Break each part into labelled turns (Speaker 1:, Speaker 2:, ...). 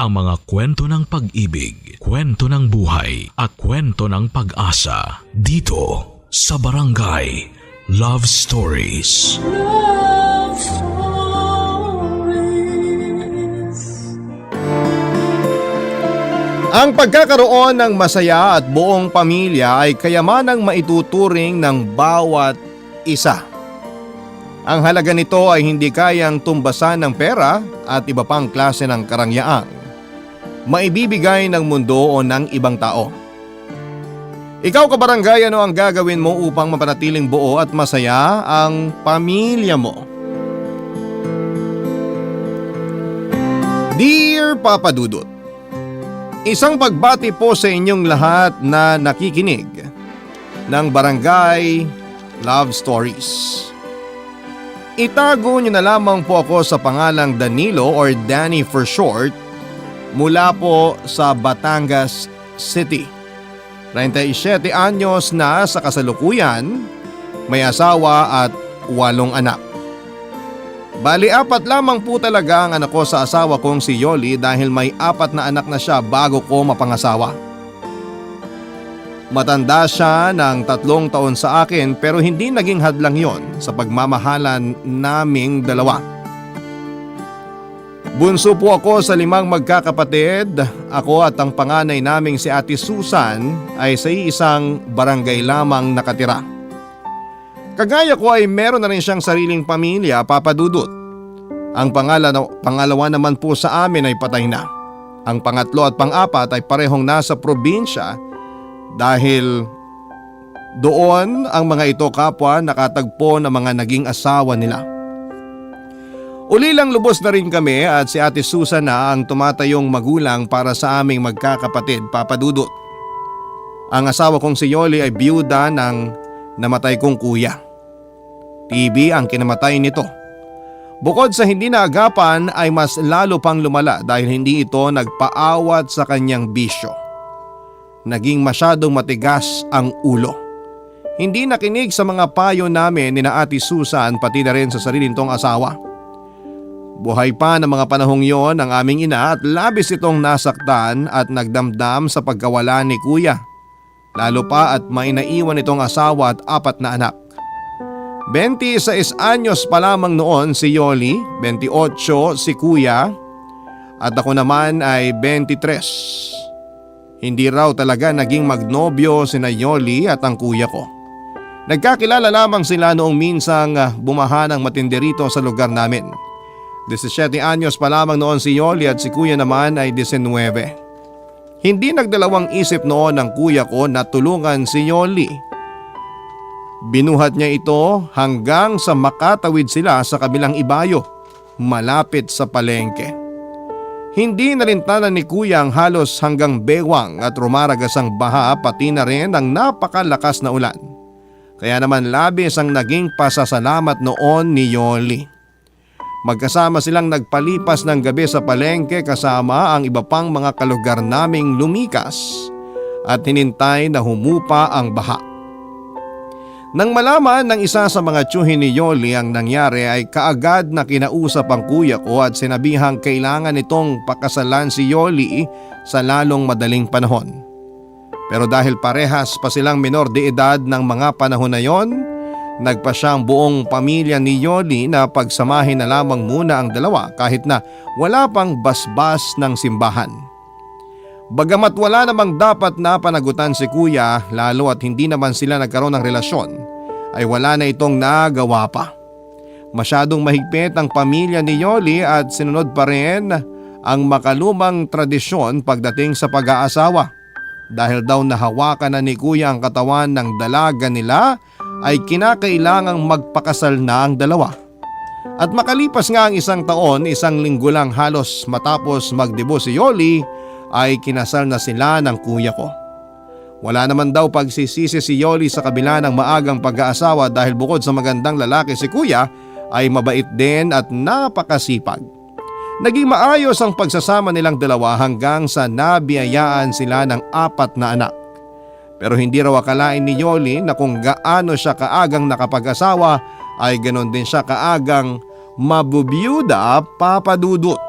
Speaker 1: ang mga kwento ng pag-ibig, kwento ng buhay at kwento ng pag-asa dito sa Barangay Love Stories.
Speaker 2: Love Stories.
Speaker 3: Ang pagkakaroon ng masaya at buong pamilya ay kayamanang maituturing ng bawat isa. Ang halaga nito ay hindi kayang tumbasan ng pera at iba pang klase ng karangyaan maibibigay ng mundo o ng ibang tao. Ikaw kabarangay, ano ang gagawin mo upang mapanatiling buo at masaya ang pamilya mo? Dear Papa Dudut, isang pagbati po sa inyong lahat na nakikinig ng Barangay Love Stories. Itago niyo na lamang po ako sa pangalang Danilo or Danny for short mula po sa Batangas City. 37 anyos na sa kasalukuyan, may asawa at 8 anak. Bali 4 lamang po talaga ang anak ko sa asawa kong si Yoli dahil may 4 na anak na siya bago ko mapangasawa. Matanda siya ng 3 taon sa akin pero hindi naging hadlang yon sa pagmamahalan naming dalawa. Bunso po ako sa 5 magkakapatid. Ako at ang panganay naming si Ate Susan ay sa isang barangay lamang nakatira. Kagaya ko ay meron na rin siyang sariling pamilya, Papa Dudut. Ang pangalawa naman po sa amin ay patay na. Ang pangatlo at pang-4 ay parehong nasa probinsya dahil doon ang mga ito kapwa nakatagpo ng mga naging asawa nila. Ulilang lubos na rin kami at si Ate Susan na ang tumatayong magulang para sa aming magkakapatid, Papa Dudut. Ang asawa kong si Yoli ay biyuda ng namatay kong kuya. TB ang kinamatay nito. Bukod sa hindi naagapan ay mas lalo pang lumala dahil hindi ito nagpaawat sa kanyang bisyo. Naging masyadong matigas ang ulo. Hindi nakinig sa mga payo namin ni na Ate Susan pati na rin sa sarili nitong asawa. Buhay pa ng mga panahong yon ang aming ina at labis itong nasaktan at nagdamdam sa pagkawala ni kuya. Lalo pa at may naiwan itong asawa at 4 na anak. 26 anyos pa lamang noon si Yoli, 28 si kuya at ako naman ay 23. Hindi raw talaga naging magnobyo sina Yoli at ang kuya ko. Nagkakilala lamang sila noong minsang bumaha ng matindi rito sa lugar namin. 17 anyos pa lamang noon si Yoli at si kuya naman ay 19. Hindi nagdalawang isip noon ng kuya ko na tulungan si Yoli. Binuhat niya ito hanggang sa makatawid sila sa kabilang ibayo, malapit sa palengke. Hindi nalintanan ni kuya ang halos hanggang bewang at rumaragas ang baha pati na rin ang napakalakas na ulan. Kaya naman labis ang naging pasasalamat noon ni Yoli. Magkasama silang nagpalipas ng gabi sa palengke kasama ang iba pang mga kalugar naming lumikas at hinintay na humupa ang baha. Nang malaman ng isa sa mga tiyuhin ni Yoli ang nangyari ay kaagad na kinausap ang kuya ko at sinabihang kailangan nitong pakasalan si Yoli sa lalong madaling panahon. Pero dahil parehas pa silang menor de edad ng mga panahon na yon, nagpa siyang buong pamilya ni Yoli na pagsamahin na lamang muna ang dalawa kahit na wala pang basbas ng simbahan. Bagamat wala namang dapat na panagutan si kuya lalo at hindi naman sila nagkaroon ng relasyon, ay wala na itong nagawa pa. Masyadong mahigpit ang pamilya ni Yoli at sinunod pa rin ang makalumang tradisyon pagdating sa pag-aasawa. Dahil daw nahawakan na ni kuya ang katawan ng dalaga nila ay kinakailangang magpakasal na ang dalawa. At makalipas nga ang 1 taon, 1 linggo lang halos matapos magdebo si Yoli ay kinasal na sila ng kuya ko. Wala naman daw pagsisisi si Yoli sa kabila ng maagang pag-aasawa dahil bukod sa magandang lalaki si kuya ay mabait din at napakasipag. Naging maayos ang pagsasama nilang dalawa hanggang sa nabiyayaan sila ng 4 na anak. Pero hindi raw akalain ni Yoli na kung gaano siya kaagang nakapag-asawa ay ganon din siya kaagang mabubiyuda, Papa Dudut.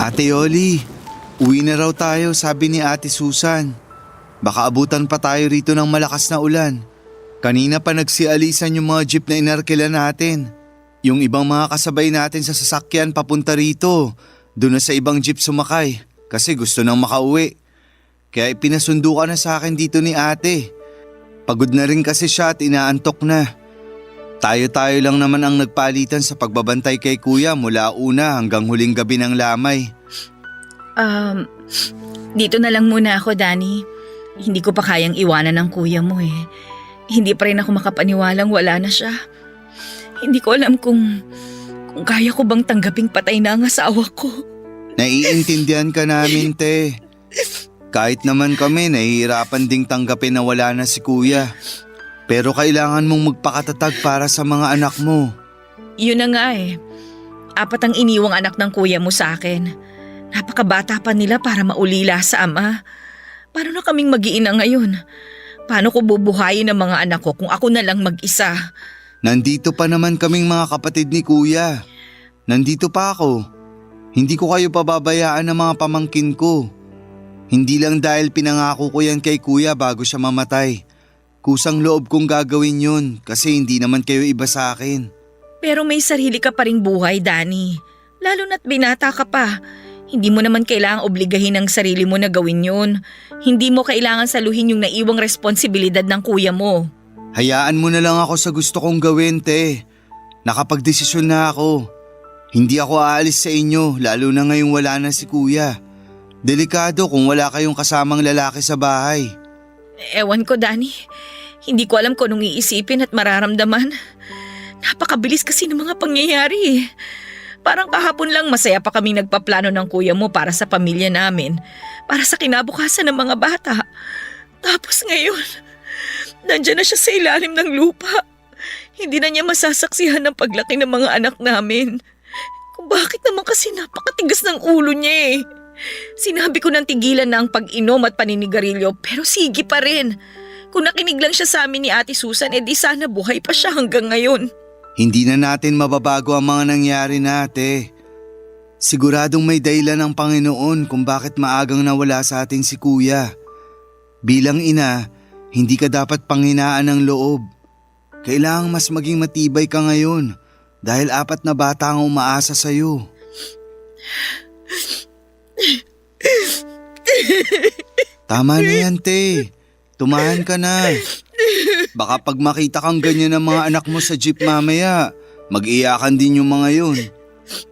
Speaker 4: Ate Yoli, uwi na raw tayo, sabi ni Ate Susan. Baka abutan pa tayo rito ng malakas na ulan. Kanina pa nagsialisan yung mga jeep na inarkila natin. Yung ibang mga kasabay natin sa sasakyan papunta rito. Doon na sa ibang jeep sumakay kasi gusto nang makauwi. Kaya ipinasundo ka na sa akin dito ni ate. Pagod na rin kasi siya at inaantok na. Tayo-tayo lang naman ang nagpalitan sa pagbabantay kay kuya mula una hanggang huling gabi ng lamay.
Speaker 5: Dito na lang muna ako, Danny. Hindi ko pa kayang iwanan ng kuya mo eh. Hindi pa rin ako makapaniwalang wala na siya. Hindi ko alam kung kaya ko bang tanggaping patay na ang asawa ko.
Speaker 4: Naiintindihan ka namin, te. Kahit naman kami, nahihirapan ding tanggapin na wala na si kuya. Pero kailangan mong magpakatatag para sa mga anak mo.
Speaker 5: Yun na nga eh. 4 ang iniwang anak ng kuya mo sa akin. Napakabata pa nila para maulila sa ama. Paano na kaming mag-iina ngayon? Paano ko bubuhayin ang mga anak ko kung ako na lang mag-isa?
Speaker 4: Nandito pa naman kaming mga kapatid ni kuya. Nandito pa ako. Hindi ko kayo pababayaan ng mga pamangkin ko. Hindi lang dahil pinangako ko yan kay kuya bago siya mamatay. Kusang loob kong gagawin yun kasi hindi naman kayo iba sa akin.
Speaker 5: Pero may sarili ka pa ring buhay, Danny. Lalo na't binata ka pa. Hindi mo naman kailangang obligahin ang sarili mo na gawin yun. Hindi mo kailangan saluhin yung naiwang responsibilidad ng kuya mo.
Speaker 4: Hayaan mo na lang ako sa gusto kong gawin, te. Nakapagdesisyon na ako. Hindi ako aalis sa inyo lalo na ngayong wala na si kuya. Delikado kung wala kayong kasamang lalaki sa bahay.
Speaker 5: Ewan ko, Danny. Hindi ko alam kung anong iisipin at mararamdaman. Napakabilis kasi ng mga pangyayari. Parang kahapon lang masaya pa kaming nagpaplano ng kuya mo para sa pamilya namin. Para sa kinabukasan ng mga bata. Tapos ngayon, nandyan na siya sa ilalim ng lupa. Hindi na niya masasaksihan ng paglaki ng mga anak namin. Kung bakit naman kasi napakatigas ng ulo niya eh. Sinabi ko nang tigilan na ang pag-inom at paninigarilyo pero sige pa rin. Kung nakinig lang siya sa amin ni Ate Susan, di sana buhay pa siya hanggang ngayon.
Speaker 4: Hindi na natin mababago ang mga nangyari na, ate. Siguradong may dahilan ng Panginoon kung bakit maagang nawala sa atin si kuya. Bilang ina, hindi ka dapat panghinaan ng loob. Kailangang mas maging matibay ka ngayon dahil 4 na bata ang umaasa sa'yo. Tama na yan, te. Tumahan ka na. Baka pag makita kang ganyan ng mga anak mo sa jeep mamaya, mag-iyakan din yung mga yun.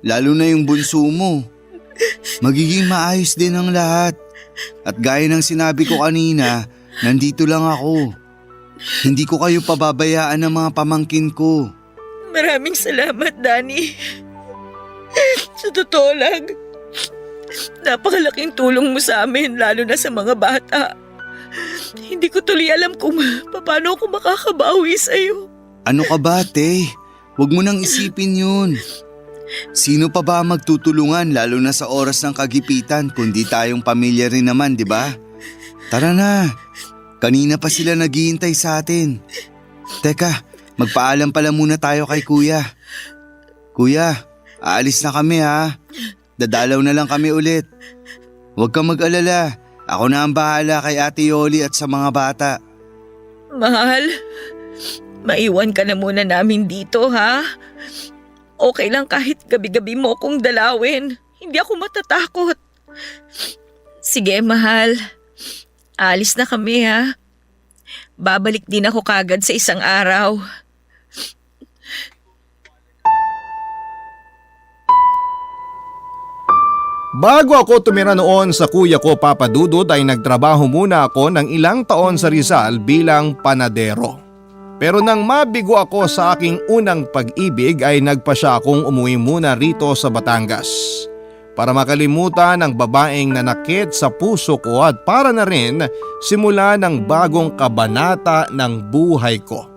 Speaker 4: Lalo na yung bunso mo. Magiging maayos din ang lahat. At gaya ng sinabi ko kanina, nandito lang ako. Hindi ko kayo pababayaan ng mga pamangkin ko.
Speaker 5: Maraming salamat, Danny. Sa totoo lang, napakalaking tulong mo sa amin lalo na sa mga bata. Hindi ko tuloy alam kung paano ako makakabawi sa'yo.
Speaker 4: Ano ka ba, te? Huwag mo nang isipin yun. Sino pa ba magtutulungan lalo na sa oras ng kagipitan kundi tayong pamilya rin naman, di ba? Tara na. Kanina pa sila naghihintay sa atin. Teka, magpaalam pala muna tayo kay kuya. Kuya, aalis na kami ha. Dadalaw na lang kami ulit. Huwag kang mag-alala. Ako na ang bahala kay Ate Yoli at sa mga bata.
Speaker 5: Mahal, maiwan ka na muna namin dito, ha? Okay lang kahit gabi-gabi mo akong dalawin. Hindi ako matatakot. Sige, mahal. Alis na kami, ha? Babalik din ako kagad sa isang araw.
Speaker 3: Bago ako tumira noon sa kuya ko Papa Dudut ay nagtrabaho muna ako ng ilang taon sa Rizal bilang panadero. Pero nang mabigo ako sa aking unang pag-ibig ay nagpasya akong umuwi muna rito sa Batangas. Para makalimutan ang babaeng nanakit sa puso ko at para na rin simula ng bagong kabanata ng buhay ko.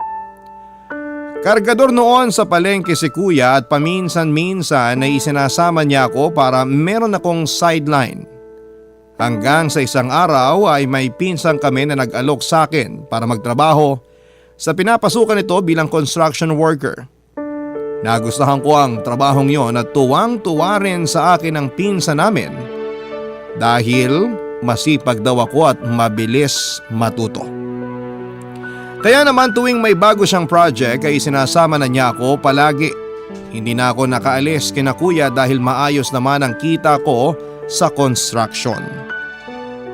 Speaker 3: Kargador noon sa palengke si kuya at paminsan-minsan ay isinasama niya ako para meron akong sideline. Hanggang sa isang araw ay may pinsang kami na nag-alok sa akin para magtrabaho sa pinapasukan nito bilang construction worker. Nagustuhan ko ang trabahong yon at tuwang-tuwa rin sa akin ang pinsan namin dahil masipag daw ako at mabilis matuto. Kaya naman tuwing may bago siyang project ay sinasama na niya ako palagi. Hindi na ako nakaalis kina kuya dahil maayos naman ang kita ko sa construction.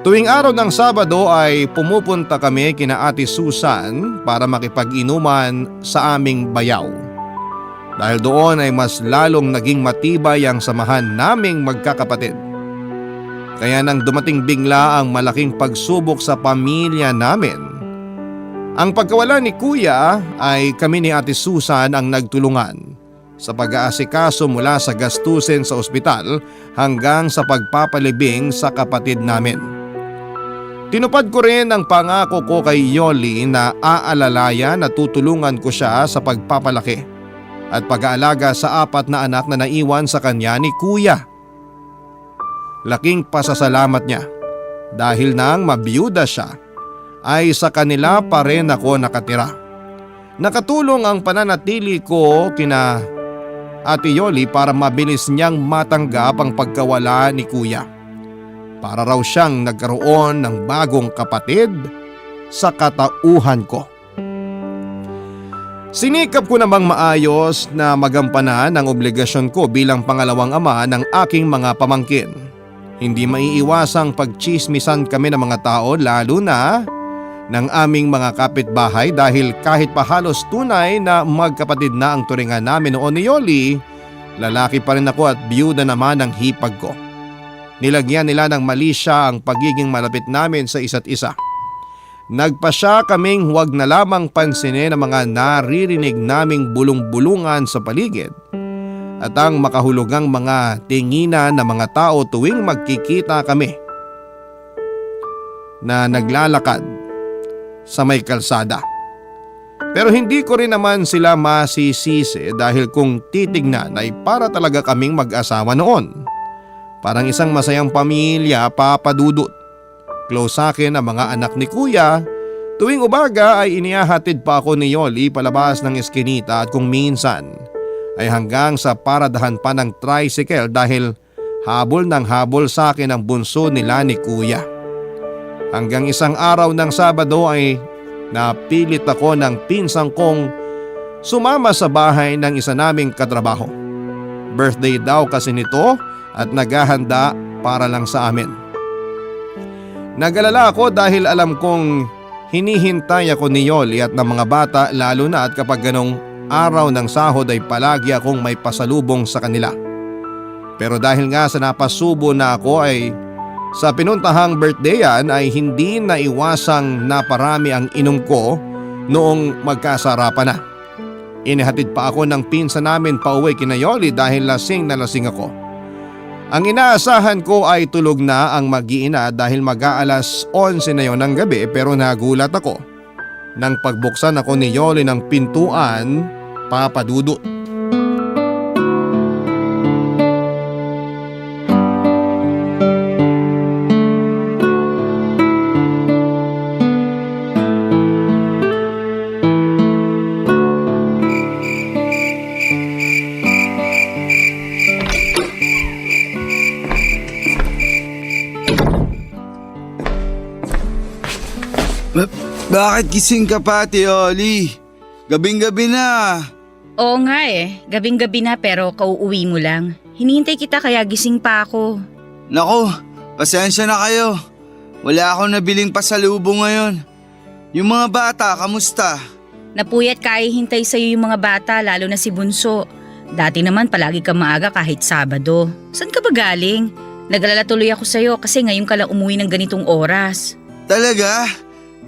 Speaker 3: Tuwing araw ng Sabado ay pumupunta kami kina Ate Susan para makipag-inuman sa aming bayaw. Dahil doon ay mas lalong naging matibay ang samahan naming magkakapatid. Kaya nang dumating bigla ang malaking pagsubok sa pamilya namin, ang pagkawala ni kuya ay kami ni Ate Susan ang nagtulungan sa pag-aasikaso mula sa gastusin sa ospital hanggang sa pagpapalibing sa kapatid namin. Tinupad ko rin ang pangako ko kay Yoli na aalalayan at tutulungan ko siya sa pagpapalaki at pag-aalaga sa 4 na anak na naiwan sa kanya ni kuya. Laking pasasalamat niya dahil nang mabiyuda siya ay sa kanila pa rin ako nakatira. Nakatulong ang pananatili ko kina Ate Yoli para mabilis niyang matanggap ang pagkawala ni kuya. Para raw siyang nagkaroon ng bagong kapatid sa katauhan ko. Sinikap ko namang maayos na magampanan ang obligasyon ko bilang pangalawang ama ng aking mga pamangkin. Hindi maiiwasang pagchismisan kami ng mga tao lalo na ng aming mga kapitbahay dahil kahit pa halos tunay na magkapatid na ang turingan namin noon ni Yoli, lalaki pa rin ako at biyuda naman ang hipag ko. Nilagyan nila ng mali siya ang pagiging malapit namin sa isa't isa. Nagpasya kaming huwag na lamang pansinin ang mga naririnig naming bulong-bulungan sa paligid at ang makahulugang mga tinginan ng mga tao tuwing magkikita kami na naglalakad sa may kalsada. Pero hindi ko rin naman sila masisisi dahil kung titignan ay para talaga kaming mag-asawa noon. Parang isang masayang pamilya, Papa Dudut. Close sa akin ang mga anak ni kuya. Tuwing umaga ay inihahatid pa ako ni Yoli palabas ng eskinita at kung minsan ay hanggang sa paradahan pa ng tricycle dahil habol ng habol sa akin ang bunso nila ni kuya. Hanggang isang araw ng Sabado ay napilit ako ng pinsang kong sumama sa bahay ng isa naming katrabaho. Birthday daw kasi nito at naghahanda para lang sa amin. Nag-alala ako dahil alam kong hinihintay ako ni Yoli at ng mga bata lalo na at kapag ganong araw ng sahod ay palagi akong may pasalubong sa kanila. Pero dahil nga sa napasubo na ako ay sa pinuntahang birthdayan ay hindi naiwasang naparami ang inom ko noong magkasarapan na. Inihatid pa ako ng pinsan namin pauwi kina Yoli dahil lasing na lasing ako. Ang inaasahan ko ay tulog na ang mag-iina dahil mag-aalas 11 na yon ng gabi pero nagulat ako nang pagbuksan ako ni Yoli ng pintuan, Papa Dudut.
Speaker 4: Bakit gising ka pa, Ate Yoli? Gabing-gabi na.
Speaker 5: Oo nga gabing-gabi na pero kauuwi mo lang. Hinihintay kita kaya gising pa ako.
Speaker 4: Naku, pasensya na kayo. Wala akong nabiling pasalubong ngayon. Yung mga bata, kamusta?
Speaker 5: Napuyat kaya hintay sa'yo yung mga bata lalo na si Bunso. Dati naman palagi ka maaga kahit Sabado. Saan ka ba galing? Nag-alala tuloy ako sa'yo kasi ngayon ka lang umuwi ng ganitong oras.
Speaker 4: Talaga?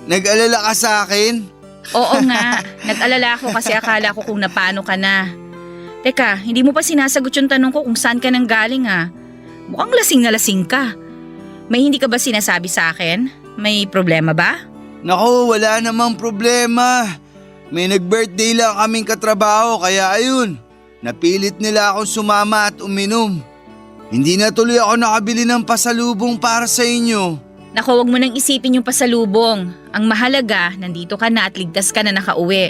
Speaker 4: Nag-alala ka sa akin?
Speaker 5: Oo nga, nag-alala ako kasi akala ko kung napano ka na. Teka, hindi mo pa sinasagot yung tanong ko kung saan ka nang galing Mukhang lasing na lasing ka. May hindi ka ba sinasabi sa akin? May problema ba?
Speaker 4: Naku, wala namang problema. May nag-birthday lang kaming katrabaho kaya ayun, napilit nila akong sumama at uminom. Hindi na tuloy ako nakabili ng pasalubong para sa inyo.
Speaker 5: Naku, wag mo nang isipin yung pasalubong. Ang mahalaga, nandito ka na at ligtas ka na nakauwi.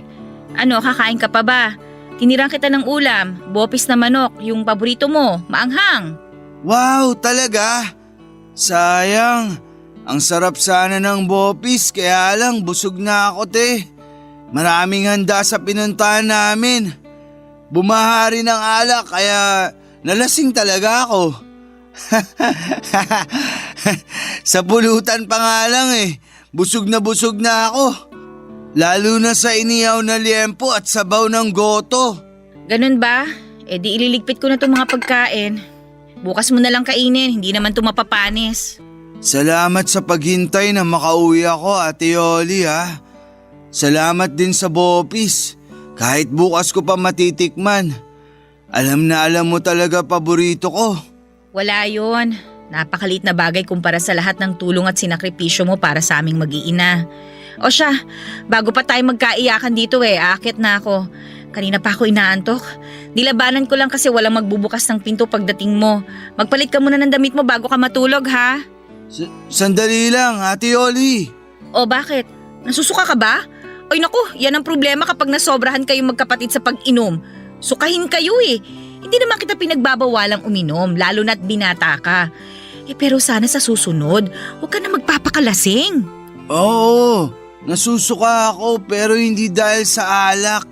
Speaker 5: Ano, kakain ka pa ba? Tinirang kita ng ulam, bopis na manok, yung paborito mo, maanghang.
Speaker 4: Wow, talaga? Sayang. Ang sarap sana ng bopis, kaya lang busog na ako, te. Maraming handa sa pinuntahan namin. Bumahari ng alak kaya nalasing talaga ako. Sa pulutan pa nga lang busog na ako. Lalo na sa inihaw na liempo at sabaw ng goto.
Speaker 5: Ganun ba? E di ililigpit ko na itong mga pagkain. Bukas mo na lang kainin, hindi naman ito mapapanis.
Speaker 4: Salamat sa paghintay na makauwi ako, Ate Yoli ha. Salamat din sa bopis. Kahit bukas ko pa matitikman. Alam na alam mo talaga paborito ko.
Speaker 5: Wala yon. Napakalit na bagay kumpara sa lahat ng tulong at sinakripisyo mo para sa aming mag-iina. O siya, bago pa tayo magkaiyakan dito aakit na ako. Kanina pa ako inaantok. Nilabanan ko lang kasi walang magbubukas ng pinto pagdating mo. Magpalit ka muna ng damit mo bago ka matulog ha.
Speaker 4: Sandali lang, Ate Yoli.
Speaker 5: O bakit? Nasusuka ka ba? Oy naku, yan ang problema kapag nasobrahan kayong magkapatid sa pag-inom. Sukahin kayo Hindi naman kita pinagbabawalang uminom, lalo na't binata ka. Pero sana sa susunod, huwag ka na magpapakalasing.
Speaker 4: Oo, nasusuka ako pero hindi dahil sa alak.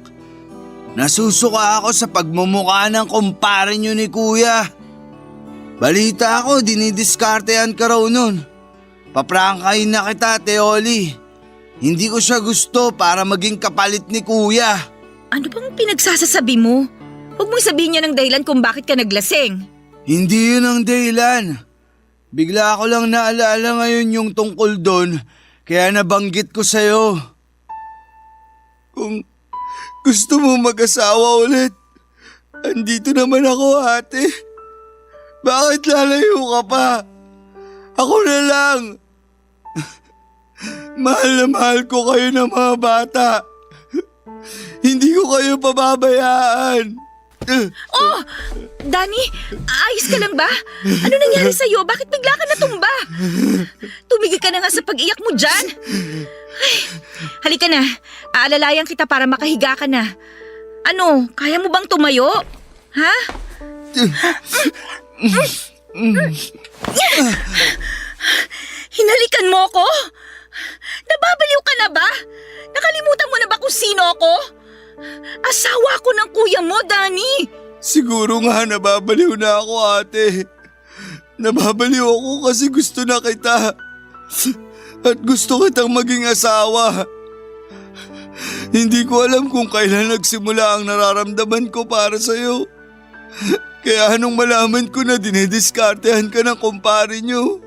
Speaker 4: Nasusuka ako sa pagmumukha ng kumpare nyo ni Kuya. Balita ako, dinidiskartehan ka raw nun. Paprangkahin na kita, Teoli. Hindi ko siya gusto para maging kapalit ni Kuya.
Speaker 5: Ano bang pinagsasasabi mo? Huwag mong sabihin niya ng dahilan kung bakit ka naglasing.
Speaker 4: Hindi yun ang dahilan. Bigla ko lang naalala ngayon yung tungkol doon, kaya nabanggit ko sa'yo. Kung gusto mo mag-asawa ulit, andito naman ako, ate. Bakit lalayo ka pa? Ako na lang. Mahal na mahal ko kayo ng mga bata. Hindi ko kayo pababayaan.
Speaker 5: Oh! Danny, ayos ka lang ba? Ano nangyari sa'yo? Bakit bigla ka natumba? Tumigil ka na nga sa pag-iyak mo dyan. Ay, halika na. Aalalayan kita para makahiga ka na. Ano, kaya mo bang tumayo? Ha? Hinalikan mo ko? Nababaliw ka na ba? Nakalimutan mo na ba kung sino ako? Asawa ko ng kuya mo, Danny.
Speaker 4: Siguro nga nababaliw na ako, ate. Nababaliw ako kasi gusto na kita. At gusto kitang maging asawa. Hindi ko alam kung kailan nagsimula ang nararamdaman ko para sa'yo. Kaya nung malaman ko na dinidiskartehan ka ng kumpare nyo,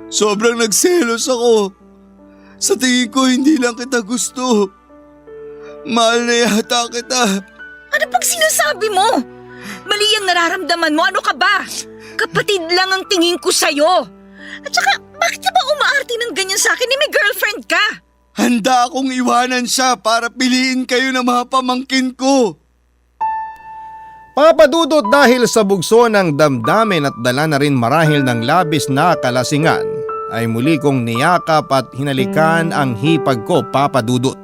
Speaker 4: sobrang nagselos ako. Sa tingin ko hindi lang kita gusto. Mahal na yata kita.
Speaker 5: Ano pag sinasabi mo? Mali ang nararamdaman mo, ano ka ba? Kapatid lang ang tingin ko sa'yo. At saka, bakit ka ba umaarte ng ganyan sa akin? May girlfriend ka.
Speaker 4: Handa akong iwanan siya para piliin kayo ng mga pamangkin ko.
Speaker 3: Papadudot dahil sa bugso ng damdamin at dala na rin marahil ng labis na kalasingan, ay muli kong niyakap at hinalikan ang hipag ko, Papadudot.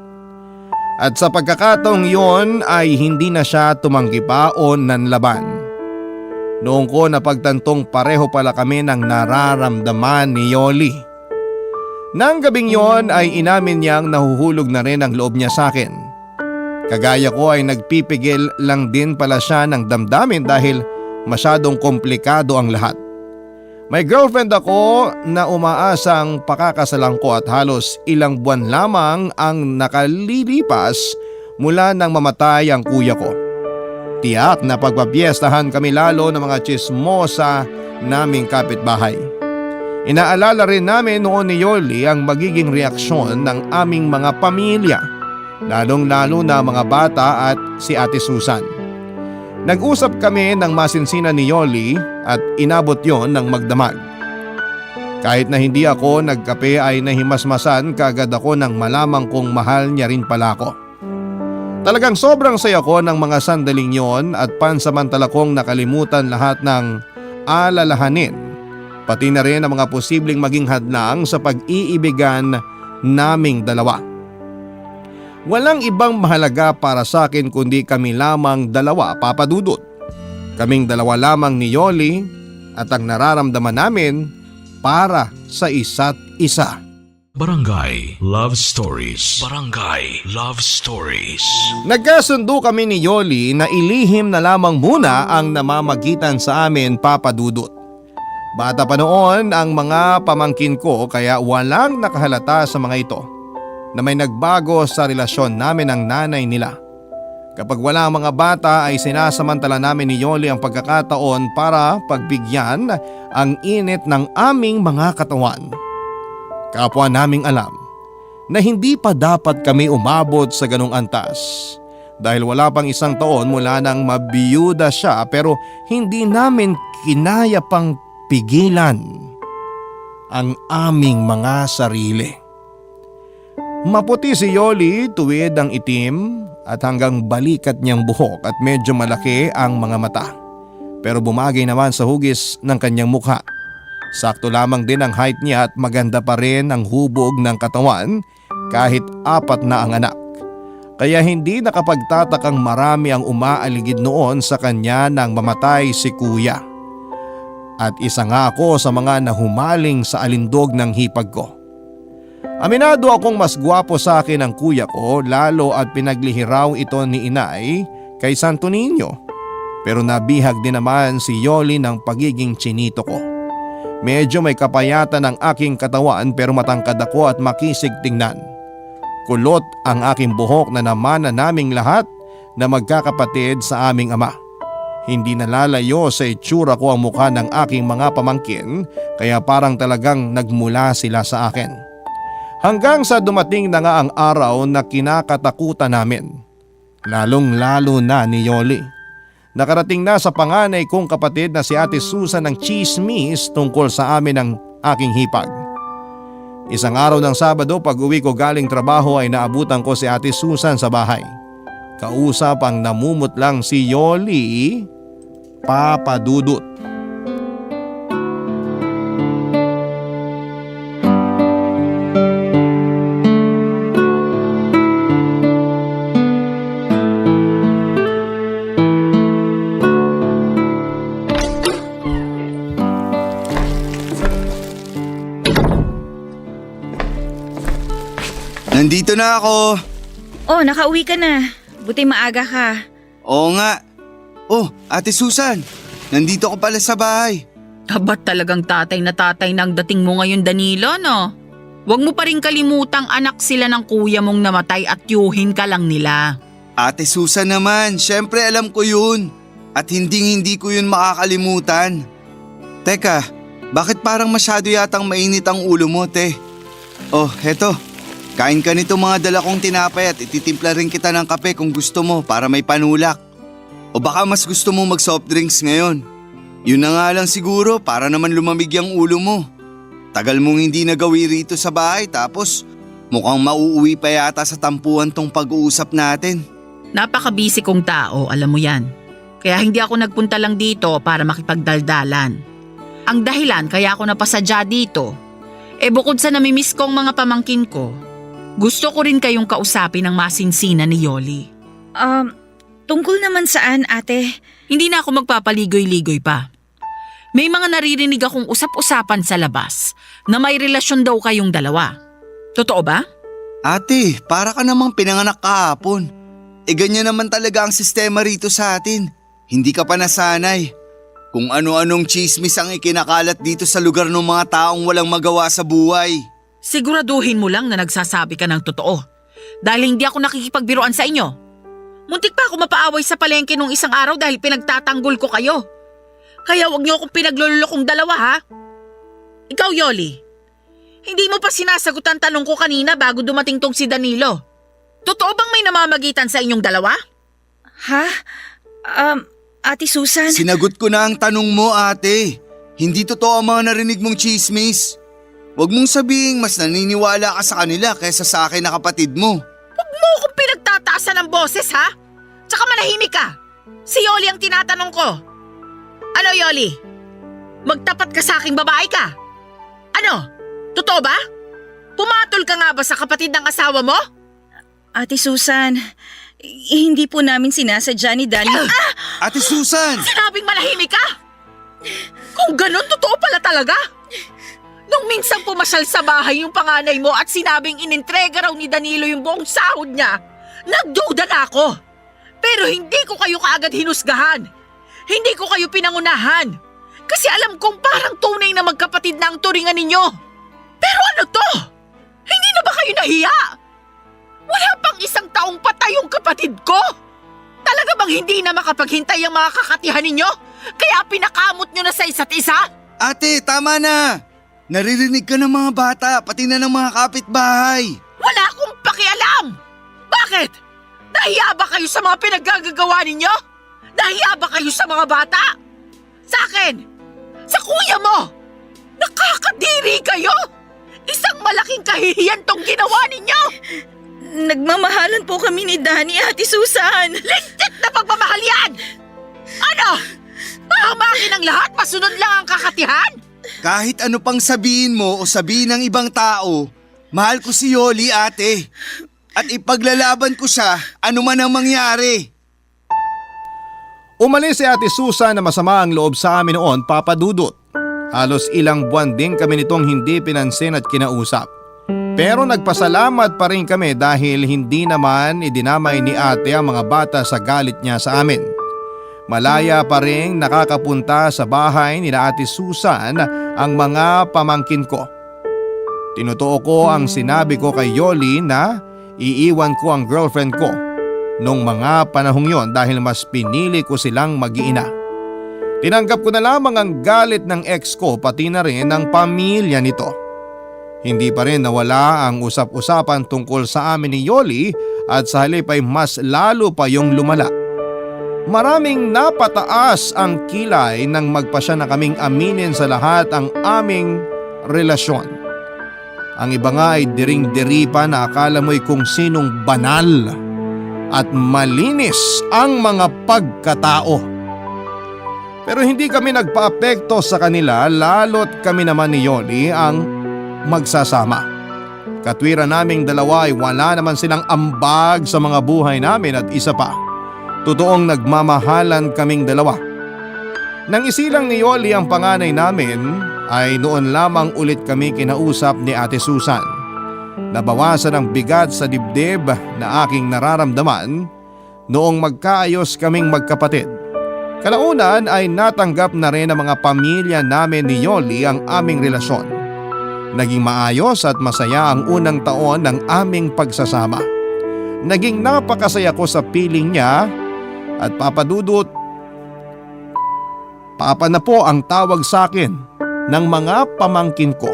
Speaker 3: At sa pagkakataong yon ay hindi na siya tumanggi pa o nanlaban. Noong ko napagtantong pareho pala kami ng nararamdaman ni Yoli. Nang gabing yon ay inamin niyang nahuhulog na rin ang loob niya sa akin. Kagaya ko ay nagpipigil lang din pala siya ng damdamin dahil masyadong komplikado ang lahat. May girlfriend ako na umaasang pakakasalan ko at halos ilang buwan lamang ang nakalilipas mula nang mamatay ang kuya ko. Tiyak na pagpapiestahan kami lalo ng mga tsismosa naming kapitbahay. Inaalala rin namin noon ni Yoli ang magiging reaksyon ng aming mga pamilya, lalong-lalo na mga bata at si Ate Susan. Nag-usap kami ng masinsinan ni Yoli at inabot yon ng magdamag. Kahit na hindi ako nagkape ay nahimasmasan kagad ako nang malamang kong mahal niya rin pala ako. Talagang sobrang saya ko ng mga sandaling yon at pansamantala kong nakalimutan lahat ng alalahanin, pati na rin ang mga posibleng maging hadlang sa pag-iibigan naming dalawa. Walang ibang mahalaga para sa akin kundi kami lamang dalawa, Papa Dudut. Kaming dalawa lamang ni Yoli at ang nararamdaman namin para sa isa't isa.
Speaker 1: Barangay Love Stories. Barangay Love Stories.
Speaker 3: Nagkasundo kami ni Yoli na ilihim na lamang muna ang namamagitan sa amin, Papa Dudut. Bata pa noon ang mga pamangkin ko kaya walang nakahalata sa mga ito na may nagbago sa relasyon namin ng nanay nila. Kapag wala ang mga bata ay sinasamantala namin ni Yoli ang pagkakataon para pagbigyan ang init ng aming mga katawan. Kapwa naming alam na hindi pa dapat kami umabot sa ganong antas dahil wala pang 1 taon mula nang mabiyuda siya pero hindi namin kinaya pang pigilan ang aming mga sarili. Maputi si Yoli, tuwid ang itim at hanggang balikat niyang buhok at medyo malaki ang mga mata. Pero bumagay naman sa hugis ng kanyang mukha. Sakto lamang din ang height niya at maganda pa rin ang hubog ng katawan kahit 4 na ang anak. Kaya hindi nakapagtatakang marami ang umaaligid noon sa kanya nang mamatay si kuya. At isa nga ako sa mga nahumaling sa alindog ng hipag ko. Aminado akong mas gwapo sa akin ang kuya ko lalo at pinaglihiraw ito ni inay kay Santo Niño. Pero nabihag din naman si Yoli ng pagiging chinito ko. Medyo may kapayatan ang aking katawan pero matangkad ako at makisig tingnan. Kulot ang aking buhok na naman na naming lahat na magkakapatid sa aming ama. Hindi nalalayo sa itsura ko ang mukha ng aking mga pamangkin kaya parang talagang nagmula sila sa akin. Hanggang sa dumating na nga ang araw na kinakatakutan namin. Lalong-lalo na ni Yoli. Nakarating na sa panganay kong kapatid na si Ate Susan ng chismis tungkol sa amin ng aking hipag. Isang araw ng Sabado pag uwi ko galing trabaho ay naabutan ko si Ate Susan sa bahay. Kausap ang namumutlang si Yoli, Papa Dudut.
Speaker 4: Nandito na ako.
Speaker 5: Oh, nakauwi ka na. Buti maaga ka.
Speaker 4: Oo nga. Oh, Ate Susan, nandito ko pala sa bahay.
Speaker 6: Ba't talagang tatay na tatay ng dating mo ngayon, Danilo, no? Huwag mo pa rin kalimutang anak sila ng kuya mong namatay at yuhin ka lang nila.
Speaker 4: Ate Susan naman, syempre alam ko yun. At hindi ko yun makakalimutan. Teka, bakit parang masyado yatang mainit ang ulo mo, te? Oh, heto. Kain ka nito mga dala kong tinapay at ititimpla rin kita ng kape kung gusto mo para may panulak. O baka mas gusto mo mag soft drinks ngayon. Yun na nga lang siguro para naman lumamig ang ulo mo. Tagal mong hindi nagawi rito sa bahay tapos mukhang mauuwi pa yata sa tampuan tong pag-uusap natin.
Speaker 6: Napaka-busy kong tao, alam mo yan. Kaya hindi ako nagpunta lang dito para makipagdaldalan. Ang dahilan kaya ako napasadya dito, bukod sa namimiss kong mga pamangkin ko, gusto ko rin kayong kausapin ng masinsinan ni Yoli.
Speaker 5: Tungkol naman saan, ate?
Speaker 6: Hindi na ako magpapaligoy-ligoy pa. May mga naririnig akong usap-usapan sa labas na may relasyon daw kayong dalawa. Totoo ba?
Speaker 4: Ate, para ka namang pinanganak kahapon. Ganyan naman talaga ang sistema rito sa atin. Hindi ka pa nasanay. Kung ano-anong chismis ang ikinakalat dito sa lugar ng mga taong walang magawa sa buhay.
Speaker 6: Siguraduhin mo lang na nagsasabi ka ng totoo. Dahil hindi ako nakikipagbiruan sa inyo. Muntik pa ako mapaaway sa palengke nung isang araw dahil pinagtatanggol ko kayo. Kaya wag niyo akong pinaglulokong dalawa, ha? Ikaw, Yoli, hindi mo pa sinasagot ang tanong ko kanina bago dumating tong si Danilo. Totoo bang may namamagitan sa inyong dalawa?
Speaker 5: Ha? Ate Susan?
Speaker 4: Sinagot ko na ang tanong mo, ate. Hindi totoo ang mga narinig mong chismis. Huwag mong sabihing mas naniniwala ka sa kanila kaysa sa akin na kapatid mo.
Speaker 6: Huwag mo akong pinagtataasan ng boses, ha? Tsaka manahimik ka. Si Yoli ang tinatanong ko. Ano, Yoli? Magtapat ka sa aking babae ka? Ano? Totoo ba? Pumatol ka nga ba sa kapatid ng asawa mo?
Speaker 5: Ate Susan, hindi po namin sinasadya ni Danny.
Speaker 4: Ate Susan!
Speaker 6: Sinabing malahimik ka! Kung ganun, totoo pala talaga. Nung minsan pumasyal sa bahay yung panganay mo at sinabing inintrega raw ni Danilo yung buong sahod niya, nagduda na ako. Pero hindi ko kayo kaagad hinusgahan. Hindi ko kayo pinangunahan. Kasi alam kong parang tunay na magkapatid na ang turingan ninyo. Pero ano to? Hindi na ba kayo nahiya? Wala pang 1 taong patay yung kapatid ko. Talaga bang hindi na makapaghintay ang mga kakatihan ninyo? Kaya pinakamot nyo na sa isa't isa?
Speaker 4: Ate, tama na! Naririnig ka ng mga bata, pati na ng mga kapitbahay.
Speaker 6: Wala akong pakialam! Bakit? Nahiya ba kayo sa mga pinaggagawa ninyo? Nahiya ba kayo sa mga bata? Sa akin? Sa kuya mo? Nakakadiri kayo? Isang malaking kahihiyan tong ginawa ninyo!
Speaker 5: Nagmamahalan po kami ni Danny, Ate Susan.
Speaker 6: Lintik na pagmamahal yan! Ano? Mahamakin ang lahat, masunod lang ang kakatihan?
Speaker 4: Kahit ano pang sabihin mo o sabihin ng ibang tao, mahal ko si Yoli, ate. At ipaglalaban ko siya, ano man ang mangyari.
Speaker 3: Umalis si Ate Susan na masama ang loob sa amin noon, Papa Dudut. Halos ilang buwan din kami nitong hindi pinansin at kinausap. Pero nagpasalamat pa rin kami dahil hindi naman idinamay ni ate ang mga bata sa galit niya sa amin. Malaya pa rin nakakapunta sa bahay ni Ate Susan ang mga pamangkin ko. Tinutuo ko ang sinabi ko kay Yoli na iiwan ko ang girlfriend ko nung mga panahong yon dahil mas pinili ko silang mag-iina. Tinanggap ko na lamang ang galit ng ex ko pati na rin ng pamilya nito. Hindi pa rin nawala ang usap-usapan tungkol sa amin ni Yoli at sa halip ay mas lalo pa yung lumala. Maraming napataas ang kilay nang magpasya na kaming aminin sa lahat ang aming relasyon. Ang iba nga ay diring-diri pa na akala mo'y kung sinong banal at malinis ang mga pagkatao. Pero hindi kami nagpaapekto sa kanila lalo't kami naman ni Yoli ang magsasama. Katwiran naming dalawa ay wala naman silang ambag sa mga buhay namin at isa pa, totoong nagmamahalan kaming dalawa. Nang isilang ni Yoli ang panganay namin ay noon lamang ulit kami kinausap ni Ate Susan. Nabawasan ang bigat sa dibdib na aking nararamdaman noong magkaayos kaming magkapatid. Kalaunan ay natanggap na rin ng mga pamilya namin ni Yoli ang aming relasyon. Naging maayos at masaya ang unang taon ng aming pagsasama. Naging napakasaya ko sa piling niya at Papa Dudut, Papa na po ang tawag sa akin ng mga pamangkin ko.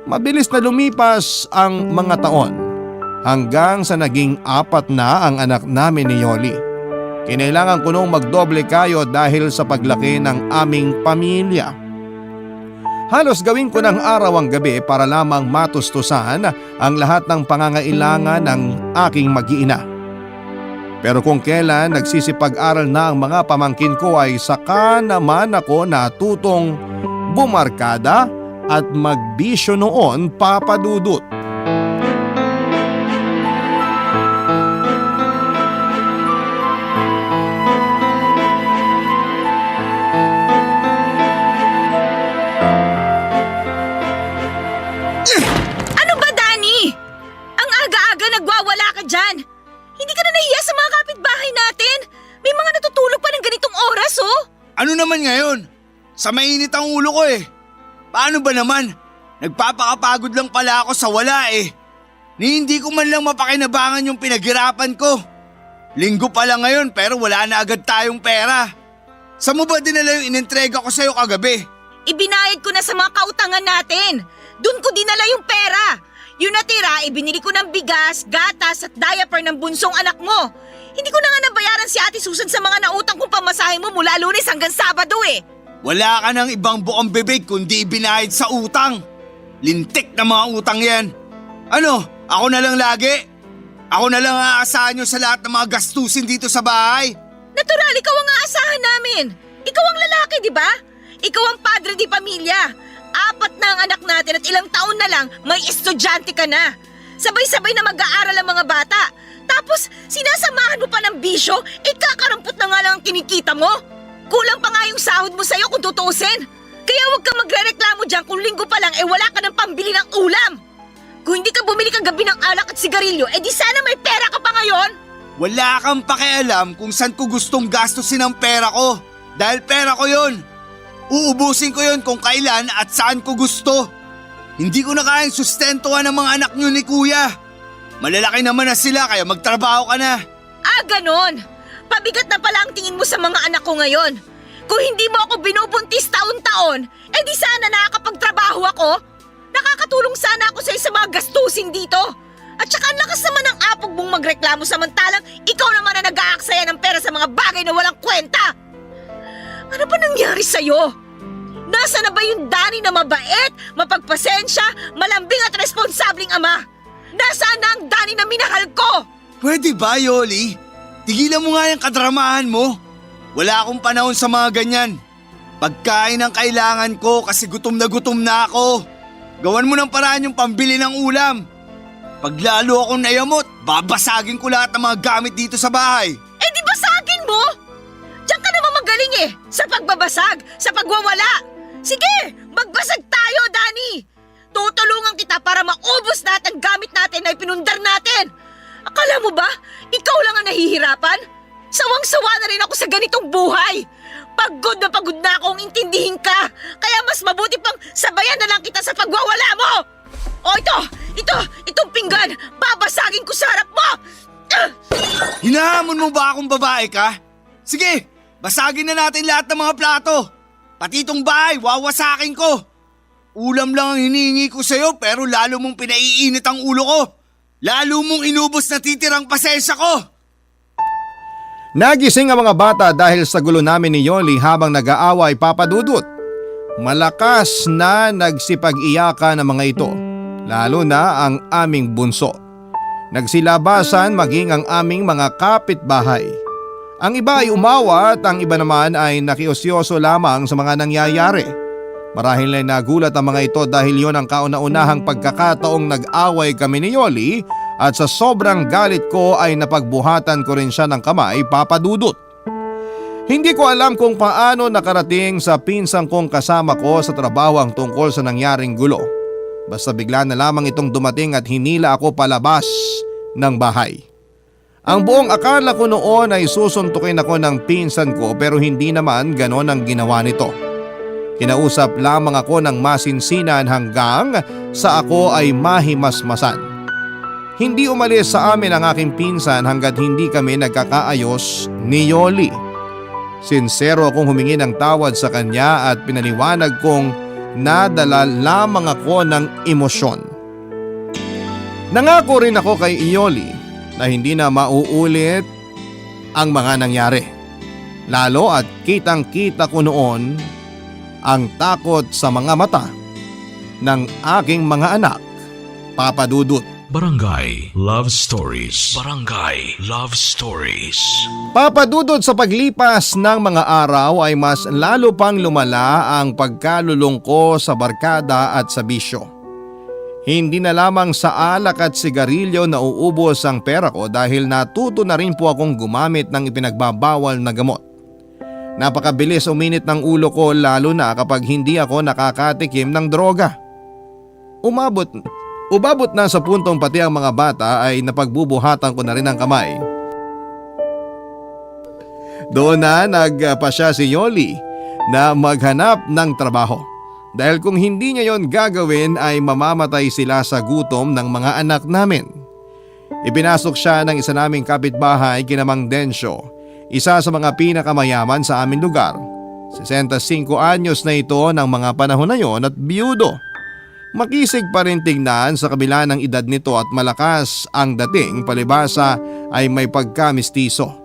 Speaker 3: Mabilis na lumipas ang mga taon hanggang sa naging 4 na ang anak namin ni Yoli. Kinailangan ko nung magdoble kayo dahil sa paglaki ng aming pamilya. Halos gawin ko ng araw ang gabi para lamang matustusan ang lahat ng pangangailangan ng aking mag-iina. Pero kung kailan nagsisipag-aral na ang mga pamangkin ko ay saka naman ako natutong bumarkada at magbisyo noon, Papa Dudut.
Speaker 5: Ano ba, Danny? Ang aga-aga nagwawala ka dyan. Hindi ka na nahiya sa mga kapitbahay natin. May mga natutulog pa ng ganitong oras, oh.
Speaker 4: Ano naman ngayon? Sa mainit ang ulo ko eh. Paano ba naman? Nagpapakapagod lang pala ako sa wala eh. Ni hindi ko man lang mapakinabangan yung pinaghirapan ko. Linggo pa lang ngayon pero wala na agad tayong pera. Saan mo ba dinala yung inintrega ko sa'yo kagabi?
Speaker 5: Ibinayad ko na sa mga kautangan natin. Doon ko dinala yung pera. Yung natira, ibinili ko ng bigas, gatas at diaper ng bunsong anak mo. Hindi ko na nga nabayaran si Ate Susan sa mga nautang kong pamasahe mo mula Lunes hanggang Sabado eh.
Speaker 4: Wala ka ng ibang buong bibig kundi ibinayad sa utang. Lintik na mga utang yan. Ano, ako na lang lagi? Ako na lang aasahan nyo sa lahat ng mga gastusin dito sa bahay?
Speaker 5: Natural, ikaw ang aasahan namin. Ikaw ang lalaki, di ba? Ikaw ang padre di pamilya. 4 na ang anak natin at ilang taon na lang may estudyante ka na. Sabay-sabay na mag-aaral ang mga bata. Tapos sinasamahan mo pa ng bisyo, kakarampot na nga lang ang kinikita mo. Kulang pa nga yung sahod mo sa'yo kung tutuusin. Kaya huwag kang magre-reklamo dyan kung linggo pa lang wala ka ng pambili ng ulam. Kung hindi ka bumili kagabi ng alak at sigarilyo, di sana may pera ka pa ngayon.
Speaker 4: Wala kang pakialam kung saan ko gustong gastusin ang pera ko. Dahil pera ko yon. Uubusin ko yon kung kailan at saan ko gusto. Hindi ko na kayang sustentuhan ang mga anak nyo ni Kuya. Malalaki naman na sila kaya magtrabaho ka na.
Speaker 5: Ganon. Pabigat na pala ang tingin mo sa mga anak ko ngayon. Kung hindi mo ako binubuntis taon-taon, di sana nakakapagtrabaho ako. Nakakatulong sana ako sa mga gastusin dito. At saka ang lakas naman ng apog mong magreklamo samantalang ikaw naman na nag-aaksaya ng pera sa mga bagay na walang kwenta. Ano ba nangyari sa'yo? Nasa na ba yung Danny na mabait, mapagpasensya, malambing at responsabling ama? Nasaan na ang Danny na minahal ko?
Speaker 4: Pwede ba, Yoli? Tigilan mo nga yung kadramahan mo. Wala akong panahon sa mga ganyan. Pagkain ang kailangan ko kasi gutom na ako. Gawan mo ng paraan yung pambili ng ulam. Pag lalo akong nayamot, babasagin ko lahat ng mga gamit dito sa bahay.
Speaker 5: Di basagin mo? Diyan ka naman magaling sa pagbabasag, sa pagwawala. Sige, magbasag tayo, Danny. Tutulungan kita para maubos lahat ang gamit natin na ipinundar natin. Akala mo ba, ikaw lang ang nahihirapan? Sawang-sawa na rin ako sa ganitong buhay. Pagod na akong intindihin ka. Kaya mas mabuti pang sabayan na lang kita sa pagwawala mo. Itong pinggan, babasagin ko sa harap mo.
Speaker 4: Hinahamon mo ba akong babae ka? Sige, basagin na natin lahat ng mga plato. Pati itong bahay, wawasakin ko. Ulam lang ang hinihingi ko sa'yo pero lalo mong pinaiinit ang ulo ko. Lalo mong inubos na titirang pasensya ko.
Speaker 3: Nagising ang mga bata dahil sa gulo namin ni Yoli habang nag-aaway papadudot. Malakas na nagsipag-iyakan ang mga ito, lalo na ang aming bunso. Nagsilabasan maging ang aming mga kapitbahay. Ang iba ay umawa at ang iba naman ay nakiosyoso lamang sa mga nangyayari. Marahil ay nagulat ang mga ito dahil yon ang kauna-unahang pagkakataong nag-away kami ni Yoli at sa sobrang galit ko ay napagbuhatan ko rin siya ng kamay papadudot. Hindi ko alam kung paano nakarating sa pinsang kong kasama ko sa trabaho ang tungkol sa nangyaring gulo. Basta bigla na lamang itong dumating at hinila ako palabas ng bahay. Ang buong akala ko noon ay susuntukin ako ng pinsan ko pero hindi naman ganon ang ginawa nito. Kinausap lamang ako ng masinsinan hanggang sa ako ay mahimasmasan. Hindi umalis sa amin ang aking pinsan hanggat hindi kami nagkakaayos ni Yoli. Sinsero akong humingi ng tawad sa kanya at pinaliwanag kong nadala lamang ako ng emosyon. Nangako rin ako kay Yoli na hindi na mauulit ang mga nangyari. Lalo at kitang-kita ko noon ang takot sa mga mata ng aking mga anak, Papa Dudut.
Speaker 1: Barangay Love Stories. Barangay Love Stories.
Speaker 3: Papa Dudut, sa paglipas ng mga araw ay mas lalo pang lumala ang pagkalulong ko sa barkada at sa bisyo. Hindi na lamang sa alak at sigarilyo na uubos ang pera ko dahil natuto na rin po akong gumamit ng ipinagbabawal na gamot. Napakabilis uminit ng ulo ko lalo na kapag hindi ako nakakatikim ng droga. Umabot na sa puntong pati ang mga bata ay napagbubuhatan ko na rin ang kamay. Doon na nagpasya si Yoli na maghanap ng trabaho. Dahil kung hindi niya yon gagawin ay mamamatay sila sa gutom ng mga anak namin. Ipinasok siya ng isa naming kapitbahay kina Mang Densyo, isa sa mga pinakamayaman sa aming lugar. 65 anyos na ito ng mga panahon na yon at biyudo. Makisig pa rin tignan sa kabila ng edad nito at malakas ang dating, palibasa ay may pagkamistiso.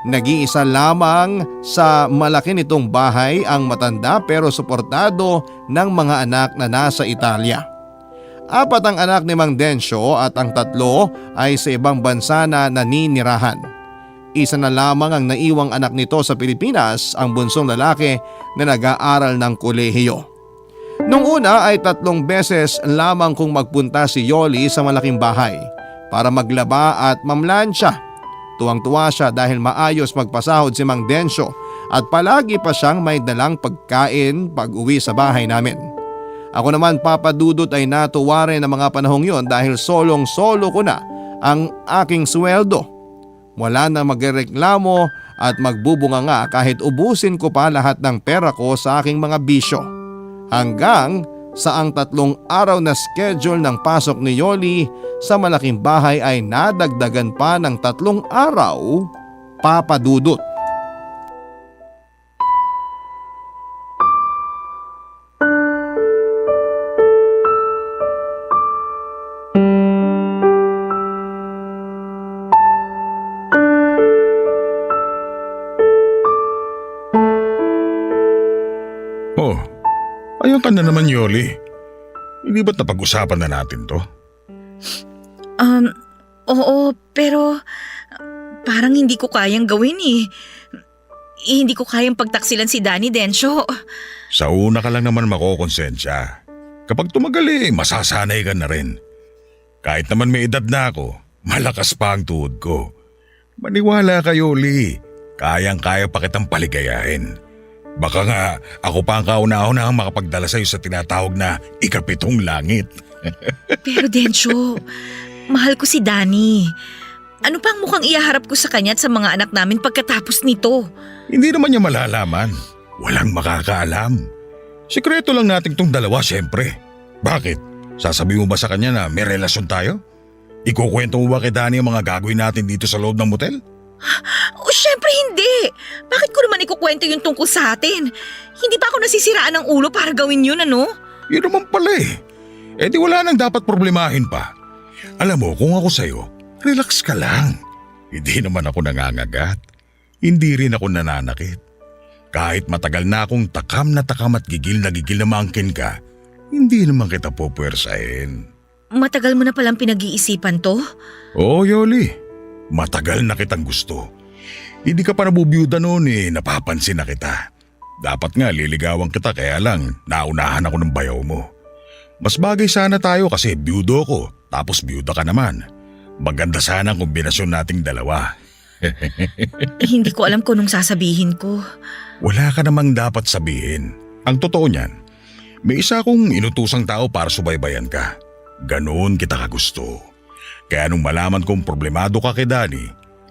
Speaker 3: Nag-iisa lamang sa malaki nitong bahay ang matanda pero suportado ng mga anak na nasa Italia. 4 ang anak ni Mang Densyo at ang 3 ay sa ibang bansa na naninirahan. Isa na lamang ang naiwang anak nito sa Pilipinas, ang bunsong lalaki na nag-aaral ng kolehiyo. Nung una ay 3 beses lamang kong magpunta si Yoli sa malaking bahay para maglaba at mamlansya. Tuwang-tuwa siya dahil maayos magpasahod si Mang Densyo at palagi pa siyang may dalang pagkain pag uwi sa bahay namin. Ako naman, Papa Dudut, ay natuwa rin ng mga panahong yon dahil solong-solo ko na ang aking sweldo. Wala na magreklamo at magbubunga nga kahit ubusin ko pa lahat ng pera ko sa aking mga bisyo. Hanggang sa ang 3 araw na schedule ng pasok ni Yoli sa malaking bahay ay nadagdagan pa ng 3 araw, Papa Dudut.
Speaker 7: Oh, ayun ka na naman, Yoli. Hindi ba't napag-usapan na natin to?
Speaker 5: Oo, pero parang hindi ko kayang gawin eh. Hindi ko kayang pagtaksilan si Danny, Densyo.
Speaker 7: Sa una ka lang naman makokonsensya. Kapag tumagal masasanay ka na rin. Kahit naman may edad na ako, malakas pa ang tuhod ko. Maniwala ka, Yoli. Kayang-kaya pa kitang paligayahin. Baka nga ako pa ang kauna-una ang makapagdala sa'yo sa tinatawag na ikapitong langit.
Speaker 5: Pero Densyo, mahal ko si Danny. Ano pa ang mukhang ihaharap ko sa kanya at sa mga anak namin pagkatapos nito?
Speaker 7: Hindi naman niya malalaman. Walang makakaalam. Sikreto lang nating tong dalawa, syempre. Bakit? Sasabihin mo ba sa kanya na may relasyon tayo? Ikukwento mo ba kay Danny ang mga gagawin natin dito sa loob ng motel?
Speaker 5: O syempre hindi. Bakit ko naman ikukwento yung tungkol sa atin? Hindi pa ako nasisiraan ng ulo para gawin yun, ano?
Speaker 7: Yun naman pala Eh di wala nang dapat problemahin pa. Alam mo, kung ako sa'yo, relax ka lang. Hindi naman ako nangangagat. Hindi rin ako nananakit. Kahit matagal na akong takam at gigil na maangkin ka, hindi naman kita pupuwersahin.
Speaker 5: Matagal mo na palang pinag-iisipan to?
Speaker 7: Oo, Yoli. Matagal na kitang gusto. Hindi ka pa nabubiyuda noon napapansin na kita. Dapat nga liligawan kita kaya lang naunahan ako ng bayaw mo. Mas bagay sana tayo kasi biyudo ko tapos biyuda ka naman. Maganda sana ang kombinasyon nating dalawa.
Speaker 5: Hindi ko alam kung anong sasabihin ko.
Speaker 7: Wala ka namang dapat sabihin. Ang totoo niyan, may isa akong inutusang tao para subaybayan ka. Ganoon kita kagusto. Kaya nung malaman kong problemado ka kay Danny,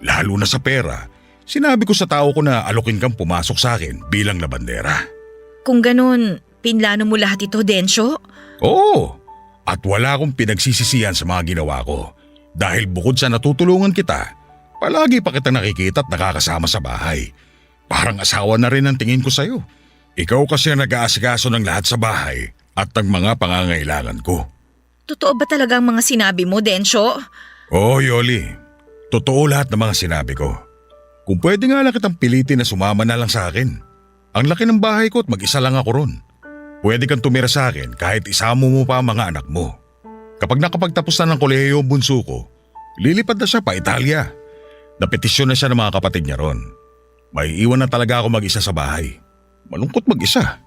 Speaker 7: lalo na sa pera, sinabi ko sa tao ko na alokin kang pumasok sa akin bilang labandera.
Speaker 5: Kung ganun, pinlano mo lahat ito, Densyo?
Speaker 7: Oo, at wala akong pinagsisisihan sa mga ginawa ko. Dahil bukod sa natutulungan kita, palagi pa kita nakikita at nakakasama sa bahay. Parang asawa na rin ang tingin ko sa'yo. Ikaw kasi ang nag-aasikaso ng lahat sa bahay at ng mga pangangailangan ko.
Speaker 5: Totoo ba talaga ang mga sinabi mo, Densyo?
Speaker 7: Oo, Yoli. Totoo lahat ng mga sinabi ko. Kung pwede nga lang kitang pilitin na sumama na lang sa akin. Ang laki ng bahay ko at mag-isa lang ako ron. Pwede kang tumira sa akin kahit isama mo pa ang mga anak mo. Kapag nakapagtapos na ng kolehiyo ang bunso ko, lilipad na siya pa Italia. Napetisyon na siya ng mga kapatid niya ron. May iwan na talaga ako mag-isa sa bahay. Malungkot mag-isa.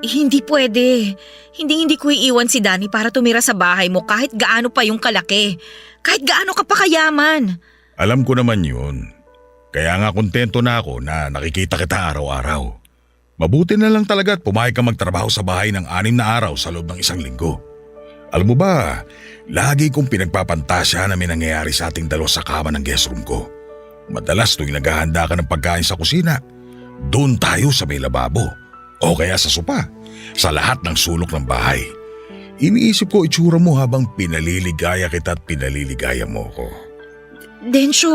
Speaker 5: Hindi pwede. Hindi ko iiwan si Danny para tumira sa bahay mo kahit gaano pa yung kalaki. Kahit gaano ka pa kayaman.
Speaker 7: Alam ko naman yun. Kaya nga kontento na ako na nakikita kita araw-araw. Mabuti na lang talaga at pumayag ka magtrabaho sa bahay ng 6 na araw sa loob ng 1 linggo. Alam mo ba, lagi kong pinagpapantasya na may nangyayari sa ating dalawa sa kama ng guest room ko. Madalas tuwing naghahanda ka ng pagkain sa kusina, doon tayo sa may lababo. O kaya sa sopa, sa lahat ng sulok ng bahay. Iniisip ko itsura mo habang pinaliligaya kita at pinaliligaya mo ko.
Speaker 5: Densyo!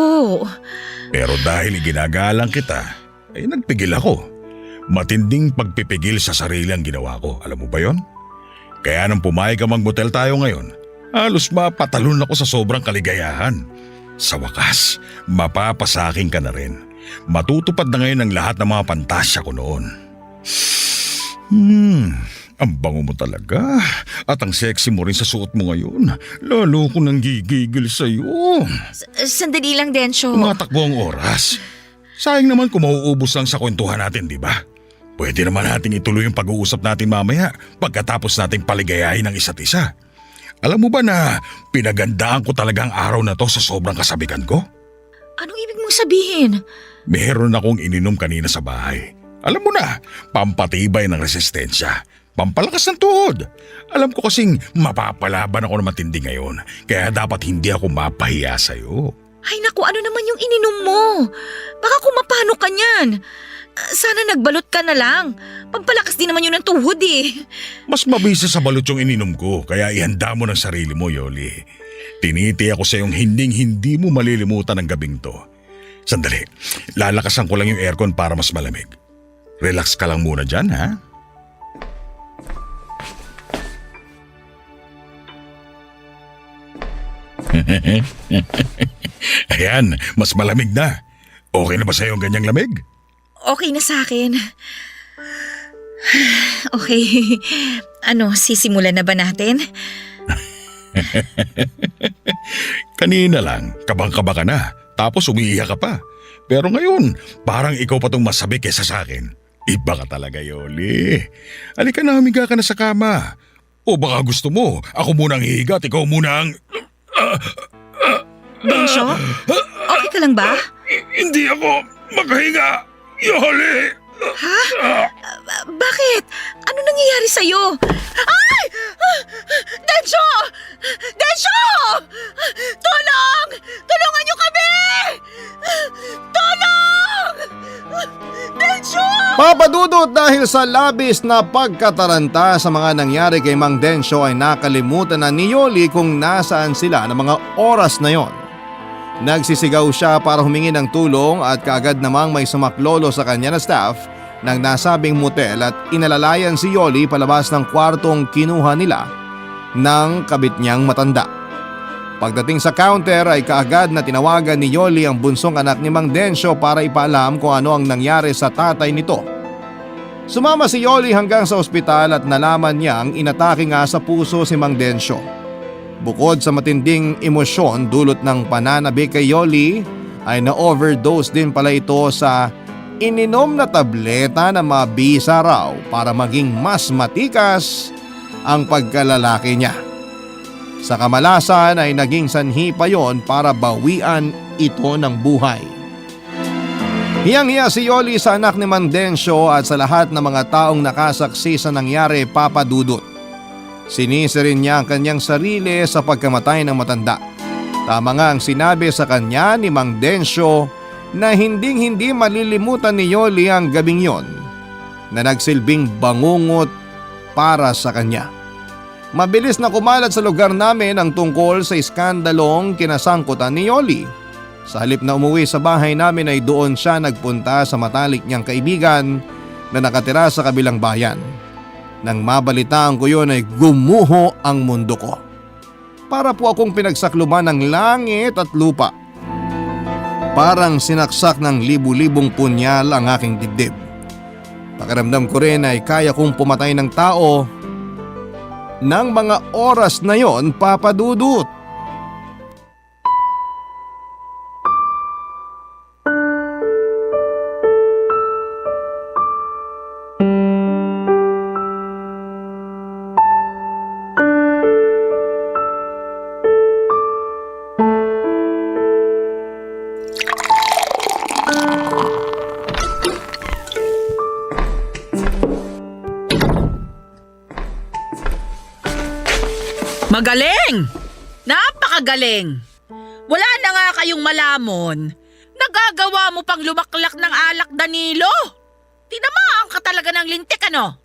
Speaker 7: Pero dahil ginagalang kita, ay nagpigil ako. Matinding pagpipigil sa sarili ang ginawa ko, alam mo ba yon? Kaya nang pumayag ka mag-motel tayo ngayon, halos mapatalon ako sa sobrang kaligayahan. Sa wakas, mapapasaking ka na rin. Matutupad na ngayon ang lahat ng mga pantasya ko noon. Ang bango mo talaga. At ang sexy mo rin sa suot mo ngayon. Lalo ko nang gigigil sa'yo.
Speaker 5: Sandali lang, Densyo.
Speaker 7: Tumatakbo ang oras. Sayang naman kung mauubos lang sa kwentuhan natin, di ba? Pwede naman nating ituloy yung pag-uusap natin mamaya pagkatapos nating paligayahin ang isa't isa. Alam mo ba na pinagandaan ko talaga ang araw na to sa sobrang kasabikan ko?
Speaker 5: Anong ibig mong sabihin?
Speaker 7: Meron akong ininom kanina sa bahay. Alam mo na, pampatibay ng resistensya. Pampalakas ng tuhod. Alam ko kasing mapapalaban ako ng matindi ngayon. Kaya dapat hindi ako mapahiya sa'yo.
Speaker 5: Ay naku, ano naman yung ininom mo? Baka kumapano ka niyan. Sana nagbalot ka na lang. Pampalakas din naman yun ng tuhod eh.
Speaker 7: Mas mabisa sa balot yung ininom ko, kaya ihanda mo ng sarili mo, Yoli. Tiniti ako sa iyong hindi mo malilimutan ang gabing to. Sandali, lalakasan ko lang yung aircon para mas malamig. Relax ka lang muna dyan, ha? Ayan, mas malamig na. Okay na ba sa'yo ang ganyang lamig?
Speaker 5: Okay na sa akin. Okay. Sisimulan na ba natin?
Speaker 7: Kanina lang, kabang-kaba ka na, tapos umiiyak ka pa. Pero ngayon, parang ikaw pa tong masabi kesa sa akin. Iba ka talaga, Yoli. Halika na, humiga ka na sa kama. O baka gusto mo, ako muna ang hihiga at ikaw muna ang...
Speaker 5: Densyo? Okay ka lang ba?
Speaker 7: Hindi ako makahinga, Yoli.
Speaker 5: Ha? Bakit? Ano nangyayari sa'yo? Ay! Densyo! Densyo! Tulong! Tulungan niyo kami! Tulong! Densyo!
Speaker 3: Papadudot dahil sa labis na pagkataranta sa mga nangyari kay Mang Densyo ay nakalimutan na ni Yoli kung nasaan sila ng mga oras na yon. Nagsisigaw siya para humingi ng tulong at kaagad namang may sumaklolo sa kanya na staff ng nasabing motel at inalalayan si Yoli palabas ng kwartong kinuha nila ng kabit niyang matanda. Pagdating sa counter ay kaagad na tinawagan ni Yoli ang bunsong anak ni Mang Densyo para ipaalam kung ano ang nangyari sa tatay nito. Sumama si Yoli hanggang sa ospital at nalaman niyang inatake nga sa puso si Mang Densyo. Bukod sa matinding emosyon dulot ng pananabik kay Yoli, ay na-overdose din pala ito sa ininom na tableta na mabisa raw para maging mas matikas ang pagkalalaki niya. Sa kamalasan ay naging sanhi pa yon para bawian ito ng buhay. Hiyang-hiya si Yoli sa anak ni Mang Densyo at sa lahat ng mga taong nakasaksi sa nangyari, papadudot. Sinisi rin niya ang kanyang sarili sa pagkamatay ng matanda. Tama nga ang sinabi sa kanya ni Mang Densyo na hinding-hindi malilimutan ni Yoli ang gabing yon na nagsilbing bangungot para sa kanya. Mabilis na kumalat sa lugar namin ang tungkol sa iskandalong kinasangkutan ni Yoli. Sa halip na umuwi sa bahay namin ay doon siya nagpunta sa matalik niyang kaibigan na nakatira sa kabilang bayan. Nang mabalitaan ko yun ay gumuho ang mundo ko. Para po akong pinagsakluban ng langit at lupa. Parang sinaksak ng libu-libong punyal ang aking dibdib. Pakiramdam ko rin ay kaya kong pumatay ng tao ng mga oras na yon, papadudot.
Speaker 6: Magaling! Napakagaling! Wala na nga kayong malamon. Nagagawa mo pang lumaklak ng alak, Danilo. Tinamaan ka talaga ng lintik, ano?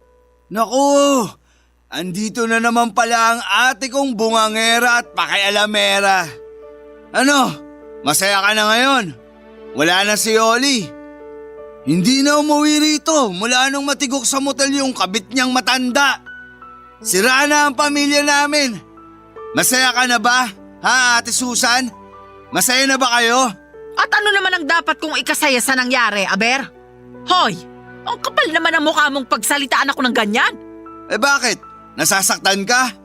Speaker 4: Naku! Andito na naman pala ang ate kong bungangera at pakialamera. Ano? Masaya ka na ngayon? Wala na si Yoli. Hindi na umuwi rito mula nung matigok sa motel yung kabit niyang matanda. Sira na ang pamilya namin. Masaya ka na ba, ha, Ate Susan? Masaya na ba kayo?
Speaker 6: At ano naman ang dapat kong ikasaya sa nangyari, Aber? Hoy, ang kapal naman ang mukha mong pagsalitaan ako ng ganyan.
Speaker 4: Eh bakit? Nasasaktan ka?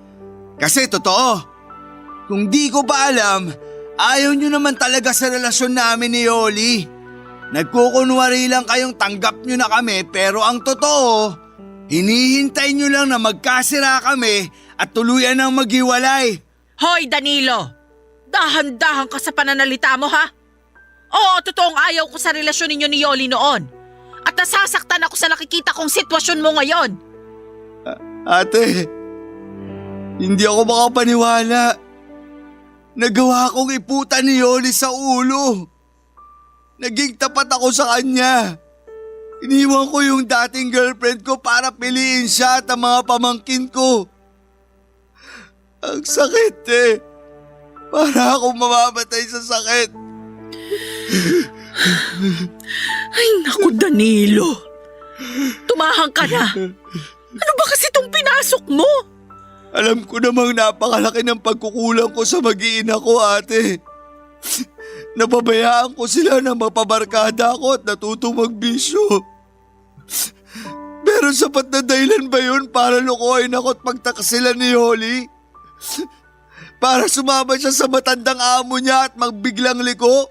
Speaker 4: Kasi totoo. Kung di ko ba alam, ayaw nyo naman talaga sa relasyon namin ni Yoli. Nagkukunwari lang kayong tanggap nyo na kami pero ang totoo, hinihintay nyo lang na magkasira kami at tuluyan ng maghiwalay.
Speaker 6: Hoy Danilo! Dahan-dahan ka sa pananalita mo ha? Oo, totoong ayaw ko sa relasyon ninyo ni Yoli noon. At nasasaktan ako sa nakikita kong sitwasyon mo ngayon.
Speaker 4: Ate, hindi ako makapaniwala. Nagawa kong iputan ni Yoli sa ulo. Naging tapat ako sa kanya. Iniwan ko yung dating girlfriend ko para piliin siya at ang mga pamangkin ko. Ang sakit eh. Para akong mamamatay sa sakit.
Speaker 6: Ay naku Danilo! Tumahang ka na! Ano ba kasi itong pinasok mo?
Speaker 4: Alam ko namang napakalaki ng pagkukulang ko sa mag-iina ko, ate. Napabayaan ko sila na mapabarkada ako at natutong magbisyo. Pero sapat na dahilan ba yun para lukuhin ako at pagtakasilan ni Yoli? Para sumama siya sa matandang amo niya at magbiglang liko?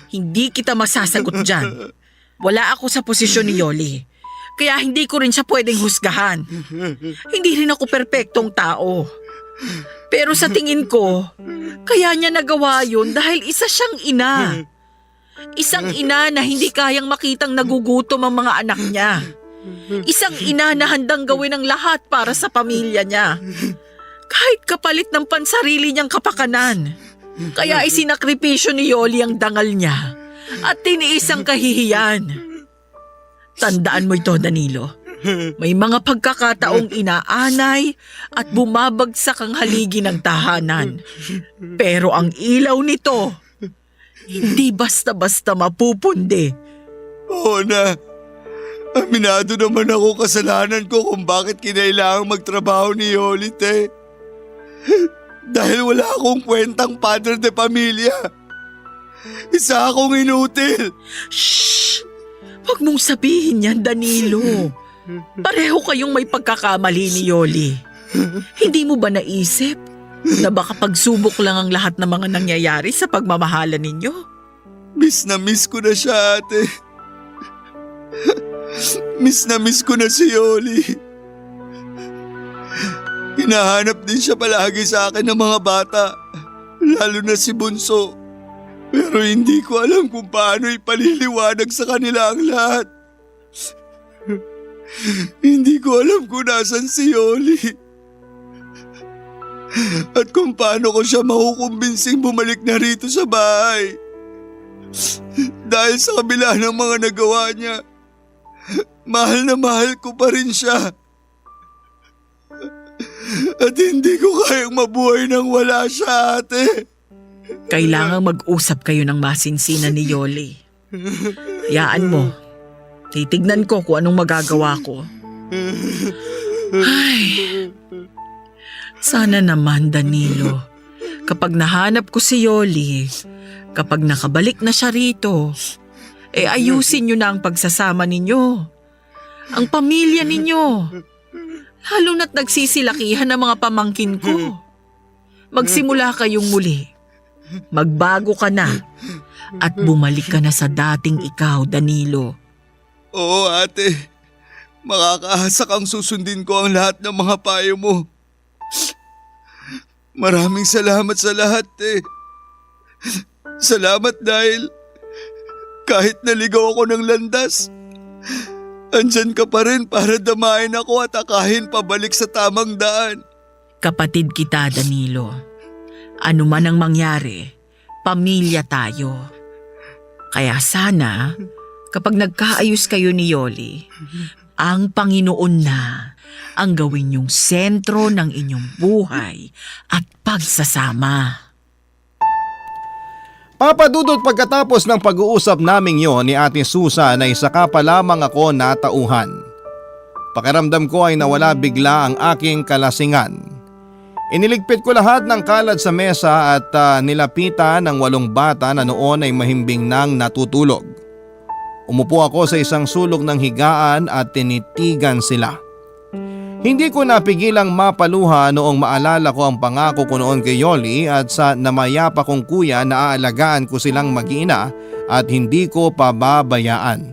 Speaker 6: Hindi kita masasagot dyan. Wala ako sa posisyon ni Yoli. Kaya hindi ko rin siya pwedeng husgahan. Hindi rin ako perpektong tao. Pero sa tingin ko, kaya niya nagawa yun dahil isa siyang ina. Isang ina na hindi kayang makitang nagugutom ang mga anak niya. Isang ina na handang gawin ang lahat para sa pamilya niya. Kahit kapalit ng pansarili niyang kapakanan. Kaya isinakripisyo ni Yoli ang dangal niya at tiniis ang kahihiyan. Tandaan mo ito, Danilo. May mga pagkakataong inaanay at bumabagsak ang haligi ng tahanan. Pero ang ilaw nito, hindi basta-basta mapupundi.
Speaker 4: Oo na. Aminado naman ako kasalanan ko kung bakit kinailangang magtrabaho ni Yoli, te. Dahil wala akong kwentang padre de pamilya. Isa akong inutil.
Speaker 6: Shhh! Huwag mong sabihin yan, Danilo. Pareho kayong may pagkakamali ni Yoli. Hindi mo ba naisip na baka pagsubok lang ang lahat ng mga nangyayari sa pagmamahalan ninyo?
Speaker 4: Miss na miss ko na siya, ate. Miss na miss ko na si Yoli. Hinahanap din siya palagi sa akin ng mga bata, lalo na si Bunso. Pero hindi ko alam kung paano ipaliliwanag sa kanila ang lahat. Hindi ko alam kung nasan si Yoli. At kung paano ko siya makukumbinsing bumalik na rito sa bahay. Dahil sa kabila ng mga nagawa niya, mahal na mahal ko pa rin siya. At hindi ko kayang mabuhay nang wala siya, ate.
Speaker 6: Kailangang mag-usap kayo ng masinsinan ni Yoli. Hayaan mo. Titignan ko kung anong magagawa ko. Ay, sana naman, Danilo. Kapag nahanap ko si Yoli, kapag nakabalik na siya rito, ayusin niyo na ang pagsasama ninyo. Ang pamilya ninyo. Lalo na't nagsisilakihan ng mga pamangkin ko. Magsimula kayong muli. Magbago ka na at bumalik ka na sa dating ikaw, Danilo.
Speaker 4: Oo, ate. Makakaasa kang susundin ko ang lahat ng mga payo mo. Maraming salamat sa lahat, eh. Salamat dahil kahit naligaw ako ng landas, andyan ka pa rin para damain ako at akahin pabalik sa tamang daan.
Speaker 6: Kapatid kita, Danilo. Ano man ang mangyari, pamilya tayo. Kaya sana, kapag nagkaayos kayo ni Yoli, ang Panginoon na ang gawin yung sentro ng inyong buhay at pagsasama.
Speaker 3: Papadudot pagkatapos ng pag-uusap naming yon ni Ate Susan ay saka pa lamang ako natauhan. Pakiramdam ko ay nawala bigla ang aking kalasingan. Iniligpit ko lahat ng kalat sa mesa at nilapitan ng 8 bata na noon ay mahimbing nang natutulog. Umupo ako sa isang sulok ng higaan at tinitigan sila. Hindi ko napigilang mapaluha noong maalala ko ang pangako ko noon kay Yoli at sa namayapa kong kuya na aalagaan ko silang mag-ina at hindi ko pababayaan.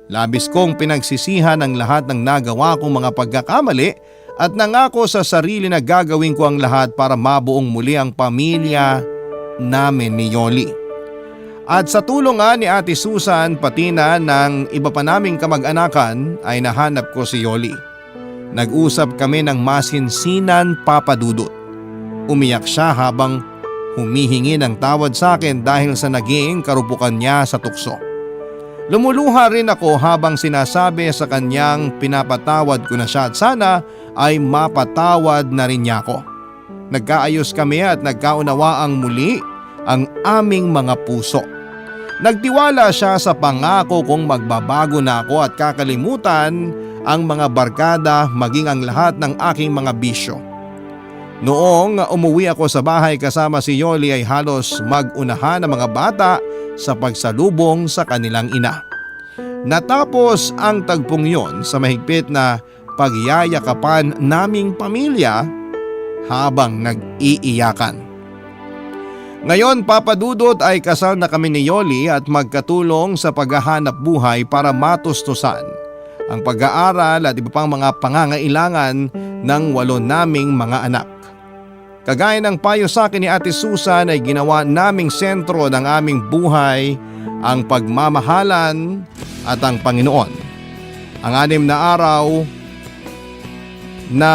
Speaker 3: Labis kong pinagsisihan ang lahat ng nagawa kong mga pagkakamali at nangako sa sarili na gagawin ko ang lahat para mabuong muli ang pamilya namin ni Yoli. At sa tulong nga ni Ate Susan pati na ng iba pa naming kamag-anakan ay nahanap ko si Yoli. Nag-usap kami ng masinsinan, Papa Dudut. Umiyak siya habang humihingi ng tawad sa akin dahil sa naging karupukan niya sa tukso. Lumuluha rin ako habang sinasabi sa kanyang pinapatawad ko na siya at sana ay mapatawad na rin niya ako. Nagkaayos kami at nagkaunawaang muli ang aming mga puso. Nagtiwala siya sa pangako kong magbabago na ako at kakalimutan ang mga barkada maging ang lahat ng aking mga bisyo. Noong umuwi ako sa bahay kasama si Yoli ay halos mag-unahan ang mga bata sa pagsalubong sa kanilang ina. Natapos ang tagpong yon sa mahigpit na pagyayakapan naming pamilya habang nag-iiyakan. Ngayon, Papa Dudut, ay kasal na kami ni Yoli at magkatulong sa paghahanap buhay para matustusan ang pag-aaral at iba pang mga pangangailangan ng 8 naming mga anak. Kagaya ng payo sa akin ni Ate Susan ay ginawa naming sentro ng aming buhay ang pagmamahalan at ang Panginoon. Ang 6 na araw na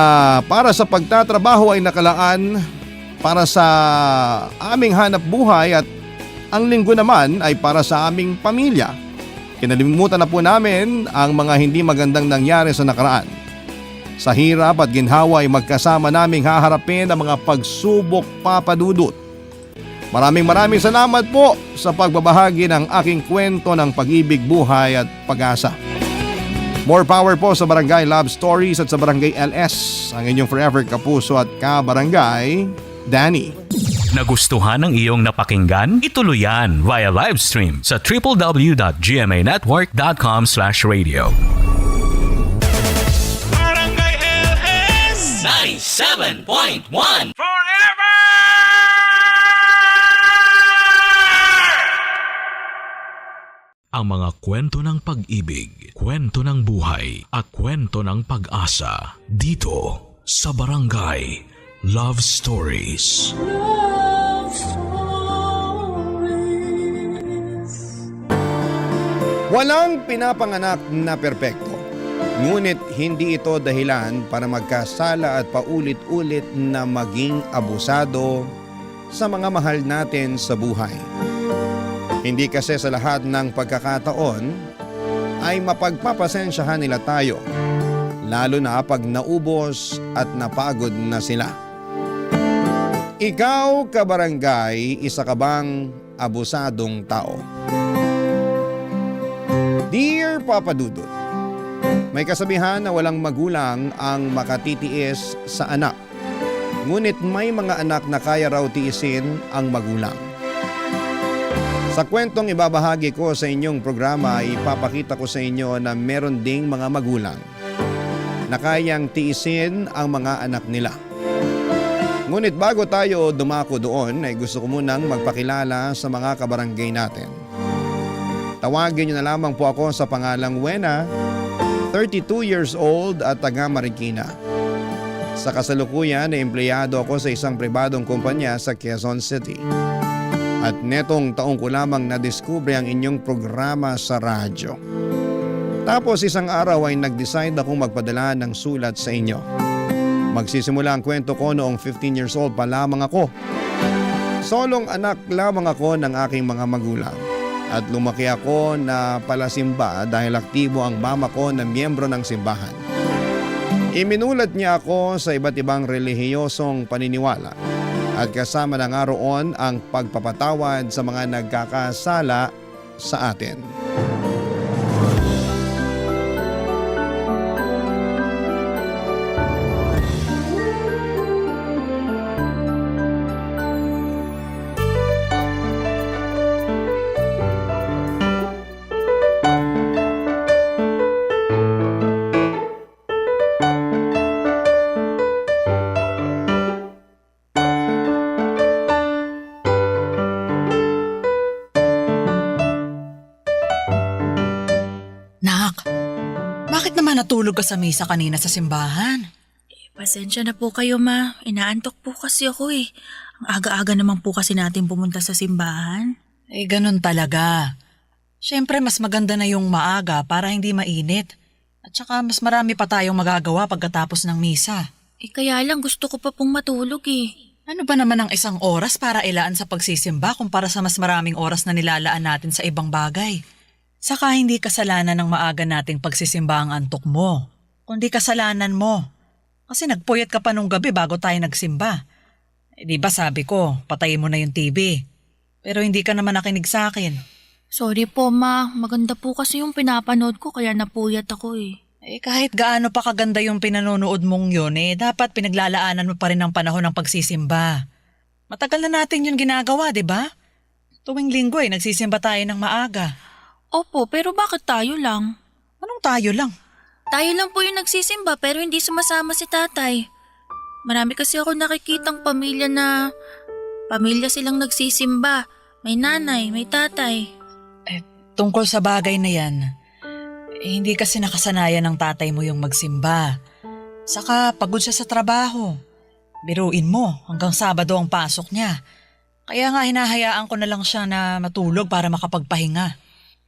Speaker 3: para sa pagtatrabaho ay nakalaan para sa aming hanap buhay at ang linggo naman ay para sa aming pamilya. Kinalimutan na po namin ang mga hindi magandang nangyari sa nakaraan. Sa hirap at ginhawa ay magkasama naming haharapin ang mga pagsubok, Papa Dudut. Maraming salamat po sa pagbabahagi ng aking kwento ng pag-ibig, buhay at pag-asa. More power po sa Barangay Love Stories at sa Barangay LS. Ang inyong forever kapuso at kabarangay, Danny.
Speaker 1: Nagustuhan ng iyong napakinggan? Ituloy yan via live stream sa www.gmanetwork.com/radio.
Speaker 8: Barangay LS
Speaker 1: 97.1
Speaker 8: Forever!
Speaker 1: Ang mga kwento ng pag-ibig, kwento ng buhay at kwento ng pag-asa dito sa Barangay Love Stories.
Speaker 2: Love Stories.
Speaker 3: Walang pinapanganak na perpekto. Ngunit hindi ito dahilan para magkasala at paulit-ulit na maging abusado sa mga mahal natin sa buhay. Hindi kasi sa lahat ng pagkakataon ay mapagpapasensyahan nila tayo, lalo na pag naubos at napagod na sila. Ikaw, kabarangay, isa ka bang abusadong tao? Dear Papa Dudut, may kasabihan na walang magulang ang makatitiis sa anak. Ngunit may mga anak na kaya raw tiisin ang magulang. Sa kwentong ibabahagi ko sa inyong programa, ipapakita ko sa inyo na meron ding mga magulang na kayang tiisin ang mga anak nila. Ngunit bago tayo dumako doon ay gusto ko munang magpakilala sa mga kabarangay natin. Tawagin niyo na lamang po ako sa pangalang Wena, 32 years old at taga Marikina. Sa kasalukuyan ay empleyado ako sa isang pribadong kumpanya sa Quezon City. At netong taong ko lamang nadiskubre ang inyong programa sa radyo. Tapos isang araw ay nag-decide akong magpadala ng sulat sa inyo. Magsisimula ang kwento ko noong 15 years old pa lamang ako. Solong anak lamang ako ng aking mga magulang. At lumaki ako na palasimba dahil aktibo ang mama ko na miyembro ng simbahan. Iminulat niya ako sa iba't ibang relihiyosong paniniwala. At kasama na nga roon ang pagpapatawad sa mga nagkakasala sa atin.
Speaker 6: Bakit naman natulog ka sa misa kanina sa simbahan?
Speaker 5: Pasensya na po kayo, ma. Inaantok po kasi ako eh. Ang aga-aga naman po kasi natin pumunta sa simbahan.
Speaker 6: Eh, ganun talaga. Siyempre, mas maganda na yung maaga para hindi mainit. At saka mas marami pa tayong magagawa pagkatapos ng misa.
Speaker 5: Kaya lang gusto ko pa pong matulog eh.
Speaker 6: Ano ba naman ang isang oras para ilaan sa pagsisimba kumpara sa mas maraming oras na nilalaan natin sa ibang bagay? Saka hindi kasalanan ng maaga nating pagsisimba ang antok mo, kundi kasalanan mo. Kasi nagpuyat ka pa nung gabi bago tayo nagsimba. Di ba sabi ko, patayin mo na yung TV. Pero hindi ka naman nakinig sa akin.
Speaker 5: Sorry po, ma. Maganda po kasi yung pinapanood ko kaya napuyat ako eh.
Speaker 6: Kahit gaano pa kaganda yung pinanonood mong yun, dapat pinaglalaanan mo pa rin ang panahon ng pagsisimba. Matagal na natin yun ginagawa, di ba? Tuwing linggo nagsisimba tayo ng maaga.
Speaker 5: Opo, pero bakit tayo lang?
Speaker 6: Anong tayo lang?
Speaker 5: Tayo lang po yung nagsisimba pero hindi sumasama si tatay. Marami kasi ako nakikitang pamilya silang nagsisimba. May nanay, may tatay.
Speaker 6: Tungkol sa bagay na yan, hindi kasi nakasanayan ng tatay mo yung magsimba. Saka pagod siya sa trabaho. Biruin mo, hanggang Sabado ang pasok niya. Kaya nga hinahayaan ko na lang siya na matulog para makapagpahinga.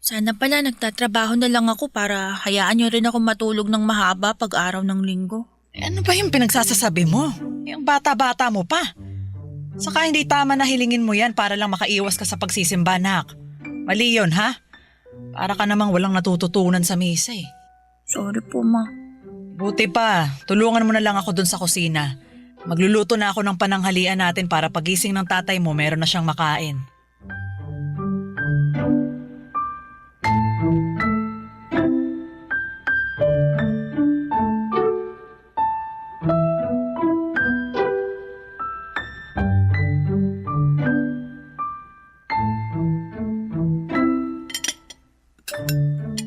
Speaker 5: Sana pala nagtatrabaho na lang ako para hayaan niyo rin ako matulog ng mahaba pag araw ng linggo.
Speaker 6: Ano ba yung pinagsasasabi mo? Yung bata-bata mo pa. Saka hindi tama na hilingin mo yan para lang makaiwas ka sa pagsisimba, nak. Mali yun, ha? Para ka namang walang natututunan sa misa eh.
Speaker 5: Sorry po, ma.
Speaker 6: Buti pa, tulungan mo na lang ako dun sa kusina. Magluluto na ako ng pananghalian natin para pagising ng tatay mo meron na siyang makain.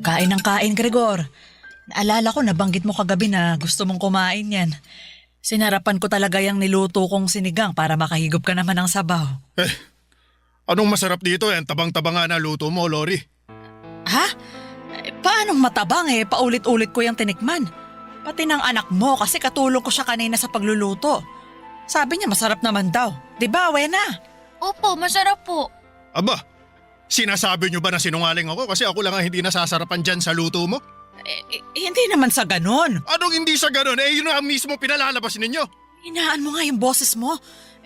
Speaker 6: Kain ng kain, Gregor. Naalala ko, nabanggit mo kagabi na gusto mong kumain yan. Sinarapan ko talaga yung niluto kong sinigang para makahigop ka naman ng sabaw.
Speaker 9: Anong masarap dito yan? Tabang-tabang nga na luto mo, Lori.
Speaker 6: Ha? Paanong matabang Paulit-ulit ko yung tinikman. Pati ng anak mo kasi katulong ko siya kanina sa pagluluto. Sabi niya masarap naman daw. Diba, Wena?
Speaker 5: Opo, masarap po.
Speaker 9: Aba, sinasabi nyo ba na sinungaling ako kasi ako lang ang hindi nasasarapan dyan sa luto mo?
Speaker 6: Hindi naman sa ganon.
Speaker 9: Anong hindi sa ganun? Yun ang mismo pinalalabas ninyo.
Speaker 6: Hinaan mo nga yung boses mo.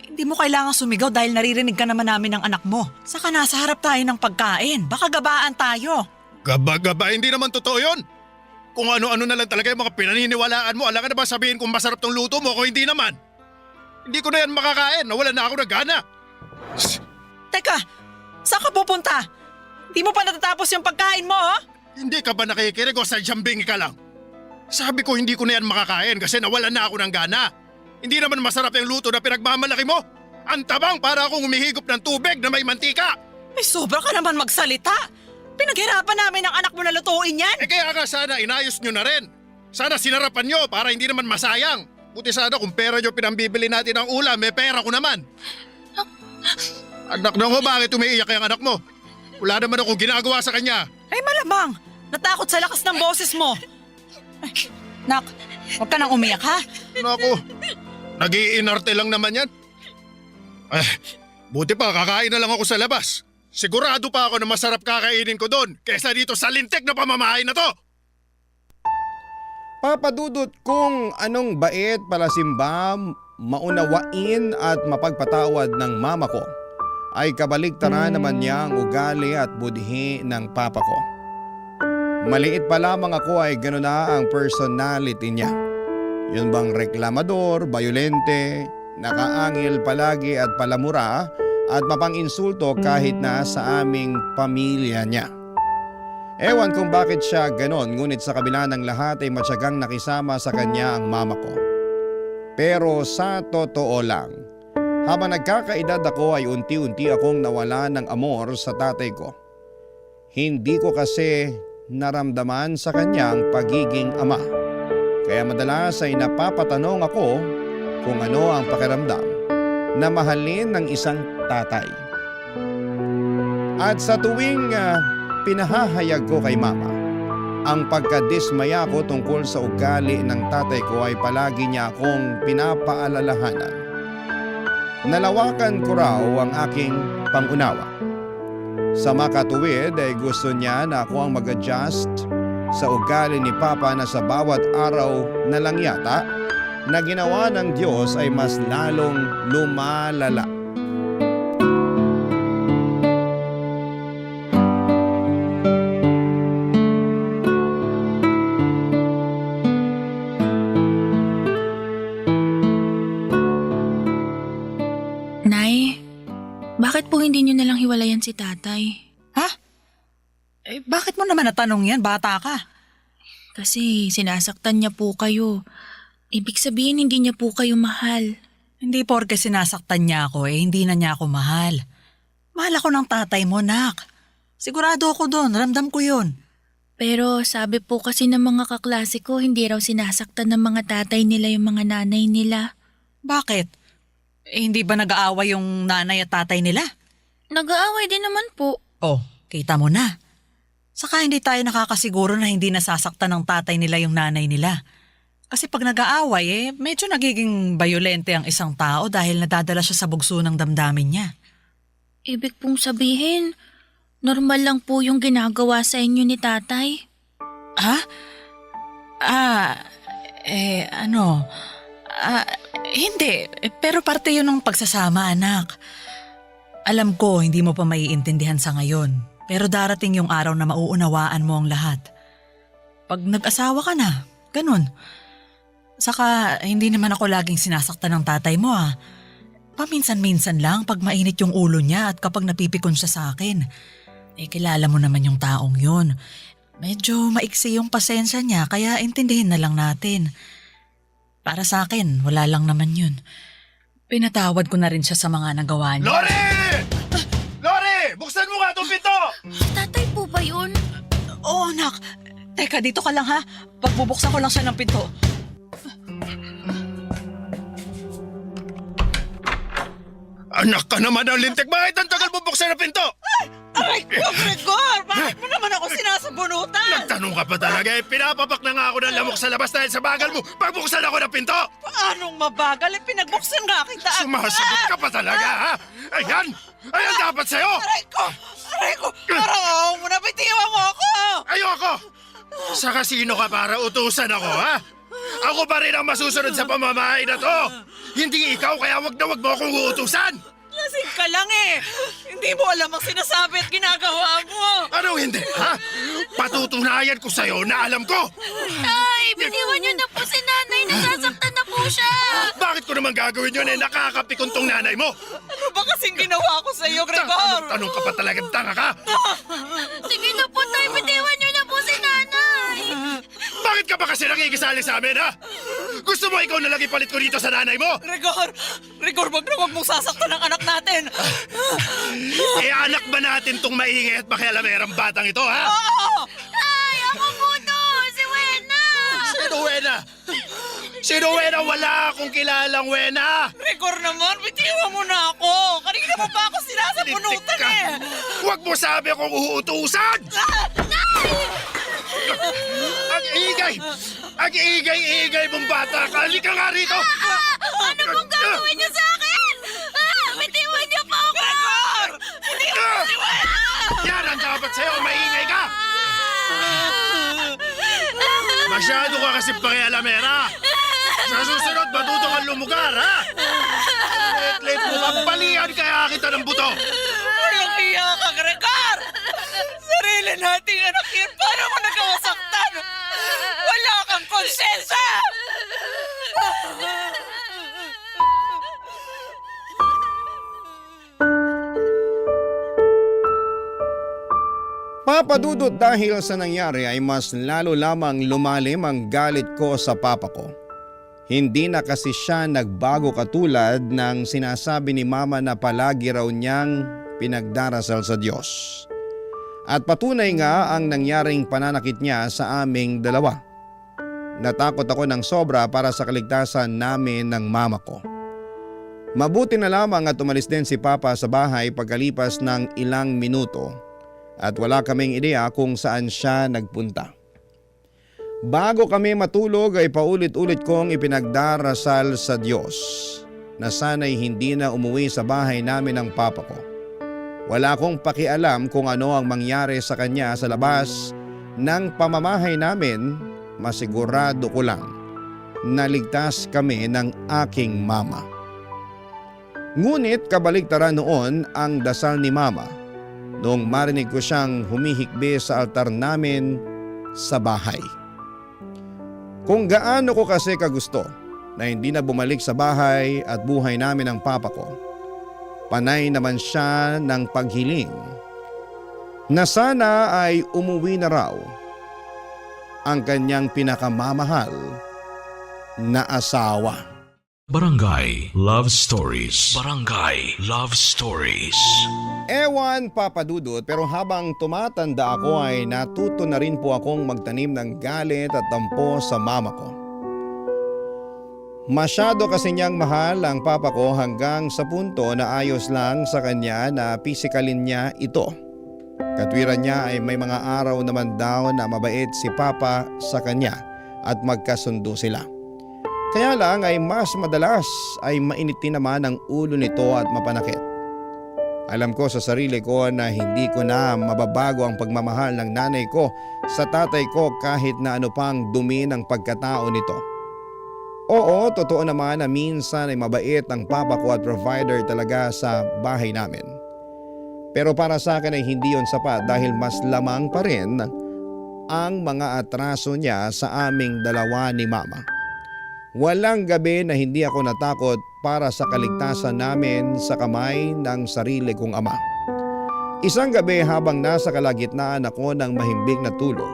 Speaker 6: Hindi mo kailangang sumigaw dahil naririnig ka naman namin ng anak mo. Saka nasa harap tayo ng pagkain. Baka gabaan tayo.
Speaker 9: Gaba-gaba, hindi naman totoo yun. Kung ano-ano na lang talaga yung mga pinaniniwalaan mo, alam ka na ba sabihin kung masarap tong luto mo kung hindi naman? Hindi ko na yan makakain, nawala na ako ng gana.
Speaker 6: Teka, saan ka pupunta? Hindi mo pa natatapos yung pagkain mo, oh?
Speaker 9: Hindi ka ba nakikinig o sadyang bingi ka lang? Sabi ko hindi ko na yan makakain kasi nawala na ako ng gana. Hindi naman masarap yung luto na pinagmamalaki mo. Ang tabang para akong humihigop ng tubig na may mantika.
Speaker 6: Ay, sobra ka naman magsalita. Pinaghirapan namin ang anak mo na lutuin yan.
Speaker 9: Kaya nga sana inayos nyo na rin. Sana sinarapan nyo para hindi naman masayang. Buti sana kung pera nyo pinambibili natin ng ulam, may pera ko naman. Anak na ko, bakit umiiyak yung anak mo? Wala naman akong ginagawa sa kanya.
Speaker 6: Ay, malamang. Natakot sa lakas ng boses mo. Ay, nak, huwag ka nang umiyak, ha?
Speaker 9: Naku, nag-iinarte lang naman yan. Buti pa kakain na lang ako sa labas. Sigurado pa ako na masarap kakainin ko doon kaysa dito sa lintik na pamamahay na to.
Speaker 3: Papadudot kung anong bait pala simba, maunawain at mapagpatawad ng mama ko, ay kabaligtaran naman niya ang ugali at budhi ng papa ko. Maliit pa lamang ako ay gano'n na ang personality niya. Yun bang reklamador, bayolente, nakaangil palagi at palamura at mapang-insulto kahit na sa aming pamilya niya. Ewan kung bakit siya ganon, ngunit sa kabila ng lahat ay matyagang nakisama sa kanya ang mama ko. Pero sa totoo lang, habang nagkakaedad ako ay unti-unti akong nawala ng amor sa tatay ko. Hindi ko kasi naramdaman sa kanyang pagiging ama. Kaya madalas ay napapatanong ako kung ano ang pakiramdam na mahalin ng isang tatay. At sa tuwing pinahahayag ko kay mama Ang pagkadismaya ko tungkol sa ugali ng tatay ko ay palagi niya akong pinapaalalahanan. Nalawakan ko raw ang aking pangunawa. Sa makatuwid ay gusto niya na ako ang mag-adjust sa ugali ni Papa na sa bawat araw na lang yata na ginawa ng Diyos ay mas lalong lumalala.
Speaker 10: Nay, bakit po hindi niyo nalang hiwalayan si tatay?
Speaker 6: Ha? Bakit mo naman natanong yan? Bata ka.
Speaker 10: Kasi sinasaktan niya po kayo. Ibig sabihin hindi niya po kayo mahal.
Speaker 6: Hindi porke sinasaktan niya ako hindi na niya ako mahal. Mahal ako ng tatay mo, nak. Sigurado ako doon, ramdam ko yun.
Speaker 10: Pero sabi po kasi ng mga kaklase ko, hindi raw sinasaktan ng mga tatay nila yung mga nanay nila.
Speaker 6: Bakit? Hindi ba nag-aaway yung nanay at tatay nila?
Speaker 10: Nag-aaway din naman po.
Speaker 6: Oh, kita mo na. Saka hindi tayo nakakasiguro na hindi nasasaktan ng tatay nila yung nanay nila. Kasi pag nag-aaway medyo nagiging bayolente ang isang tao dahil nadadala siya sa bugso ng damdamin niya.
Speaker 10: Ibig pong sabihin, normal lang po yung ginagawa sa inyo ni tatay?
Speaker 6: Ha? Hindi. Pero parte yun ng pagsasama, anak. Alam ko, hindi mo pa maiintindihan sa ngayon. Pero darating yung araw na mauunawaan mo ang lahat. Pag nag-asawa ka na, ganun. Saka, hindi naman ako laging sinasaktan ng tatay mo Paminsan-minsan lang pag mainit yung ulo niya at kapag napipikon siya sa akin. Kilala mo naman yung taong yun. Medyo maiksi yung pasensya niya kaya intindihin na lang natin. Para sa akin, wala lang naman yun. Pinatawad ko na rin siya sa mga nagawa niya.
Speaker 9: Lori! Lori! Buksan mo nga itong pinto!
Speaker 10: Tatay po ba yun?
Speaker 6: Oo, anak. Teka, dito ka lang ha. Pagbubuksan ko lang siya ng pinto.
Speaker 9: Anak ka naman ng lintik! Bakit ang tagal bubuksan ng pinto?
Speaker 6: Aray ko, Gregor! Bakit mo naman ako sinasabunutan?
Speaker 9: Nagtanong ka pa talaga pinapapak na nga ako ng lamok sa labas dahil sa bagal mo. Pagbuksan ako ng pinto!
Speaker 6: Paanong mabagal? Pinagbuksan nga kita.
Speaker 9: Sumasagot ka pa talaga, ha? Ayan! Ayan dapat sa'yo!
Speaker 6: Aray ko! Parang ayaw mo na, bitiwan mo ako!
Speaker 9: Ayoko! Sa kasino ka para utusan ako, ha? Ako pa rin ang masusunod sa pamamahay na to! Hindi ikaw, kaya wag na wag mo akong uutusan!
Speaker 6: Lasing ka lang Hindi mo alam ang sinasabi at ginagawa mo!
Speaker 9: Ano hindi, ha? Patutunayan ko sa'yo na alam ko!
Speaker 10: Tay, bitiwan niyo na po si nanay. Nasasaktan na po siya.
Speaker 9: Bakit ko naman gagawin yun nakakapikon tong nanay mo?
Speaker 6: Ano ba kasing ginawa ko sa iyo, Gregor?
Speaker 9: Tanong ka pa talagang tanga ka?
Speaker 10: Sige na po, tay. Bitiwan niyo na po si nanay.
Speaker 9: Bakit ka ba kasi nakikisali sa amin, ha? Gusto mo ikaw na lang ipalit ko dito sa nanay mo?
Speaker 6: Gregor, wag na wag mong sasaktan ang anak natin!
Speaker 9: Anak ba natin tong maingay at makialamerang batang ito, ha?
Speaker 6: Oo!
Speaker 10: Tay, ako po to. Si Wena.
Speaker 9: Sino Wena? Sino Wena? Wala akong kilalang Wena!
Speaker 6: Gregor naman, bitiwan mo na ako! Kanina mo pa ako sinasabunutan
Speaker 9: Huwag mo sabi akong uutusan! Ang ingay! Ang ingay mong bata ka! Halika nga rito!
Speaker 10: Ano pong gagawin niyo sa akin? Bitiwan niyo po ako.
Speaker 6: Gregor! Hindi mo bitiwan!
Speaker 9: Yan ang dapat sa'yo! Maingay ka! Masyado ka kasi pakialamera! Sa susunod, matuto kang lumugar, ha? Late mo lang, balian kaya kita ng buto!
Speaker 6: Walang iya ka, Gregor! Sarili nating anak yan, paano mo nagawasaktan? Wala kang konsensya!
Speaker 3: Papadudot dahil sa nangyari ay mas lalo lamang lumalim ang galit ko sa papa ko. Hindi na kasi siya nagbago katulad ng sinasabi ni mama na palagi raw niyang pinagdarasal sa Diyos. At patunay nga ang nangyaring pananakit niya sa aming dalawa. Natakot ako ng sobra para sa kaligtasan namin ng mama ko. Mabuti na lamang at umalis din si Papa sa bahay pagkalipas ng ilang minuto at wala kaming ideya kung saan siya nagpunta. Bago kami matulog ay paulit-ulit kong ipinagdarasal sa Diyos na sana'y hindi na umuwi sa bahay namin ang papa ko. Wala akong pakialam kung ano ang mangyari sa kanya sa labas ng pamamahay namin, masigurado ko lang na ligtas kami ng aking mama. Ngunit kabaligtaran noon ang dasal ni mama noong marinig ko siyang humihikbi sa altar namin sa bahay. Kung gaano ko kasi kagusto na hindi na bumalik sa bahay at buhay namin ang papa ko, panay naman siya ng paghiling na sana ay umuwi na raw ang kanyang pinakamamahal na asawa.
Speaker 1: Barangay Love Stories. Barangay Love Stories.
Speaker 3: Ewan Papa Dudut, pero habang tumatanda ako ay natuto na rin po akong magtanim ng galit at tampo sa mama ko. Masyado kasi niyang mahal ang papa ko hanggang sa punto na ayos lang sa kanya na pisikalin niya ito. Katwiran niya ay may mga araw naman daw na mabait si papa sa kanya at magkasundo sila. Kaya lang ay mas madalas ay mainitin naman ang ulo nito at mapanakit. Alam ko sa sarili ko na hindi ko na mababago ang pagmamahal ng nanay ko sa tatay ko kahit na ano pang dumi ng pagkatao nito. Oo, totoo naman na minsan ay mabait ang papa ko at provider talaga sa bahay namin. Pero para sa akin ay hindi yon sapat dahil mas lamang pa rin ang mga atraso niya sa aming dalawa ni mama. Walang gabi na hindi ako natakot para sa kaligtasan namin sa kamay ng sarili kong ama. Isang gabi habang nasa kalagitnaan ako ng mahimbing na tulog,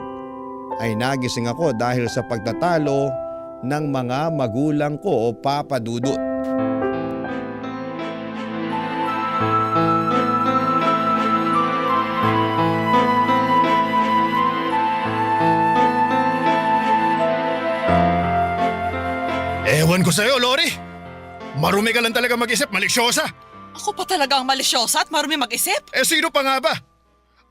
Speaker 3: ay nagising ako dahil sa pagtatalo ng mga magulang ko, Papa Dudut.
Speaker 9: Ewan ko sa'yo, Lori. Marumi ka lang talaga mag-isip, malisyosa.
Speaker 6: Ako pa talaga ang malisyosa at marumi mag-isip?
Speaker 9: Eh sino pa nga ba?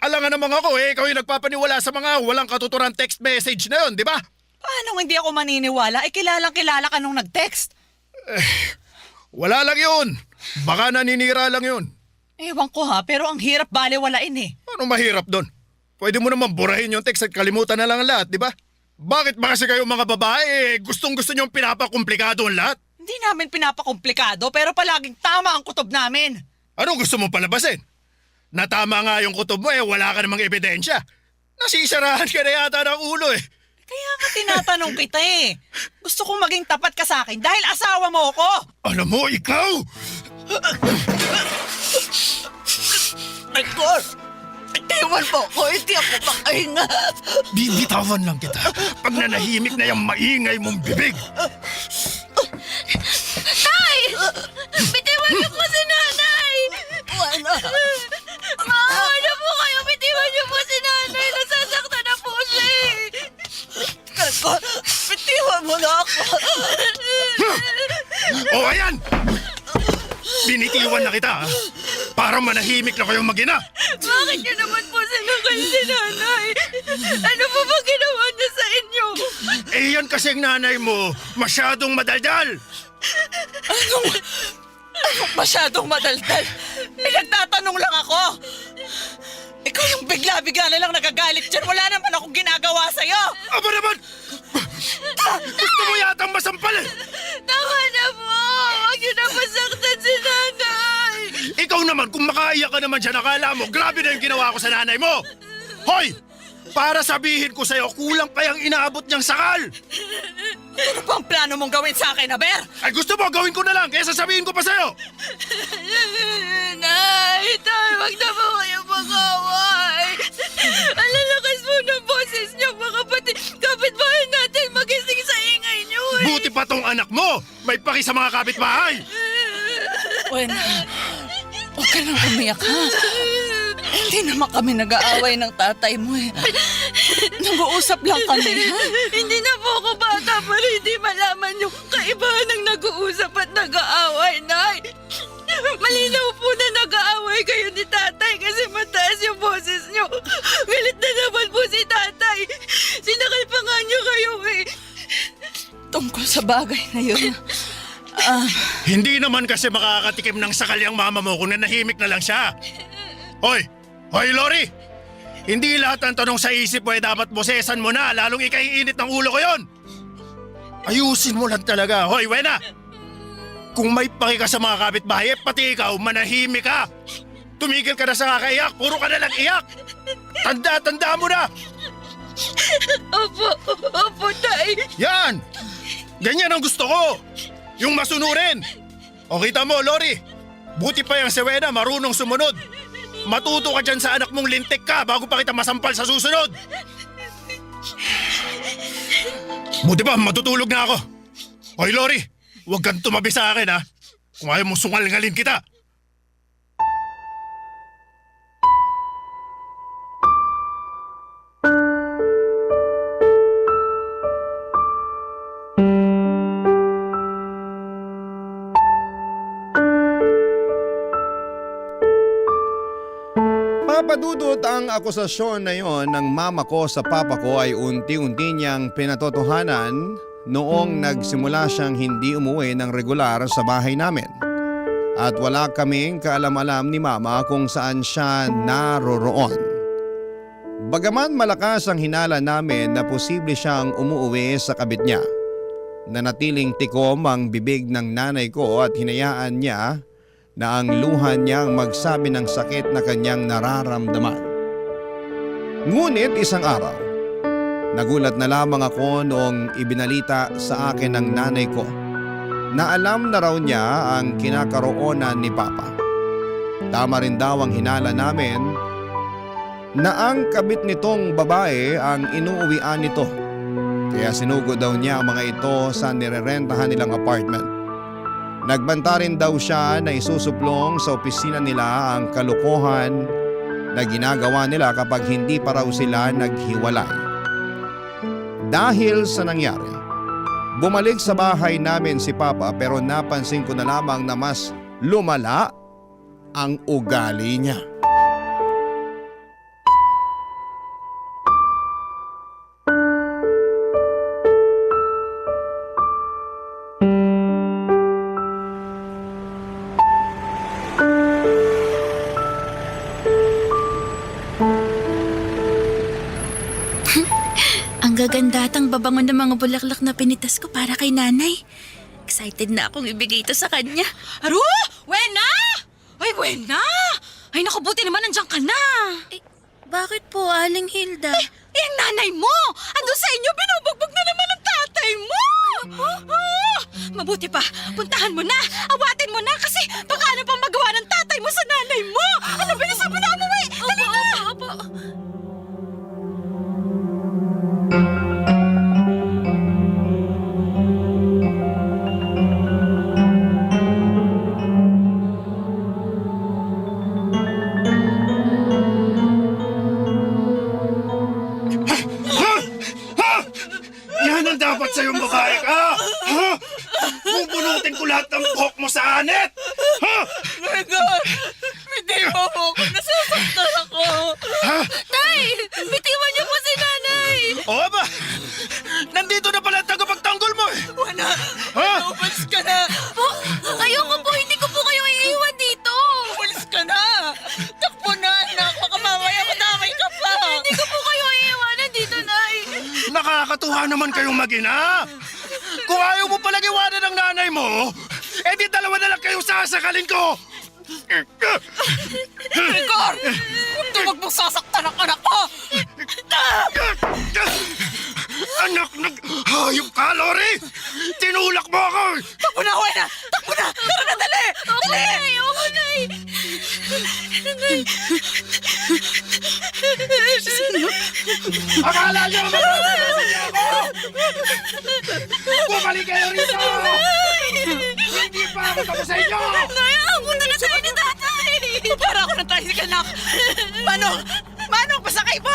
Speaker 9: Alangan naman ako ikaw yung nagpapaniwala sa mga walang katuturan text message na yun, di ba?
Speaker 6: Paano hindi ako maniniwala? Kilalang kilala ka nung nag-text.
Speaker 9: Wala lang yun. Baka naninira lang yun.
Speaker 6: Ewan ko ha, pero ang hirap balewalain eh.
Speaker 9: Anong mahirap doon? Pwede mo naman burahin yung text at kalimutan na lang ang lahat, di ba? Bakit ba kasi kayo mga babae gustong-gusto niyong pinapakomplikado ang lahat?
Speaker 6: Hindi namin pinapakomplikado pero palaging tama ang kutob namin.
Speaker 9: Anong gusto mong palabasin? Na tama nga yung kutob mo wala ka namang ebidensya. Nasisarahan ka na yata ng ulo eh.
Speaker 6: Kaya nga tinatanong kita eh. Gusto kong maging tapat ka sa akin dahil asawa mo ako.
Speaker 9: Alam mo, ikaw!
Speaker 6: Edgar! Iwan mo ko, hindi ako makahinga.
Speaker 9: Bibitawan lang kita pag nanahimik na yung maingay mong bibig.
Speaker 10: Tay! Bitiwan niyo po si nanay!
Speaker 6: Wala.
Speaker 10: Maawa na po kayo! Bitiwan niyo po si nanay! Nasasaktan na po siya eh!
Speaker 6: Edgar, bitiwan mo na ako.
Speaker 9: O ayan! Binitiwan na kita para manahimik na kayong mag-ina.
Speaker 10: Bakit niyo naman po sinakal si nanay? Ano po ba ginawa niya sa inyo?
Speaker 9: Eh yan kasi ang nanay mo masyadong madaldal.
Speaker 6: Anong masyadong madaldal? Nagtatanong lang ako. Ikaw yung bigla-bigla na lang nagagalit dyan. Wala naman akong ginagawa sa'yo.
Speaker 9: Aba naman! Gusto mo yatang masampal eh!
Speaker 10: Tama na po! Huwag niyo na masaktan si nanay!
Speaker 9: Ikaw naman, kung makaiyak ka naman dyan, akala mo, grabe na yung ginawa ko sa nanay mo! Hoy! Para sabihin ko sa'yo, kulang pa yung inaabot niyang sakal!
Speaker 6: Ano pa ang plano mong gawin sa akin, Aber?
Speaker 9: Ay gusto mo, gawin ko na lang, kaya sasabihin ko pa sa'yo!
Speaker 10: Nay! Tay! Huwag na po kayo mag-away! Ang lalakas po ng boses niyo, mga kapitbahay natin magising sa ingay niyo eh!
Speaker 9: Buti pa tong anak mo! May paki sa mga kapitbahay!
Speaker 6: Wen, huwag ka nang umiyak, ha? Hindi naman kami nag-aaway ng tatay mo eh. Nag-uusap lang kami, ha?
Speaker 10: Hindi na po ako bata para hindi malaman yung kaibahan ng nag-uusap at nag-aaway, Nay! Malinaw po na nag-aaway kayo ni tatay kasi mataas yung boses niyo. Galit na naman po si tatay. Sinakal pa nga niyo kayo tungkol sa bagay na yun.
Speaker 9: Hindi naman kasi makakatikim ng sakal yung mama mo kung nanahimik na lang siya. Hoy! Hoy, Lori! Hindi lahat ng tanong sa isip mo ay dapat bosesan mo na, lalong ikaiinit ng ulo ko yon. Ayusin mo lang talaga. Hoy, Wena! Kung may paki ka sa mga kapitbahay, pati ikaw, manahimik ka. Tumigil ka na sa kakaiyak, puro ka na lang iyak. Tanda mo na!
Speaker 10: Opo, Tay.
Speaker 9: Yan! Ganyan ang gusto ko! Yung masunurin! O kita mo, Lori, buti pa yung si Wena marunong sumunod. Matuto ka dyan sa anak mong lintik ka bago pa kita masampal sa susunod. Buti pa, matutulog na ako. Hoy, Lori, huwag kang tumabi sa akin ha. Kung ayaw mong sungal-ngalin kita.
Speaker 3: Papadudot ang akusasyon na yon ng mama ko sa papa ko ay unti-unti niyang pinatotohanan noong nagsimula siyang hindi umuwi ng regular sa bahay namin. At wala kaming kaalam-alam ni mama kung saan siya naroroon. Bagaman malakas ang hinala namin na posible siyang umuwi sa kabit niya, nanatiling tikom ang bibig ng nanay ko at hinayaan niya na ang luha niyang magsabi ng sakit na kanyang nararamdaman. Ngunit isang araw, nagulat na lamang ako noong ibinalita sa akin ng nanay ko na alam na raw niya ang kinakaroonan ni Papa. Tama rin daw ang hinala namin na ang kabit nitong babae ang inuuwian nito. Kaya sinugod daw niya ang mga ito sa nirerentahan nilang apartment. Nagbanta rin daw siya na isusuplong sa opisina nila ang kalokohan na ginagawa nila kapag hindi pa raw sila naghiwalay. Dahil sa nangyari, bumalik sa bahay namin si Papa pero napansin ko na lamang na mas lumala ang ugali niya.
Speaker 10: Gaganda at ang babango ng mga bulaklak na pinitas ko para kay nanay. Excited na akong ibigay ito sa kanya.
Speaker 6: Aru! Wena! Ay, Wena! Ay, naku, buti naman nandiyan ka na.
Speaker 10: Eh, bakit po, Aling Hilda?
Speaker 6: Yung nanay mo! Andun sa inyo, binubugbog na naman ang tatay mo! Mabuti pa, puntahan mo na, awatin mo na kasi baka ano pang magawa ng tatay mo sa nanay mo! Ano, bilisan mo na umuwi! Dali na!
Speaker 10: Opo.
Speaker 9: Dapat sa'yong babae ka! Ha? Bubunutin ko lahat ng buhok mo sa anit! Ha?
Speaker 10: God! Bitiwan mo ako! Nasasaktan ako!
Speaker 9: Ha?
Speaker 10: Tay! Bitiwan niyo po si nanay!
Speaker 9: Oo ba? Nandito na pala ang tagapagtanggol mo eh!
Speaker 10: Wala!
Speaker 9: Ha?
Speaker 10: Umalis ka na! Po, ayoko po! Hindi ko po kayo iiwan dito! Umalis ka na! Takbo na, anak! Baka mamaya madamay ka pa! Hindi ko po kayo iiwanan dito, Nay!
Speaker 9: Nakakatuwa naman kayong mag-ina! Kung ayaw mo palang iwanan ng nanay mo, di dalawa na lang kayo sasakalin ko!
Speaker 6: Rigor! Huwag mong sasaktan ang anak ko!
Speaker 9: Anak hayop ka, Lori! Tinulak mo ako!
Speaker 6: Takbo na, Wena! Takbo na! Tara na, dali! Dali!
Speaker 10: Ako, Nay!
Speaker 9: Akala niyo magpapalasan niyo ako! Bumalik kayo rito! Hindi pa ako tapos sa inyo!
Speaker 10: Nay, ako na sa'yo ni tatay!
Speaker 6: Para ako ng tricycle, anak! Manong, pasakay po!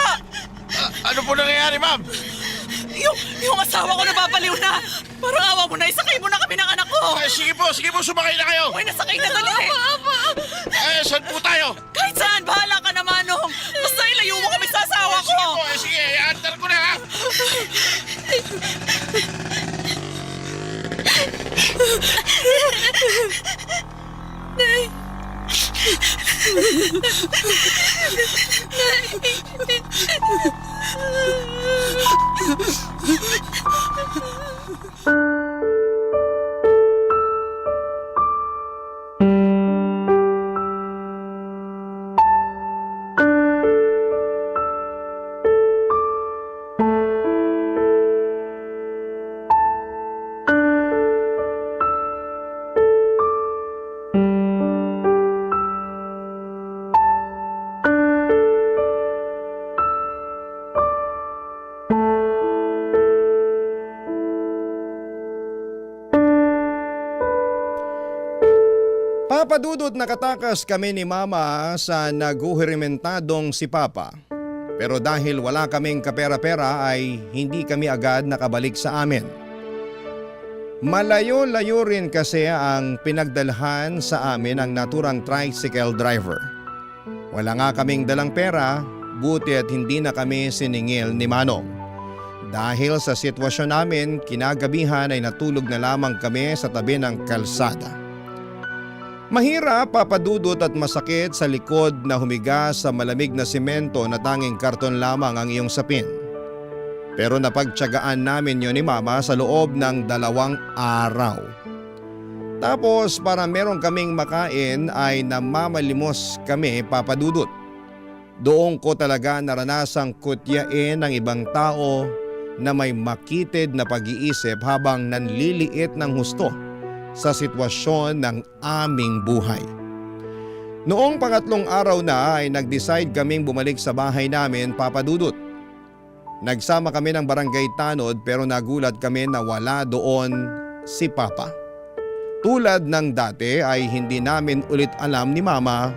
Speaker 9: Ano po nangyayari, ma'am?
Speaker 6: Yung asawa ko nababaliw na! Parang awa mo na, isakay mo na kami ng anak ko!
Speaker 9: Sige po, sumakay na kayo!
Speaker 6: Uy, nasakay na dali!
Speaker 9: Saan po tayo?
Speaker 6: Kahit saan, bahala ka na, Manong! Basta ilayo mo kami sa asawa ko!
Speaker 9: Sige, i-antar ko na ha!
Speaker 3: Papadudot nakatakas kami ni Mama sa naguhirimentadong si Papa. Pero dahil wala kaming kapera-pera ay hindi kami agad nakabalik sa amin. Malayo-layo rin kasi ang pinagdalhan sa amin ang naturang tricycle driver. Wala nga kaming dalang pera, buti at hindi na kami siningil ni Manong. Dahil sa sitwasyon namin, kinagabihan ay natulog na lamang kami sa tabi ng kalsada. Mahirap, papadudot at masakit sa likod na humiga sa malamig na simento na tanging karton lamang ang iyong sapin. Pero napagtiyagaan namin yun ni Mama sa loob ng 2 araw. Tapos para meron kaming makain ay namamalimos kami, papadudot. Doon ko talaga naranasang kutyain ng ibang tao na may makitid na pag-iisip habang nanliliit ng husto sa sitwasyon ng aming buhay. Noong 3 araw na ay nag-decide kaming bumalik sa bahay namin, papadudot. Nagsama kami ng barangay tanod pero nagulat kami na wala doon si Papa. Tulad ng dati ay hindi namin ulit alam ni Mama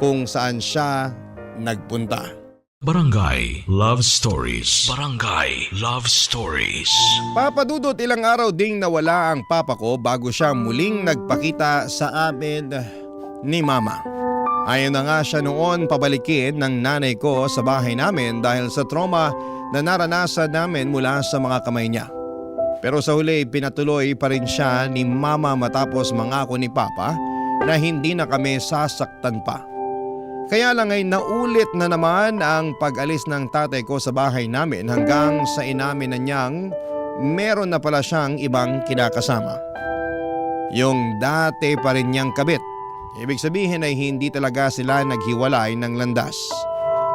Speaker 3: kung saan siya nagpunta.
Speaker 1: Barangay Love Stories. Barangay Love Stories.
Speaker 3: Papadudot, ilang araw ding nawala ang papa ko bago siya muling nagpakita sa amin ni Mama. Ayaw na nga siya noon pabalikin ng nanay ko sa bahay namin dahil sa trauma na naranasan namin mula sa mga kamay niya. Pero sa huli pinatuloy pa rin siya ni Mama matapos mangako ni Papa na hindi na kami sasaktan pa. Kaya lang ay naulit na naman ang pag-alis ng tatay ko sa bahay namin hanggang sa inamin na niyang meron na pala siyang ibang kinakasama. Yung dati pa rin niyang kabit. Ibig sabihin ay hindi talaga sila naghiwalay ng landas.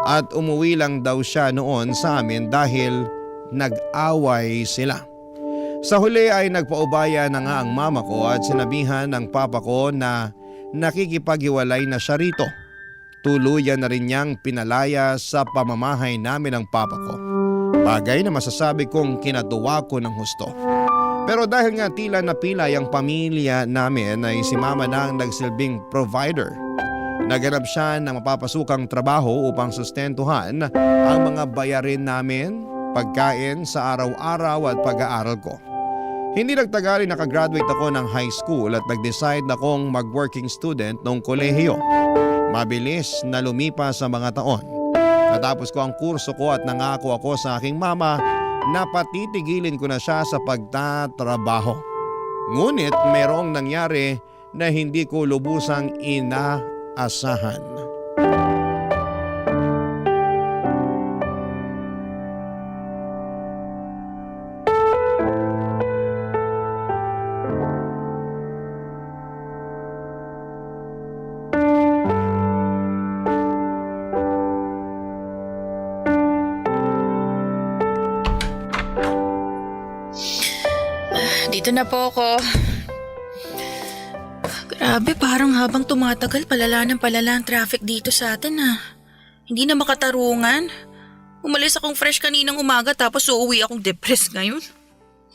Speaker 3: At umuwi lang daw siya noon sa amin dahil nag-away sila. Sa huli ay nagpaubaya na nga ang mama ko at sinabihan ng papa ko na nakikipaghiwalay na siya rito. Tuluyan na rin niyang pinalaya sa pamamahay namin ng papa ko. Bagay na masasabi kong kinatuwa ko ng husto. Pero dahil nga tila napilay ang pamilya namin ay si Mama na ang nagsilbing provider. Naghanap siya ng mapapasukang trabaho upang sustentuhan ang mga bayarin namin, pagkain sa araw-araw at pag-aaral ko. Hindi nagtagal nakagraduate ako ng high school at nag-decide na akong mag-working student noong kolehiyo. Mabilis na lumipas sa mga taon. Natapos ko ang kurso ko at nangako ako sa aking mama na patitigilin ko na siya sa pagtatrabaho. Ngunit merong nangyari na hindi ko lubusang inaasahan.
Speaker 5: Dito na po ako. Grabe, parang habang tumatagal palala ng palala ang traffic dito sa atin Hindi na makatarungan. Umalis akong fresh kaninang umaga tapos uuwi akong depressed ngayon.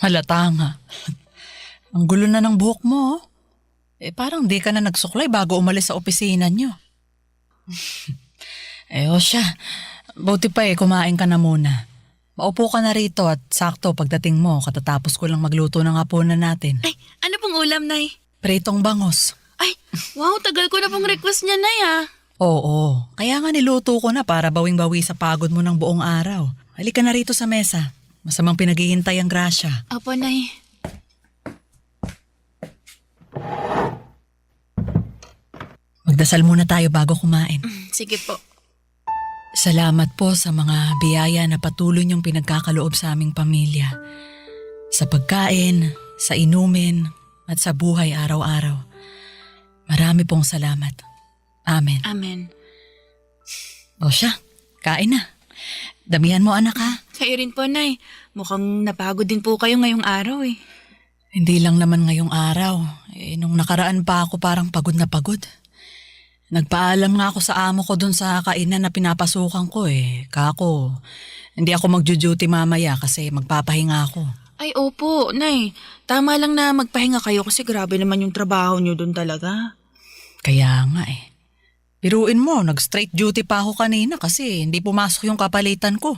Speaker 6: Halata nga. Ang gulo na ng buhok mo. Parang di ka na nagsuklay bago umalis sa opisina nyo. O siya. Buti pa kumain ka na muna. Maupo ka na rito at sakto pagdating mo katatapos ko lang magluto ng hapunan natin.
Speaker 10: Ay, ano pong ulam, Nay?
Speaker 6: Pritong bangos.
Speaker 10: Ay, wow, tagal ko na pong request niya, Nay
Speaker 6: Oo, kaya nga niluto ko na para bawing-bawi sa pagod mo ng buong araw. Halika na rito sa mesa. Masamang pinaghihintay ang grasya.
Speaker 10: Apo, Nay.
Speaker 11: Magdasal muna tayo bago kumain.
Speaker 10: Sige po.
Speaker 11: Salamat po sa mga biyaya na patuloy niyong pinagkakaloob sa aming pamilya. Sa pagkain, sa inumin, at sa buhay araw-araw. Marami pong salamat. Amen.
Speaker 10: Amen.
Speaker 11: O siya, kain na. Damihan mo anak ha.
Speaker 10: Kayo rin po, Nay. Mukhang napagod din po kayo ngayong araw eh.
Speaker 11: Hindi lang naman ngayong araw. Nung nakaraan pa ako parang pagod na pagod. Nagpaalam nga ako sa amo ko dun sa kainan na pinapasukan ko eh. Kako, hindi ako magjo-duty mamaya kasi magpapahinga ako.
Speaker 10: Ay, opo, Nay. Tama lang na magpahinga kayo kasi grabe naman yung trabaho niyo dun talaga.
Speaker 11: Kaya nga eh. Biruin mo, nag-straight duty pa ako kanina kasi hindi pumasok yung kapalitan ko.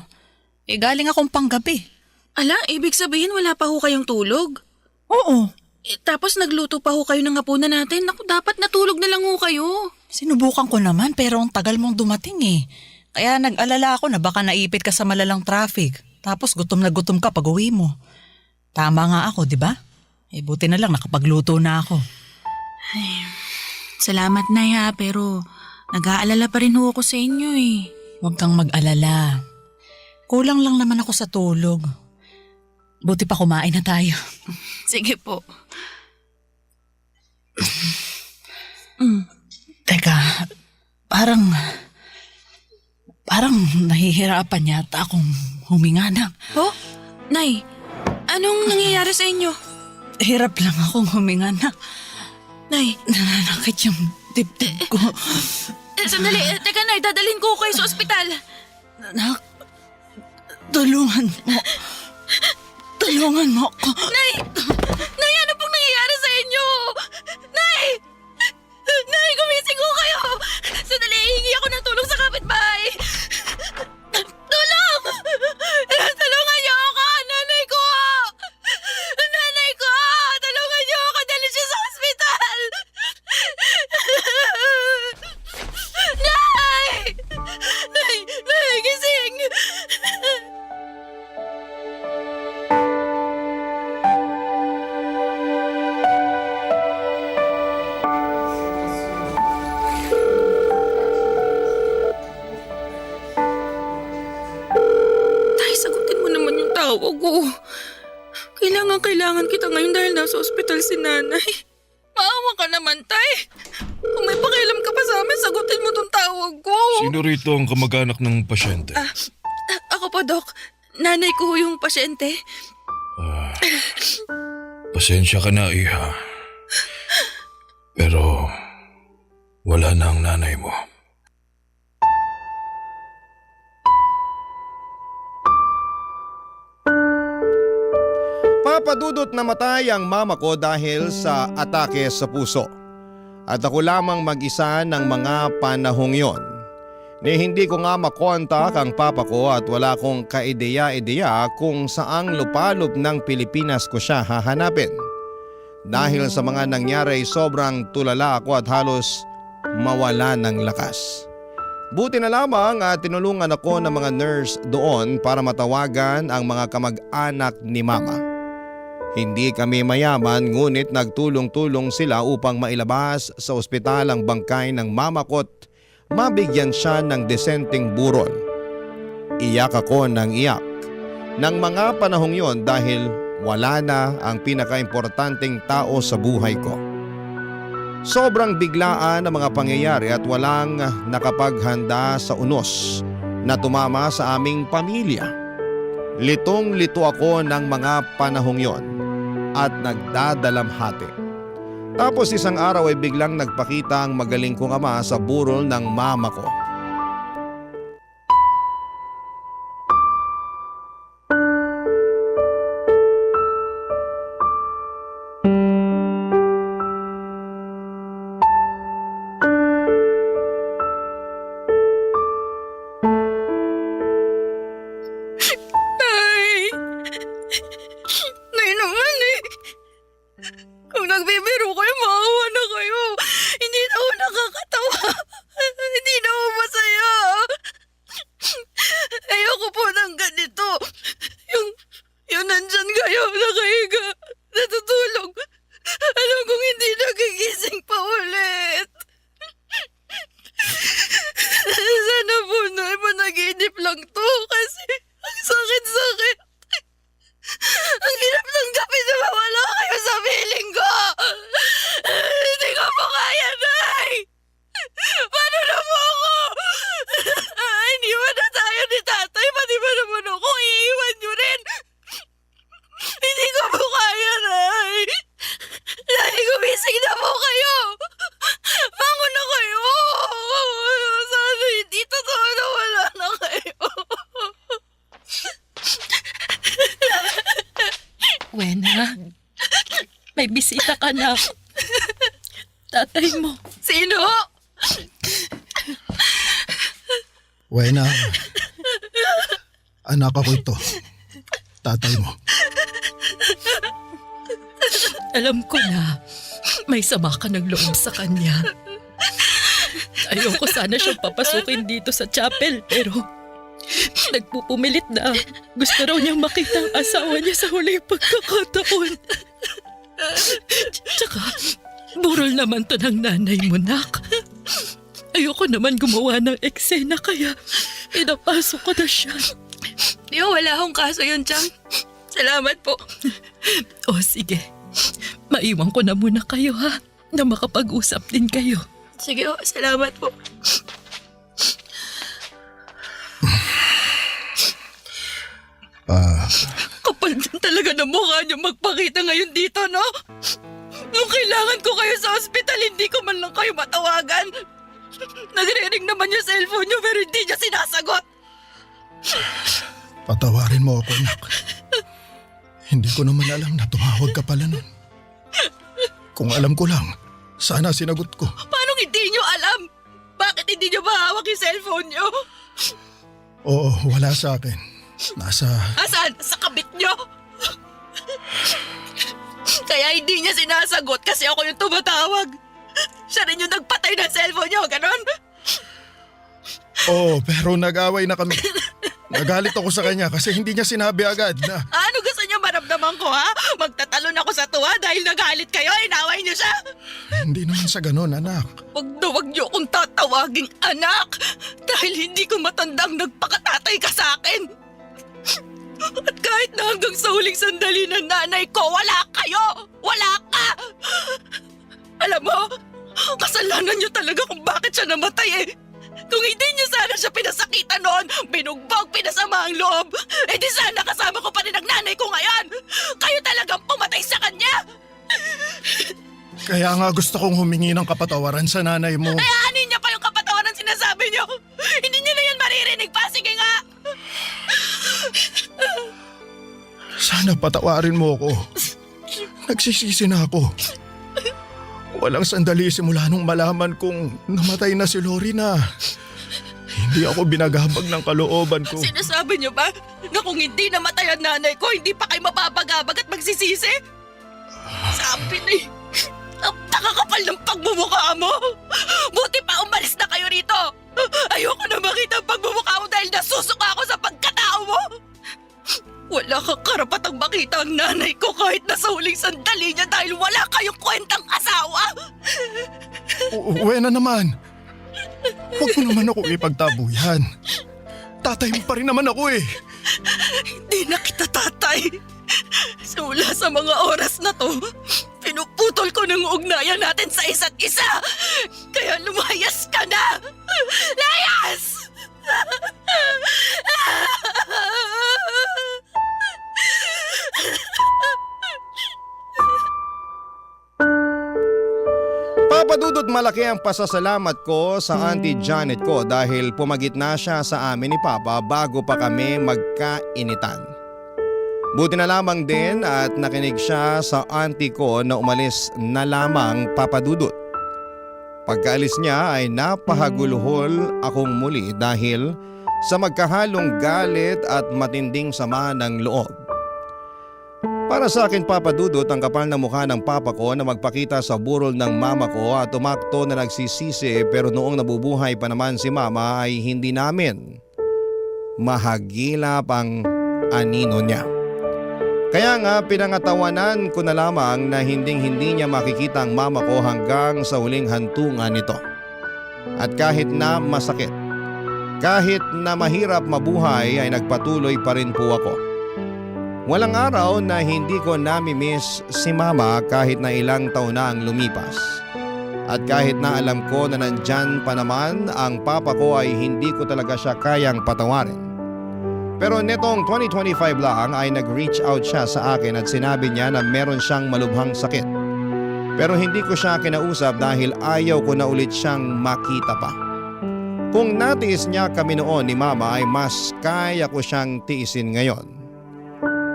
Speaker 11: Galing akong panggabi.
Speaker 10: Ala, ibig sabihin wala pa ho kayong tulog?
Speaker 11: Oo.
Speaker 10: Tapos nagluto pa ho kayo ng hapunan natin. Naku, dapat natulog na lang ho kayo.
Speaker 11: Sinubukan ko naman pero ang tagal mong dumating eh. Kaya nag-alala ako na baka naipit ka sa malalang traffic. Tapos gutom na gutom ka pag uwi mo. Tama nga ako, di ba? Buti na lang nakapagluto na ako.
Speaker 10: Ay, salamat, Nay ha, pero nag-aalala pa rin ho ako sa inyo eh.
Speaker 11: Huwag kang mag-alala. Kulang lang naman ako sa tulog. Buti pa kumain na tayo.
Speaker 10: Sige po.
Speaker 11: Teka, parang nahihirapan yata akong huminga na.
Speaker 10: Oh, Nay, anong nangyayari sa inyo?
Speaker 11: Hirap lang akong huminga na.
Speaker 10: Nay,
Speaker 11: Nananakit yung dibdib ko.
Speaker 10: Sandali. Teka, Nay, dadalhin ko kayo sa ospital.
Speaker 11: Nak, tulungan mo. Tulungan mo ako.
Speaker 10: Nay! Nay, ano pong nangyayari sa inyo? Nay! Nay, gumising ko kayo! Sandali, hihingi ako ng tulong sa kapitbahay. Tulong! Tulungan niyo ako! Nanay ko! Nanay ko! Tulungan niyo ako! Dali siya sa ospital! Nay! Nay, gising! Sagutin mo naman yung tawag ko. Kailangan kita ngayon dahil nasa ospital si Nanay. Maawa ka naman, Tay. Kung may pakialam ka pa sa amin, sagutin mo tong tawag ko.
Speaker 12: Sino rito ang kamag-anak ng pasyente?
Speaker 10: Ako po, Dok. Nanay ko yung pasyente.
Speaker 12: Pasensya ka na, Iha. Pero wala na ang nanay mo.
Speaker 3: Papadudot namatay ang mama ko dahil sa atake sa puso. At ako lamang mag-isa ng mga panahong yon. Hindi ko nga makontak ang papa ko at wala kong kaideya-ideya kung saang lupalop ng Pilipinas ko siya hahanapin. Dahil sa mga nangyari sobrang tulala ako at halos mawala ng lakas. Buti na lamang at tinulungan ako ng mga nurse doon para matawagan ang mga kamag-anak ni mama. Hindi kami mayaman ngunit nagtulong-tulong sila upang mailabas sa ospital ang bangkay ng mama ko't mabigyan siya ng desenteng burol. Iyak ako ng iyak ng mga panahong yon dahil wala na ang pinakaimportanteng tao sa buhay ko. Sobrang biglaan ang mga pangyayari at walang nakapaghanda sa unos na tumama sa aming pamilya. Litong-lito ako ng mga panahong yon at nagdadalamhati. Tapos isang araw ay biglang nagpakita ang magaling kong ama sa burol ng mama ko.
Speaker 10: Nay naman eh. Kung nagbibiro kayo, maawa na kayo. Hindi na ako nakakatawa. Hindi na ako masaya. Ayoko po ng ganito. Yung nandyan kayo, nakahiga, natutulog. Alam kong hindi nagigising pa ulit. May bisita ka na. Tatay mo.
Speaker 5: Sino?
Speaker 9: Wena, anak ako ito. Tatay mo.
Speaker 10: Alam ko na may sama ka ng loob sa kanya. Ayoko sana siyang papasukin dito sa chapel pero nagpupumilit na gusto raw niyang makita ang asawa niya sa huling pagkakataon. Tsaka, burol naman to ng nanay mo, nak. Ayoko naman gumawa ng eksena kaya pinapasok ko na siya.
Speaker 5: Wala akong kaso yun, Chang. Salamat po.
Speaker 10: O sige, maiwan ko na muna kayo ha, na makapag-usap din kayo.
Speaker 5: Sige, salamat po. Kapal din talaga ng mukha niyo magpakita ngayon dito, no? Nung kailangan ko kayo sa ospital, hindi ko man lang kayo matawagan. Nagre-ring naman yung cellphone niyo pero hindi niya sinasagot.
Speaker 9: Patawarin mo ako, anak. Hindi ko naman alam na tumawag ka pala nun. Kung alam ko lang, sana sinagot ko.
Speaker 5: Paano hindi niyo alam? Bakit hindi niyo mahawak yung cellphone niyo?
Speaker 9: Oo, wala sa akin.
Speaker 5: Asan? Sa kabit niyo? Kaya hindi niya sinasagot kasi ako yung tumatawag. Siya rin yung nagpatay ng cellphone niyo, ganon?
Speaker 9: Oo, pero nag-away na kami. Nagalit ako sa kanya kasi hindi niya sinabi agad na...
Speaker 5: Ano gusto niyo maramdaman ko, ha? Magtatalon ako sa tuwa dahil nagalit kayo, inaway niyo siya?
Speaker 9: Hindi naman sa ganon, anak.
Speaker 5: Huwag niyo akong tatawaging anak dahil hindi ko matandang nagpakatatay ka sa akin. At kahit na hanggang sa huling sandali ng nanay ko, wala kayo! Wala ka! Alam mo, kasalanan niyo talaga kung bakit siya namatay eh. Kung hindi niyo sana siya pinasakitan noon, binugbog, pinasama ang loob, di sana kasama ko pa rin ang nanay ko ngayon! Kayo talagang pumatay sa kanya!
Speaker 9: Kaya nga gusto kong humingi ng kapatawaran sa nanay mo.
Speaker 5: Ayahanin niya pa yung kapatawaran sinasabi niyo! Hindi niyo na yan maririnig pa! Sige nga!
Speaker 9: Sana patawarin mo ako. Nagsisisi na ako. Walang sandali simula nung malaman kong namatay na si Lori na hindi ako binagabag ng kalooban ko.
Speaker 5: Sinasabi niyo ba na kung hindi namatay ang nanay ko, hindi pa kayo mapapagabag at magsisisi? Sabi na ang nakakapal ng pagmumukha mo. Buti pa umalis na kayo rito. Ayoko na makita ang pagmumukha mo dahil nasusuka ako sa pagkatao mo. Wala kang karapatang makita ang nanay ko kahit nasa huling sandali niya dahil wala kayong kwentang asawa.
Speaker 9: Wena naman. Huwag mo naman ako ipagtabuyan. Tatay mo pa rin naman ako eh.
Speaker 5: Hindi na kita tatay. Simula sa mga oras na to, pinuputol ko ng ugnayan natin sa isa't isa. Kaya lumayas ka na. Layas!
Speaker 3: Papadudot malaki ang pasasalamat ko sa Auntie Janet ko dahil pumagitna siya sa amin ni Papa bago pa kami magkainitan. Buti na lamang din at nakinig siya sa auntie ko na umalis na lamang Papadudot. Pagkaalis niya ay napahaguluhol akong muli dahil sa magkahalong galit at matinding sama ng loob. Para sa akin Papadudot, ang kapal na mukha ng papa ko na magpakita sa burol ng mama ko at tumakto na nagsisisi pero noong nabubuhay pa naman si mama ay hindi namin mahagilap ang anino niya. Kaya nga pinangatawanan ko na lamang na hindi niya makikita ang mama ko hanggang sa huling hantungan nito. At kahit na masakit, kahit na mahirap mabuhay ay nagpatuloy pa rin po ako. Walang araw na hindi ko nami-miss si mama kahit na ilang taon na ang lumipas. At kahit na alam ko na nandyan pa naman ang papa ko ay hindi ko talaga siya kayang patawarin. Pero netong 2025 lang ay nag-reach out siya sa akin at sinabi niya na meron siyang malubhang sakit. Pero hindi ko siya kinausap dahil ayaw ko na ulit siyang makita pa. Kung natiis niya kami noon ni mama ay mas kaya ko siyang tiisin ngayon.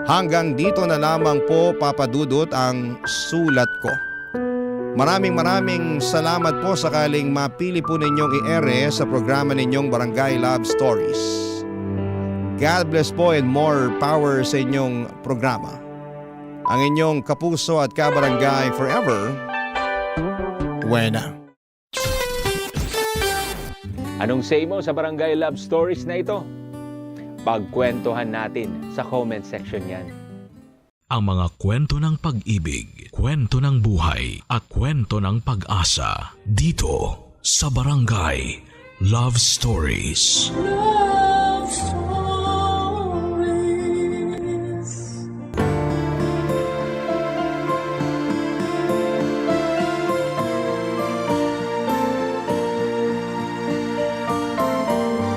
Speaker 3: Hanggang dito na lamang po, Papa Dudut, ang sulat ko. Maraming salamat po sakaling mapili po ninyong i-ere sa programa ninyong Barangay Love Stories. God bless po and more power sa inyong programa. Ang inyong kapuso at kabarangay forever, Wena.
Speaker 13: Anong say mo sa Barangay Love Stories na ito? Pagkwentuhan natin sa comment section yan.
Speaker 1: Ang mga kwento ng pag-ibig, kwento ng buhay at kwento ng pag-asa dito sa Barangay Love Stories.
Speaker 2: Love Stories.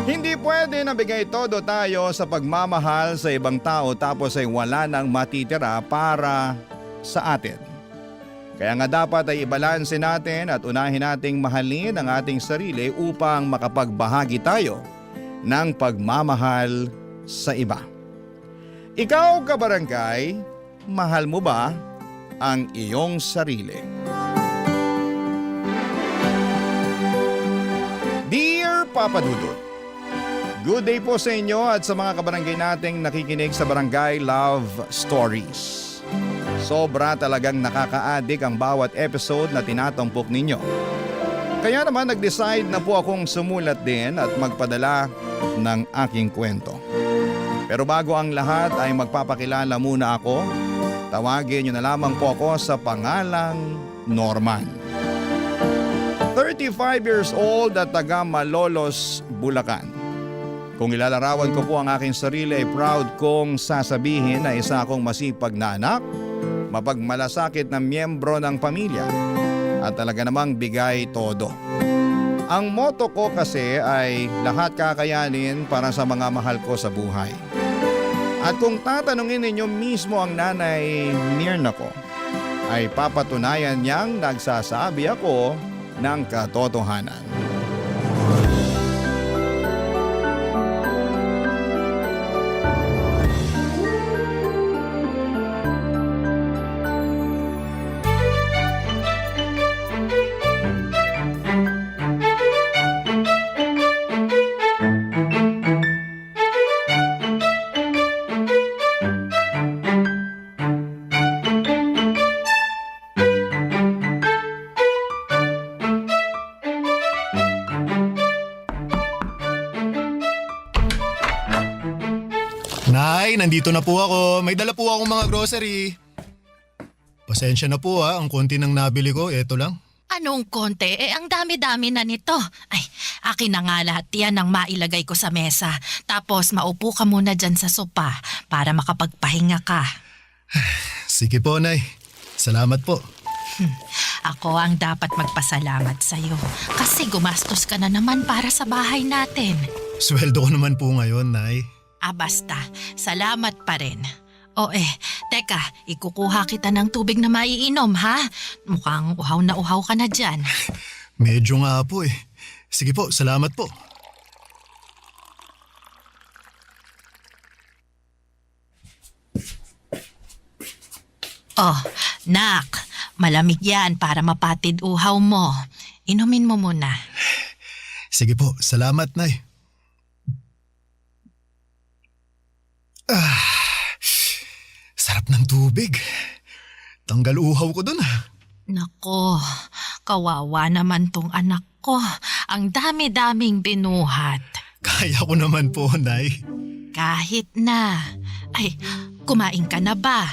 Speaker 3: Hindi pwede na bigay todo tayo sa pagmamahal sa ibang tao tapos ay wala nang matitira para sa atin. Kaya nga dapat ay ibalanse natin at unahin nating mahalin ang ating sarili upang makapagbahagi tayo ng pagmamahal sa iba. Ikaw, kabarangay, mahal mo ba ang iyong sarili? Dear Papa Dudut, good day po sa inyo at sa mga kabarangay nating nakikinig sa Barangay Love Stories. Sobra talagang nakaka-addict ang bawat episode na tinatampok ninyo. Kaya naman nag-decide na po akong sumulat din at magpadala ng aking kwento. Pero bago ang lahat ay magpapakilala muna ako. Tawagin niyo na lamang po ako sa pangalang Norman. 35 years old at taga Malolos, Bulacan. Kung ilalarawan ko po ang aking sarili ay proud kong sasabihin na isa akong masipag na anak, mapagmalasakit na miyembro ng pamilya at talaga namang bigay todo. Ang motto ko kasi ay lahat kakayanin para sa mga mahal ko sa buhay. At kung tatanungin ninyo mismo ang nanay Mirna ko, ay papatunayan niyang nagsasabi ako ng katotohanan.
Speaker 9: Nay, nandito na po ako. May dala po akong mga grocery. Pasensya na po ang konti ng nabili ko, eto lang.
Speaker 10: Anong konti? Ang dami-dami na nito. Ay, akin na nga lahat yan ang mailagay ko sa mesa. Tapos maupo ka muna dyan sa sopa para makapagpahinga ka.
Speaker 9: Sige po, Nay. Salamat po.
Speaker 10: Ako ang dapat magpasalamat sa'yo kasi gumastos ka na naman para sa bahay natin.
Speaker 9: Sweldo ko naman po ngayon, Nay.
Speaker 10: Basta, salamat pa rin. Teka, ikukuha kita ng tubig na maiinom, ha? Mukhang uhaw na uhaw ka na dyan.
Speaker 9: Medyo nga po eh. Sige po, salamat po.
Speaker 10: Nak, malamig yan para mapatid uhaw mo. Inumin mo muna.
Speaker 9: Sige po, salamat, Nay. Sarap ng tubig. Tanggal uhaw ko dun.
Speaker 10: Nako, kawawa naman tong anak ko. Ang dami-daming binuhat.
Speaker 9: Kaya ko naman po, Nay.
Speaker 10: Kahit na. Ay, kumain ka na ba?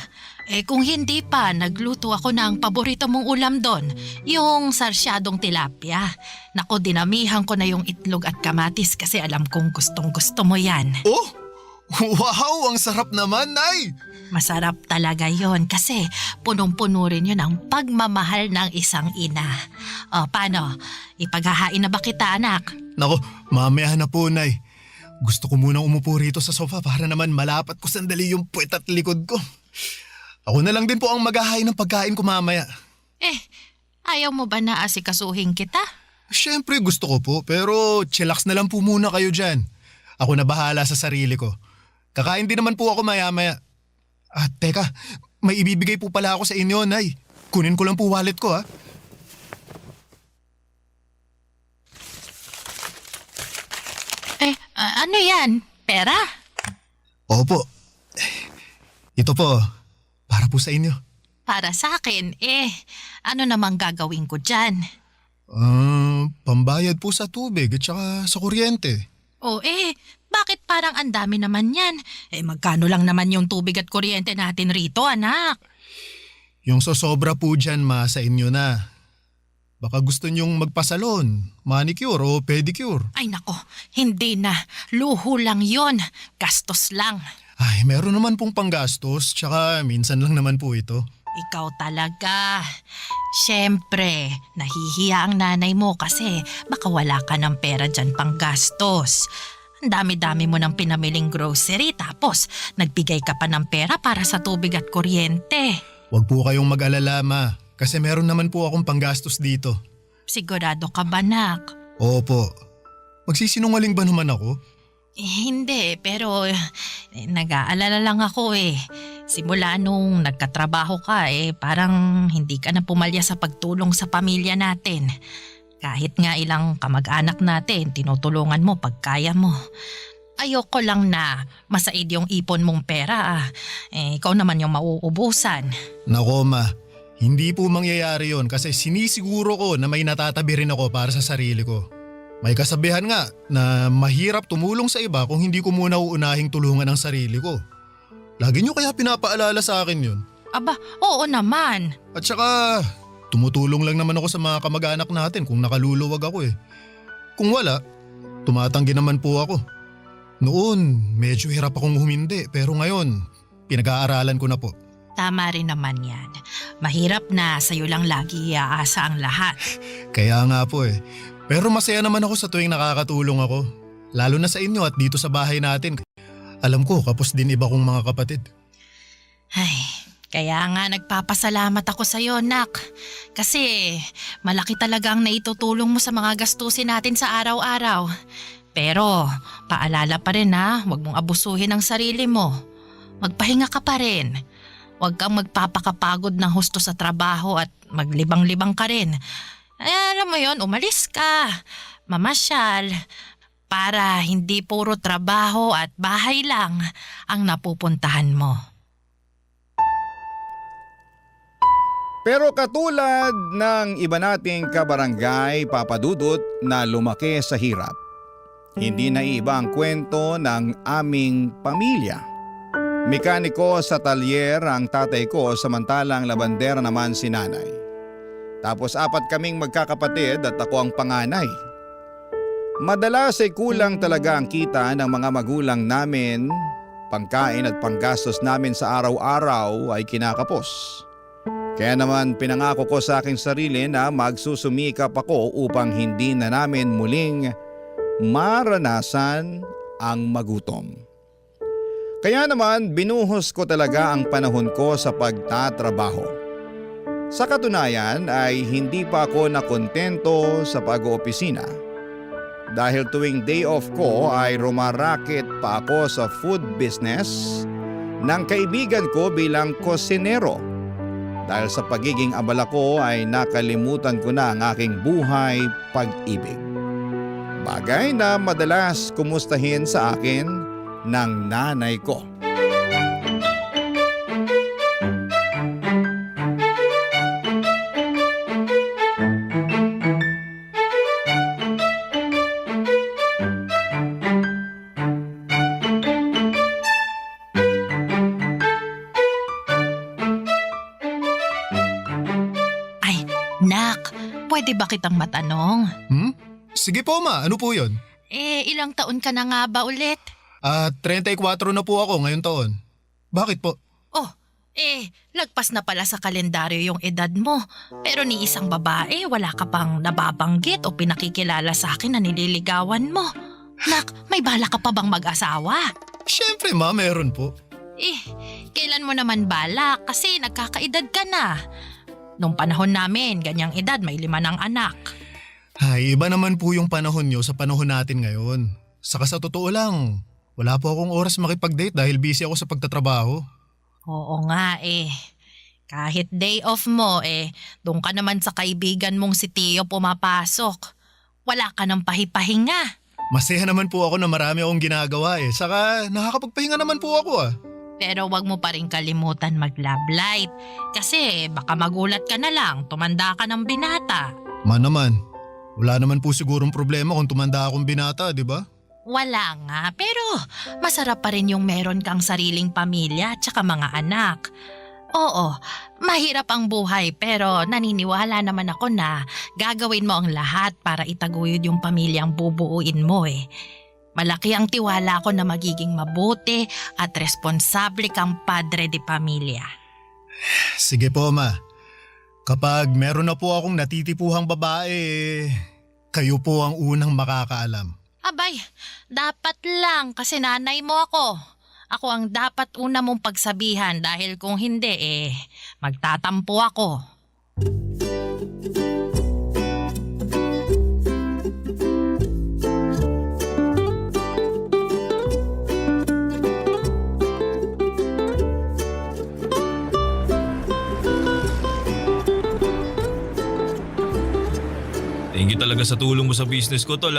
Speaker 10: Kung hindi pa, nagluto ako ng paborito mong ulam doon. Yung sarsyadong tilapia. Nako, dinamihan ko na yung itlog at kamatis kasi alam kong gustong-gusto mo yan.
Speaker 9: Oh! Wow! Ang sarap naman, Nay!
Speaker 10: Masarap talaga yon kasi punong-puno rin yun ang pagmamahal ng isang ina. Paano? Ipaghahain na ba kita, anak?
Speaker 9: Nako, mamaya na po, Nay. Gusto ko munang umupo rito sa sofa para naman malapat ko sandali yung puwet at likod ko. Ako na lang din po ang maghahain ng pagkain ko mamaya.
Speaker 10: Ayaw mo ba na asikasuhin kita?
Speaker 9: Siyempre gusto ko po, pero chillax na lang po muna kayo dyan. Ako na bahala sa sarili ko. Kakain din naman po ako maya-maya. Teka, may ibibigay po pala ako sa inyo, Nay. Kunin ko lang po wallet ko, ha?
Speaker 6: Ano yan? Pera?
Speaker 9: Opo. Ito po, para po sa inyo.
Speaker 6: Para sa akin, ano namang gagawin ko dyan?
Speaker 9: Pambayad po sa tubig at saka sa kuryente.
Speaker 6: Bakit parang ang dami naman yan? Magkano lang naman yung tubig at kuryente natin rito, anak?
Speaker 9: Yung sosobra po dyan, ma, sa inyo na. Baka gusto nyong magpasalon, manicure o pedicure.
Speaker 6: Ay nako, hindi na. Luho lang yon. Gastos lang.
Speaker 9: Ay, meron naman pong panggastos, tsaka minsan lang naman po ito.
Speaker 6: Ikaw talaga. Siyempre, nahihiya ang nanay mo kasi baka wala ka ng pera dyan pang gastos. Ang dami-dami mo ng pinamiling grocery tapos nagbigay ka pa ng pera para sa tubig at kuryente.
Speaker 9: Huwag po kayong mag-alala, ma, kasi meron naman po akong panggastos dito.
Speaker 6: Sigurado ka ba, nak?
Speaker 9: Opo. Magsisinungaling ba naman ako?
Speaker 6: Hindi, pero nag-aalala lang ako Simula nung nagkatrabaho ka parang hindi ka na pumalya sa pagtulong sa pamilya natin. Kahit nga ilang kamag-anak natin, tinutulungan mo pag kaya mo. Ayoko lang na masaid yung ipon mong pera ikaw naman yung mauubusan.
Speaker 9: Nako, ma, hindi po mangyayari yon kasi sinisiguro ko na may natatabi rin ako para sa sarili ko. May kasabihan nga na mahirap tumulong sa iba kung hindi ko muna uunahing tulungan ang sarili ko. Lagi nyo kaya pinapaalala sa akin yun?
Speaker 6: Aba, oo naman.
Speaker 9: At saka, tumutulong lang naman ako sa mga kamag-anak natin kung nakaluluwag ako Kung wala, tumatanggi naman po ako. Noon, medyo hirap akong humindi pero ngayon, pinag-aaralan ko na po.
Speaker 6: Tama rin naman yan. Mahirap na sa'yo lang lagi iaasa ang lahat.
Speaker 9: Kaya nga po Pero masaya naman ako sa tuwing nakakatulong ako. Lalo na sa inyo at dito sa bahay natin. Alam ko, kapos din iba kong mga kapatid.
Speaker 6: Ay, kaya nga nagpapasalamat ako sa'yo, nak. Kasi malaki talaga ang naitutulong mo sa mga gastusin natin sa araw-araw. Pero paalala pa rin huwag mong abusuhin ang sarili mo. Magpahinga ka pa rin. Huwag kang magpapakapagod ng husto sa trabaho at maglibang-libang ka rin. Alam mo yon, umalis ka, mamasyal, para hindi puro trabaho at bahay lang ang napupuntahan mo.
Speaker 3: Pero katulad ng iba nating kabarangay, Papa Dudut, na lumaki sa hirap, hindi na iba ang kwento ng aming pamilya. Mekaniko sa talyer ang tatay ko samantalang labandera naman si nanay. Tapos 4 kaming magkakapatid at ako ang panganay. Madalas kulang talaga ang kita ng mga magulang namin. Pangkain at panggastos namin sa araw-araw ay kinakapos. Kaya naman pinangako ko sa aking sarili na magsusumikap ako upang hindi na namin muling maranasan ang magutom. Kaya naman binuhos ko talaga ang panahon ko sa pagtatrabaho. Sa katunayan ay hindi pa ako nakontento sa pag-oopisina. Dahil tuwing day off ko ay rumaraket pa ako sa food business ng kaibigan ko bilang kosinero. Dahil sa pagiging abala ko ay nakalimutan ko na ang aking buhay pag-ibig. Bagay na madalas kumustahin sa akin ng nanay ko.
Speaker 6: Pwede ba kitang matanong?
Speaker 9: Sige po, ma. Ano po yun?
Speaker 6: Ilang taon ka na nga ba ulit?
Speaker 9: 34 na po ako ngayong taon. Bakit po?
Speaker 6: Lagpas na pala sa kalendaryo yung edad mo. Pero ni isang babae, wala ka pang nababanggit o pinakikilala sa akin na nililigawan mo. Nak, may bala ka pa bang mag-asawa?
Speaker 9: Siyempre, ma. Meron po.
Speaker 6: Kailan mo naman bala? Kasi nagkakaedad ka na. Nung panahon namin, ganyang edad, may 5 ng anak.
Speaker 9: Ay, iba naman po yung panahon nyo sa panahon natin ngayon. Saka sa totoo lang, wala po akong oras makipag-date dahil busy ako sa pagtatrabaho.
Speaker 6: Oo nga Kahit day off mo doon ka naman sa kaibigan mong si Tio pumapasok. Wala ka ng pahipahinga.
Speaker 9: Masaya naman po ako na marami akong ginagawa Saka nakakapagpahinga naman po ako
Speaker 6: Pero wag mo pa rin kalimutan mag-love life. Kasi baka magulat ka na lang, tumanda ka ng binata.
Speaker 9: Naman, wala naman po sigurong problema kung tumanda akong binata, di ba?
Speaker 6: Wala nga, pero masarap pa rin yung meron kang sariling pamilya at saka mga anak. Oo, mahirap ang buhay pero naniniwala naman ako na gagawin mo ang lahat para itaguyod yung pamilyang bubuuin mo Malaki ang tiwala ko na magiging mabuti at responsable kang padre de pamilya.
Speaker 9: Sige po, Ma. Kapag meron na po akong natitipuhang babae, kayo po ang unang makakaalam.
Speaker 6: Abay, dapat lang kasi nanay mo ako. Ako ang dapat una mong pagsabihan dahil kung hindi magtatampo ako.
Speaker 12: Thank you talaga sa tulong mo sa business ko, tol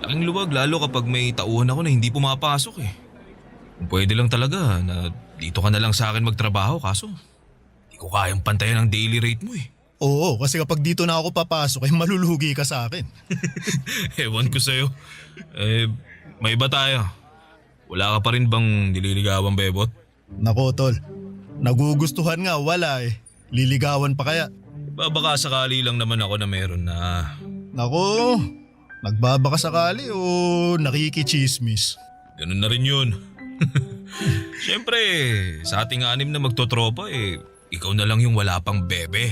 Speaker 12: Laking luwag lalo kapag may tauhan ako na hindi pumapasok Kung pwede lang talaga na dito ka na lang sa akin magtrabaho kaso hindi ko kayang pantayan ang daily rate mo
Speaker 9: Oo, kasi kapag dito na ako papasok malulugi ka sa akin.
Speaker 12: Ewan ko sa'yo. May iba tayo. Wala ka pa rin bang nililigawan, bebot?
Speaker 9: Nako, tol. Nagugustuhan nga, wala Liligawan pa kaya?
Speaker 12: Baka sakali lang naman ako na meron na.
Speaker 9: Nako, nagbabaka sakali o nakikichismis?
Speaker 12: Ganun na rin yun. Siyempre, sa ating anim na magtotropa ikaw na lang yung wala pang bebe.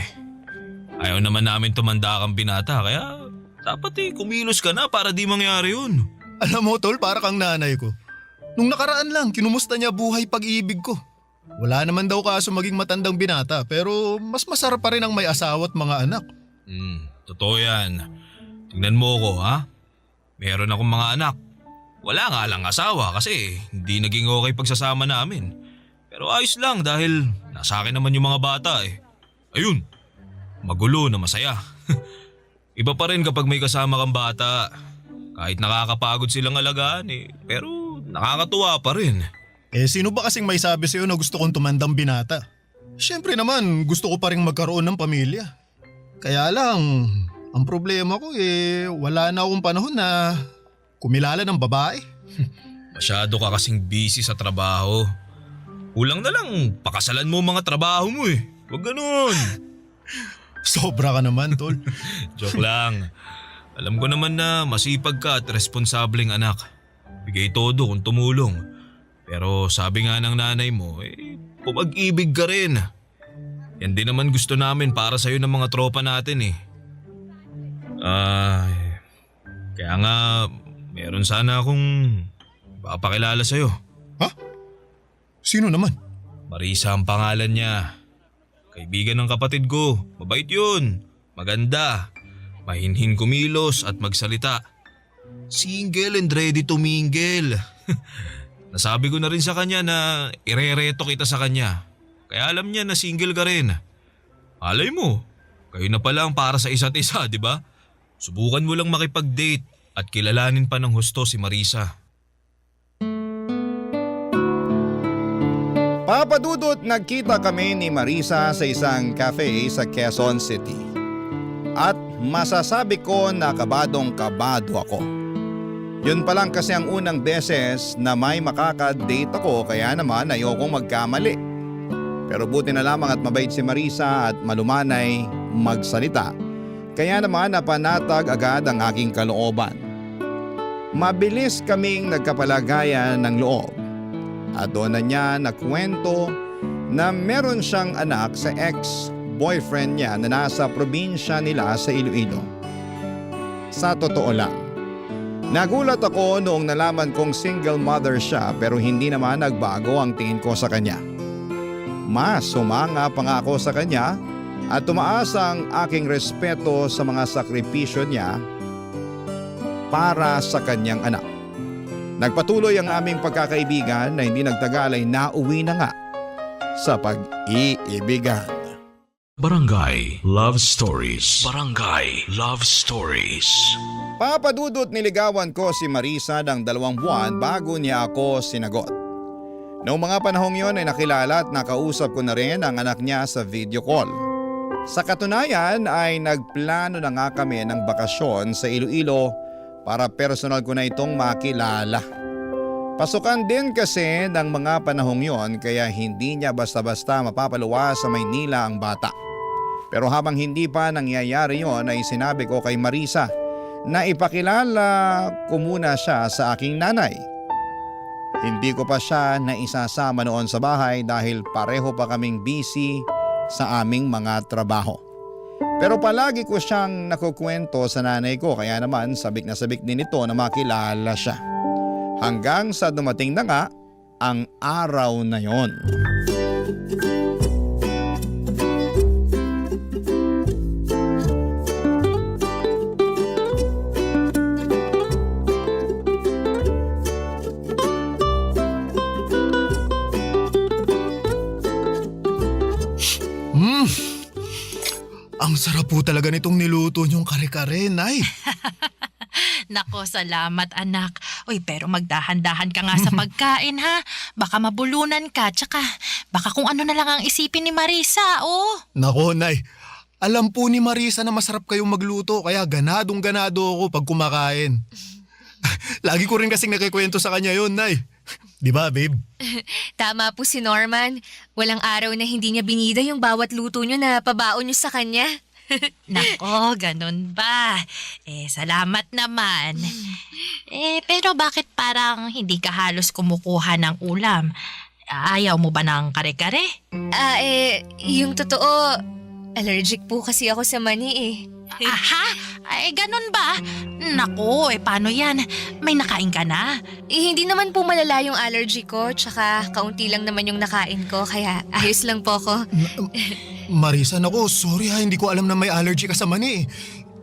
Speaker 12: Ayaw naman namin tumanda kang binata kaya dapat kumilos ka na para di mangyari yun.
Speaker 9: Alam mo, tol, para kang nanay ko. Nung nakaraan lang, kinumusta niya buhay pag-ibig ko. Wala naman daw kaso maging matandang binata pero mas masarap pa rin ang may asawa at mga anak.
Speaker 12: Totoo yan. Tingnan mo ko Meron akong mga anak. Wala nga lang asawa kasi hindi naging okay pagsasama namin. Pero ayos lang dahil nasa akin naman yung mga bata Ayun, magulo na masaya. Iba pa rin kapag may kasama kang bata. Kahit nakakapagod silang alagaan pero nakakatuwa pa rin.
Speaker 9: Sino ba kasing may sabi sa'yo na gusto kong tumandang binata? Siyempre naman, gusto ko pa rin magkaroon ng pamilya. Kaya lang, ang problema ko wala na akong panahon na kumilala ng babae.
Speaker 12: Masyado ka kasing busy sa trabaho. Kulang na lang, pakasalan mo mga trabaho mo Huwag ganun.
Speaker 9: Sobra ka naman, tol.
Speaker 12: Joke lang. Alam ko naman na masipag ka at responsableng anak. Bigay todo kung tumulong. Pero sabi nga ng nanay mo, pumag-ibig ka rin. Yan din naman gusto namin para sa'yo ng mga tropa natin Kaya nga, meron sana akong papakilala sa'yo.
Speaker 9: Ha? Sino naman?
Speaker 12: Marisa ang pangalan niya. Kaibigan ng kapatid ko. Mabait yun. Maganda. Mahinhin kumilos at magsalita. Single and ready to mingle. Nasabi ko na rin sa kanya na irereto kita sa kanya. Kaya alam niya na single ka rin. Alay mo, kayo na pala ang para sa isa't isa, di ba? Subukan mo lang makipag-date at kilalanin pa ng husto si Marisa.
Speaker 3: Papadudot, nagkita kami ni Marisa sa isang cafe sa Quezon City. At masasabi ko na kabadong-kabado ako. Yun pa lang kasi ang unang beses na may makaka-date ako kaya naman ayokong magkamali. Pero buti na lamang at mabait si Marisa at malumanay magsalita. Kaya naman napanatag agad ang aking kalooban. Mabilis kaming nagkapalagayan ng loob. At doon na niya nakwento na meron siyang anak sa ex-boyfriend niya na nasa probinsya nila sa Iloilo. Sa totoo lang, nagulat ako noong nalaman kong single mother siya pero hindi naman nagbago ang tingin ko sa kanya. Mas sumanga pa nga ako sa kanya at tumaas ang aking respeto sa mga sakripisyo niya para sa kanyang anak. Nagpatuloy ang aming pagkakaibigan na hindi nagtagal ay nauwi na nga sa pag-iibigan.
Speaker 1: Barangay Love Stories. Barangay Love Stories.
Speaker 3: Papadudot niligawan ko si Marisa ng 2 buwan bago niya ako sinagot. Noong mga panahong yon ay nakilala at nakausap ko na rin ang anak niya sa video call. Sa katunayan ay nagplano na nga kami ng bakasyon sa Iloilo para personal ko na itong makilala. Pasukan din kasi ng mga panahong yon kaya hindi niya basta-basta mapapaluwas sa Maynila ang bata. Pero habang hindi pa nangyayari yon ay sinabi ko kay Marisa na ipakilala ko muna siya sa aking nanay. Hindi ko pa siya naisasama noon sa bahay dahil pareho pa kaming busy sa aming mga trabaho. Pero palagi ko siyang nakukwento sa nanay ko kaya naman sabik na sabik din ito na makilala siya. Hanggang sa dumating na nga ang araw na yon.
Speaker 14: Ang sarap po talaga nitong niluto niyong kare-kare, Nay.
Speaker 10: Nako, salamat anak. Uy, pero magdahan-dahan ka nga sa pagkain ha. Baka mabulunan ka, tsaka baka kung ano na lang ang isipin ni Marisa, oh.
Speaker 14: Nako, Nay. Alam po ni Marisa na masarap kayong magluto kaya ganadong-ganado ako pag kumakain. Lagi ko rin kasing nakikwento sa kanya yon, Nay. Di ba, babe?
Speaker 15: Tama po si Norman. Walang araw na hindi niya binida yung bawat luto niyo na pabaon niyo sa kanya.
Speaker 10: Nako, ganun ba? Salamat naman. Pero bakit parang hindi ka halos kumukuha ng ulam? Ayaw mo ba ng kare-kare?
Speaker 15: Yung totoo, allergic po kasi ako sa mani eh.
Speaker 10: Aha? Ganun ba? Nako, paano yan? May nakain ka na?
Speaker 15: Hindi naman po malala yung allergy ko, tsaka kaunti lang naman yung nakain ko, kaya ayos lang po ako.
Speaker 14: Marisa, nako, sorry ha, hindi ko alam na may allergy ka sa mani.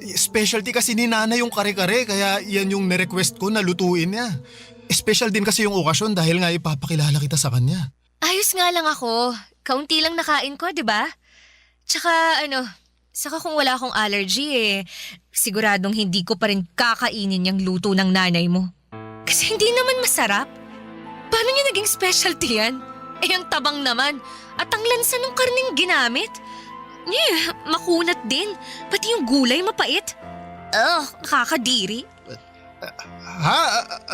Speaker 14: Specialty kasi ni Nana yung kare-kare, kaya yan yung nirequest ko na lutuin niya. Special din kasi yung okasyon dahil nga ipapakilala kita sa kanya.
Speaker 15: Ayos nga lang ako. Kaunti lang nakain ko, di ba? Tsaka saka kung wala akong allergy siguradong hindi ko pa rin kakainin yung luto ng nanay mo. Kasi hindi naman masarap. Paano niya naging specialty yan? Ang tabang naman. At ang lansa ng karning ginamit. Makunat din. Pati yung gulay mapait. Nakakadiri.
Speaker 14: Ha?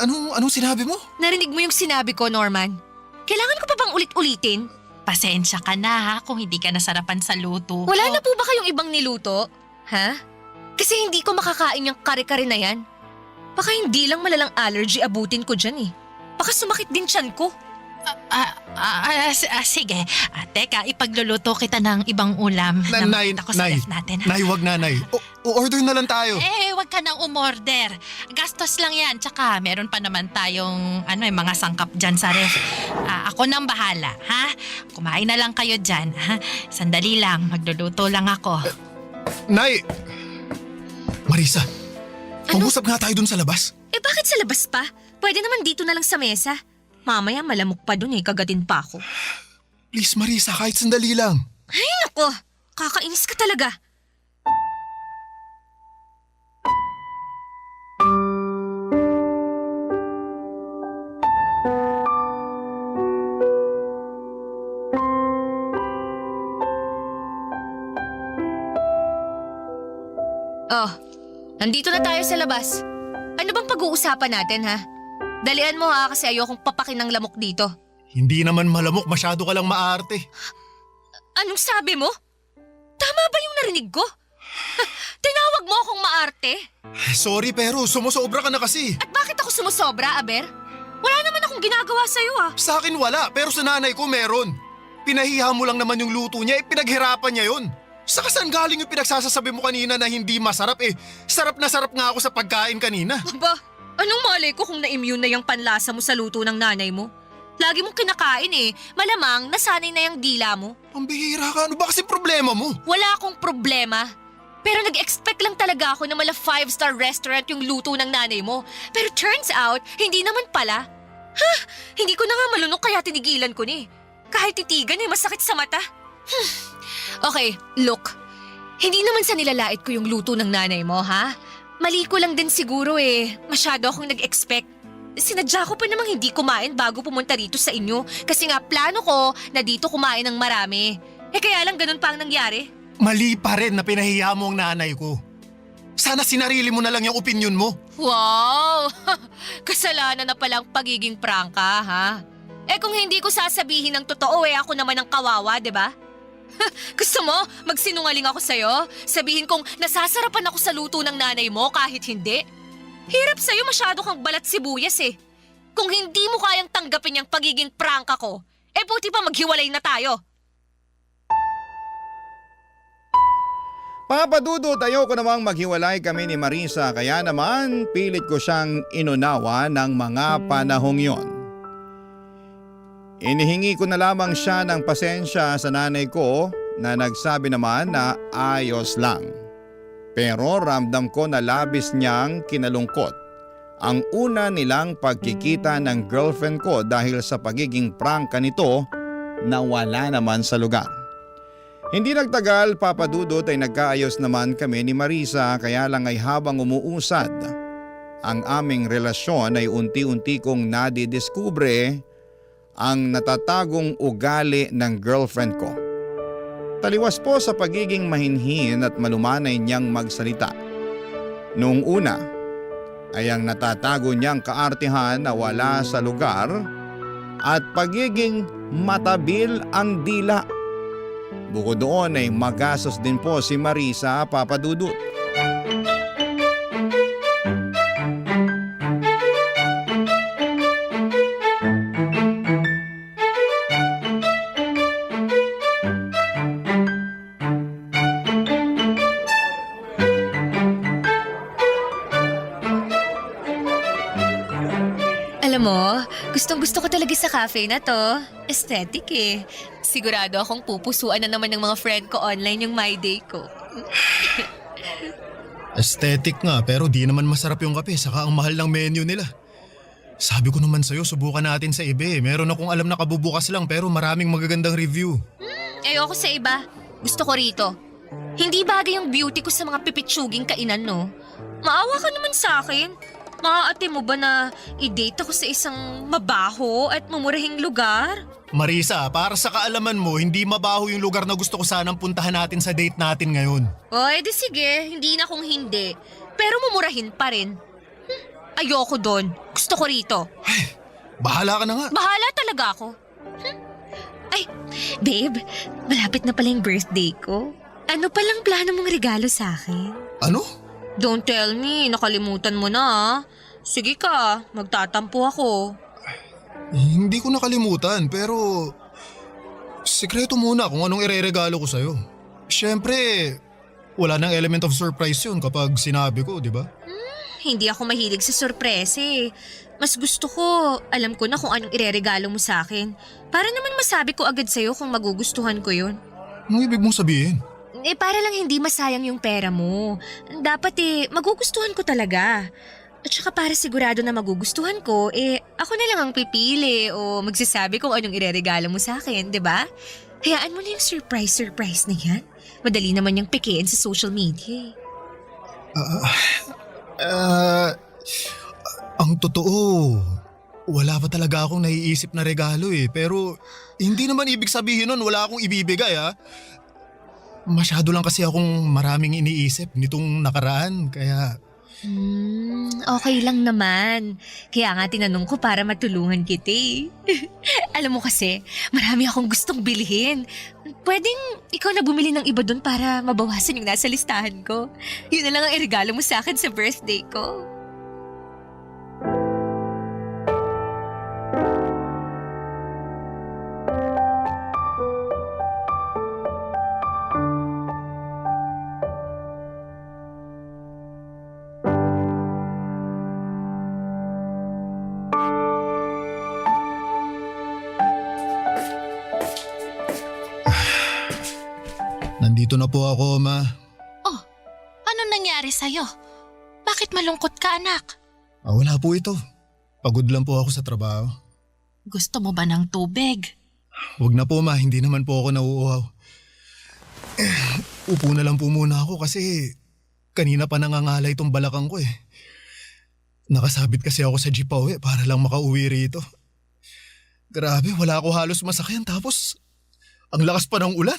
Speaker 14: Anong sinabi mo?
Speaker 15: Narinig mo yung sinabi ko, Norman? Kailangan ko pa bang ulit-ulitin?
Speaker 10: Pasensya ka na ha kung hindi ka nasarapan sa luto.
Speaker 15: Wala na po ba kayong ibang niluto? Ha? Kasi hindi ko makakain yung kare-kare na yan. Baka hindi lang malalang allergy abutin ko dyan eh. Baka sumakit din tiyan ko.
Speaker 10: Sige. Teka, ipagluluto kita ng ibang ulam na makita ko sa ref natin.
Speaker 14: Nay, wag na, Nay. Order na lang tayo.
Speaker 10: Wag ka nang umorder. Gastos lang yan. Tsaka meron pa naman tayong mga sangkap dyan sa ref. Ako nang bahala, ha? Kumain na lang kayo dyan, ha? Sandali lang, magluluto lang ako.
Speaker 14: Nay! Marisa, mag-usap nga tayo dun sa labas.
Speaker 15: Bakit sa labas pa? Pwede naman dito na lang sa mesa. Mamaya malamok pa dun kagatin pa ako.
Speaker 14: Please, Marisa, kahit sandali lang.
Speaker 15: Ay, nako! Kakainis ka talaga. Nandito na tayo sa labas. Ano bang pag-uusapan natin, ha? Dalian mo ha, kasi ayokong papakin ng lamok dito.
Speaker 14: Hindi naman malamok, masyado ka lang maarte.
Speaker 15: Anong sabi mo? Tama ba yung narinig ko? Tinawag mo akong maarte?
Speaker 14: Sorry pero sumusobra ka na kasi.
Speaker 15: At bakit ako sumusobra, Aber? Wala naman akong ginagawa sa'yo
Speaker 14: Sa akin wala, pero sa nanay ko meron. Pinahiya mo lang naman yung luto niya, pinaghirapan niya yun. Saka saan galing yung pinagsasasabi mo kanina na hindi masarap sarap na sarap nga ako sa pagkain kanina.
Speaker 15: Aba, anong malay ko kung na-immune na yung panlasa mo sa luto ng nanay mo? Lagi mong kinakain Malamang nasanay na yung dila mo.
Speaker 14: Ang bihira ka, ano ba kasi problema mo?
Speaker 15: Wala akong problema. Pero nag-expect lang talaga ako na mala 5-star restaurant yung luto ng nanay mo. Pero turns out, hindi naman pala. Hindi ko na nga malunok kaya tinigilan ko ni. Kahit titigan masakit sa mata. Okay, look. Hindi naman sa nilalait ko yung luto ng nanay mo, ha? Mali ko lang din siguro Masyado akong nag-expect. Sinadya ko pa namang hindi kumain bago pumunta rito sa inyo. Kasi nga plano ko na dito kumain ng marami. Kaya lang ganun pa ang nangyari.
Speaker 14: Mali pa rin na pinahiya mo ang nanay ko. Sana sinarili mo na lang yung opinion mo.
Speaker 15: Wow! Kasalanan na palang pagiging prangka, ha? Kung hindi ko sasabihin ng totoo ako naman ang kawawa, di ba? Gusto mo, magsinungaling ako sa'yo? Sabihin kong nasasarapan ako sa luto ng nanay mo kahit hindi? Hirap sa'yo, masyado kang balat sibuyas Kung hindi mo kayang tanggapin yung pagiging prangka ko, buti pa maghiwalay na tayo.
Speaker 3: Papadudot, ayoko namang maghiwalay kami ni Marisa kaya naman pilit ko siyang inunawa ng mga panahong yon. Inihingi ko na lamang siya ng pasensya sa nanay ko na nagsabi naman na ayos lang. Pero ramdam ko na labis niyang kinalungkot ang una nilang pagkikita ng girlfriend ko dahil sa pagiging prangka nito na wala naman sa lugar. Hindi nagtagal, Papadudot, ay nagkaayos naman kami ni Marisa kaya lang ay habang umuusad ang aming relasyon ay unti-unti kong nadidiskubre ang natatagong ugali ng girlfriend ko. Taliwas po sa pagiging mahinhin at malumanay niyang magsalita. Noong una ay ang natatago niyang kaartihan na wala sa lugar at pagiging matabil ang dila. Bukod doon ay magastos din po si Marisa, Papadudut.
Speaker 15: Alam mo, gustong-gusto ko talaga sa cafe na to. Aesthetic Sigurado akong pupusuan na naman ng mga friend ko online yung My Day ko.
Speaker 14: Aesthetic nga pero di naman masarap yung kape saka ang mahal ng menu nila. Sabi ko naman sa'yo, subukan natin sa iba Meron akong alam na kabubukas lang pero maraming magagandang review.
Speaker 15: Ayoko sa iba. Gusto ko rito. Hindi bagay yung beauty ko sa mga pipitsuging kainan, no? Maawa ka naman sa akin. Maaate mo ba na i-date ako sa isang mabaho at mumurahing lugar?
Speaker 14: Marisa, para sa kaalaman mo, hindi mabaho yung lugar na gusto ko sanang puntahan natin sa date natin ngayon.
Speaker 15: O, edi sige, hindi na kung hindi. Pero mumurahin pa rin. Ayoko doon. Gusto ko rito.
Speaker 14: Ay, bahala ka na nga.
Speaker 15: Bahala talaga ako. Ay, babe, malapit na pala yung birthday ko. Ano palang plano mong regalo sa akin?
Speaker 14: Ano?
Speaker 15: Don't tell me, nakalimutan mo na Sige ka, magtatampo ako.
Speaker 14: Hindi ko nakalimutan pero sikreto muna kung anong ireregalo ko sa'yo. Siyempre, wala nang element of surprise yun kapag sinabi ko, di ba?
Speaker 15: Hindi ako mahilig sa sorpresa Mas gusto ko, alam ko na kung anong ireregalo mo sa akin. Para naman masabi ko agad sa'yo kung magugustuhan ko yun.
Speaker 14: Anong ibig mong sabihin?
Speaker 15: Para lang hindi masayang yung pera mo. Dapat magugustuhan ko talaga. At saka para sigurado na magugustuhan ko, ako na lang ang pipili o magsasabi kung anong ireregalo mo sa akin, di ba? Hayaan mo na yung surprise na yan. Madali naman yung pikiin sa social media.
Speaker 14: Ang totoo, wala pa talaga akong naiisip na regalo pero hindi naman ibig sabihin nun wala akong ibibigay Masyado lang kasi akong maraming iniisip nitong nakaraan kaya…
Speaker 15: Okay lang naman. Kaya nga tinanong ko para matulungan kita Alam mo kasi, marami akong gustong bilhin. Pwedeng ikaw na bumili ng iba dun para mabawasan yung nasa listahan ko. Yun na lang ang iregalo mo sa akin sa birthday ko.
Speaker 14: Nandito na po ako, Ma.
Speaker 2: Oh, ano nangyari sa'yo? Bakit malungkot ka, anak?
Speaker 14: Wala po ito. Pagod lang po ako sa trabaho.
Speaker 2: Gusto mo ba ng tubig?
Speaker 14: Wag na po ma, hindi naman po ako nauuhaw. Upo na lang po muna ako kasi kanina pa nangangalay itong balakang ko eh. Nakasabit kasi ako sa jeep pa uwi para lang makauwi rito. Grabe, wala ako halos masakyan tapos ang lakas pa ng ulan.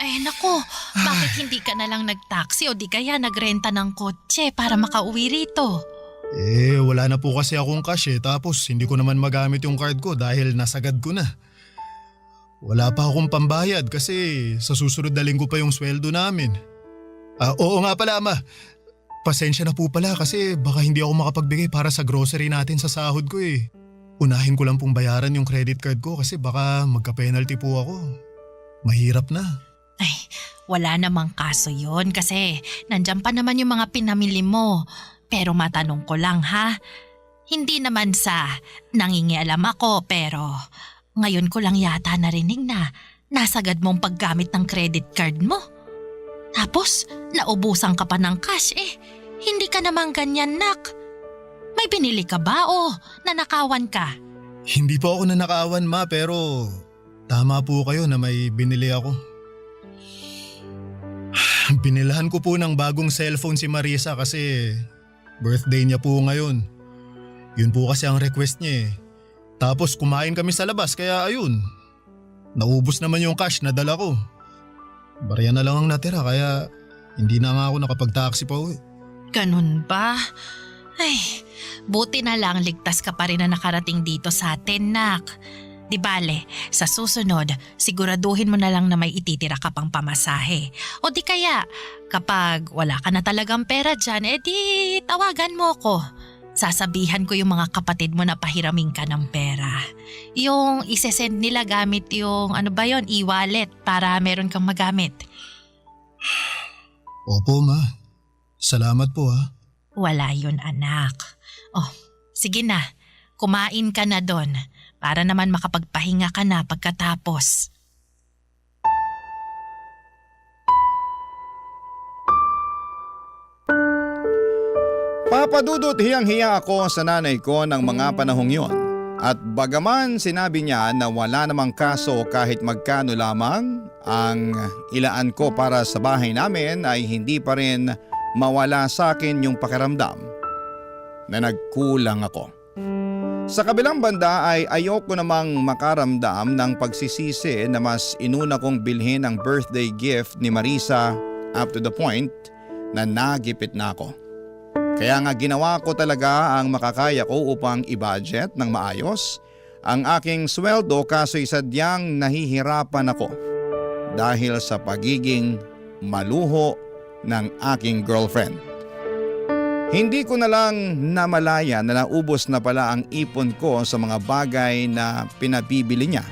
Speaker 2: Eh nako, bakit hindi ka na lang nag-taxi o di kaya nagrenta ng kotse para makauwi rito?
Speaker 14: Eh, wala na po kasi akong cash eh tapos hindi ko naman magamit yung card ko dahil nasagad ko na. Wala pa akong pambayad kasi sa susunod na linggo pa yung sweldo namin. Oo nga pala ama. Pasensya na po pala kasi baka hindi ako makapagbigay para sa grocery natin sa sahod ko eh. Unahin ko lang pong bayaran yung credit card ko kasi baka magka-penalty po ako. Mahirap na.
Speaker 2: Ay, wala namang kaso yon kasi nandyan pa naman yung mga pinamili mo. Pero matanong ko lang ha, hindi naman sa nangingialam ako pero ngayon ko lang yata narinig na nasagad mong paggamit ng credit card mo. Tapos naubusan ka pa ng cash eh, hindi ka naman ganyan nak. May binili ka ba o nanakawan ka?
Speaker 14: Hindi po ako nanakawan ma pero tama po kayo na may binili ako. Binilahan ko po ng bagong cellphone si Marisa kasi birthday niya po ngayon. Yun po kasi ang request niya eh. Tapos kumain kami sa labas kaya ayun. Naubos naman yung cash na dala ko. Barya na lang ang natira kaya hindi na nga ako nakapag-taxi pa uwi.
Speaker 2: Ganun ba? Ay, buti na lang ligtas ka pa rin na nakarating dito sa atin, nak. Di bale, sa susunod, siguraduhin mo na lang na may ititira ka pang pamasahe. O di kaya, kapag wala ka na talagang pera dyan, edi tawagan mo ko. Sasabihan ko yung mga kapatid mo na pahiramin ka ng pera. Yung isesend nila gamit yung e-wallet para meron kang magamit.
Speaker 14: Opo ma, salamat po ha.
Speaker 2: Wala yun anak. Oh, sige na, kumain ka na doon para naman makapagpahinga ka na pagkatapos.
Speaker 3: Papadudot hiyang-hiya ako sa nanay ko ng mga panahong yon. At bagaman sinabi niya na wala namang kaso kahit magkano lamang ang ilaan ko para sa bahay namin ay hindi pa rin mawala sa akin yung pakiramdam na nagkulang ako. Sa kabilang banda ay ayoko namang makaramdam ng pagsisisi na mas inuna kong bilhin ang birthday gift ni Marisa up to the point na nagipit na ako. Kaya nga ginawa ko talaga ang makakaya ko upang i-budget ng maayos ang aking sweldo kaso'y sadyang nahihirapan ako dahil sa pagiging maluho ng aking girlfriend. Hindi ko na lang namalaya na naubos na pala ang ipon ko sa mga bagay na pinabibili niya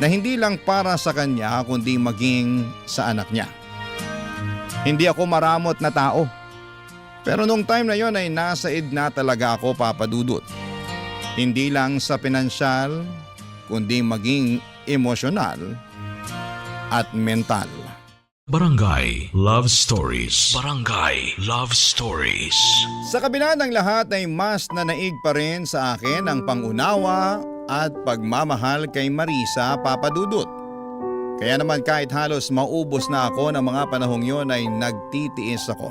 Speaker 3: na hindi lang para sa kanya kundi maging sa anak niya. Hindi ako maramot na tao. Pero nung time na yon ay nasaid na talaga ako papadudot. Hindi lang sa pinansyal, kundi maging emosyonal at mental.
Speaker 1: Barangay Love Stories. Barangay Love Stories.
Speaker 3: Sa kabila ng lahat ay mas nanaig pa rin sa akin ang pangunawa at pagmamahal kay Marisa papadudot. Kaya naman kahit halos maubos na ako ng mga panahong yon ay nagtitiis ako.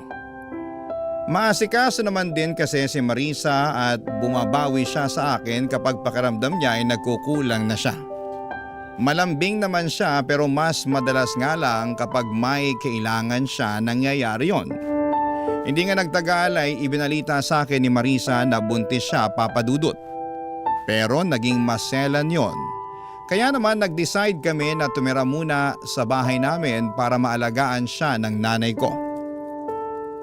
Speaker 3: Maasikaso naman din kasi si Marisa at bumabawi siya sa akin kapag pakiramdam niya ay nagkukulang na siya. Malambing naman siya pero mas madalas nga lang kapag may kailangan siya nangyayari yon. Hindi nga nagtagal ay ibinalita sa akin ni Marisa na buntis siya papadudot. Pero naging maselan yon. Kaya naman nag-decide kami na tumira muna sa bahay namin para maalagaan siya ng nanay ko.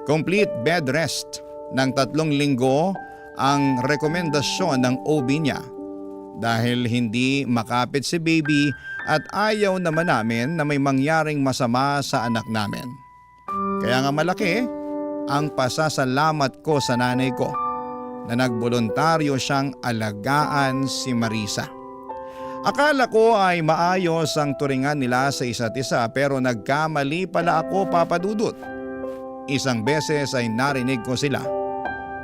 Speaker 3: Complete bed rest ng 3 linggo ang rekomendasyon ng OB niya dahil hindi makapit si baby at ayaw naman namin na may mangyaring masama sa anak namin. Kaya nga malaki ang pasasalamat ko sa nanay ko na nagboluntaryo siyang alagaan si Marisa. Akala ko ay maayos ang turingan nila sa isa't isa pero nagkamali pala ako papadudot. Isang beses ay narinig ko sila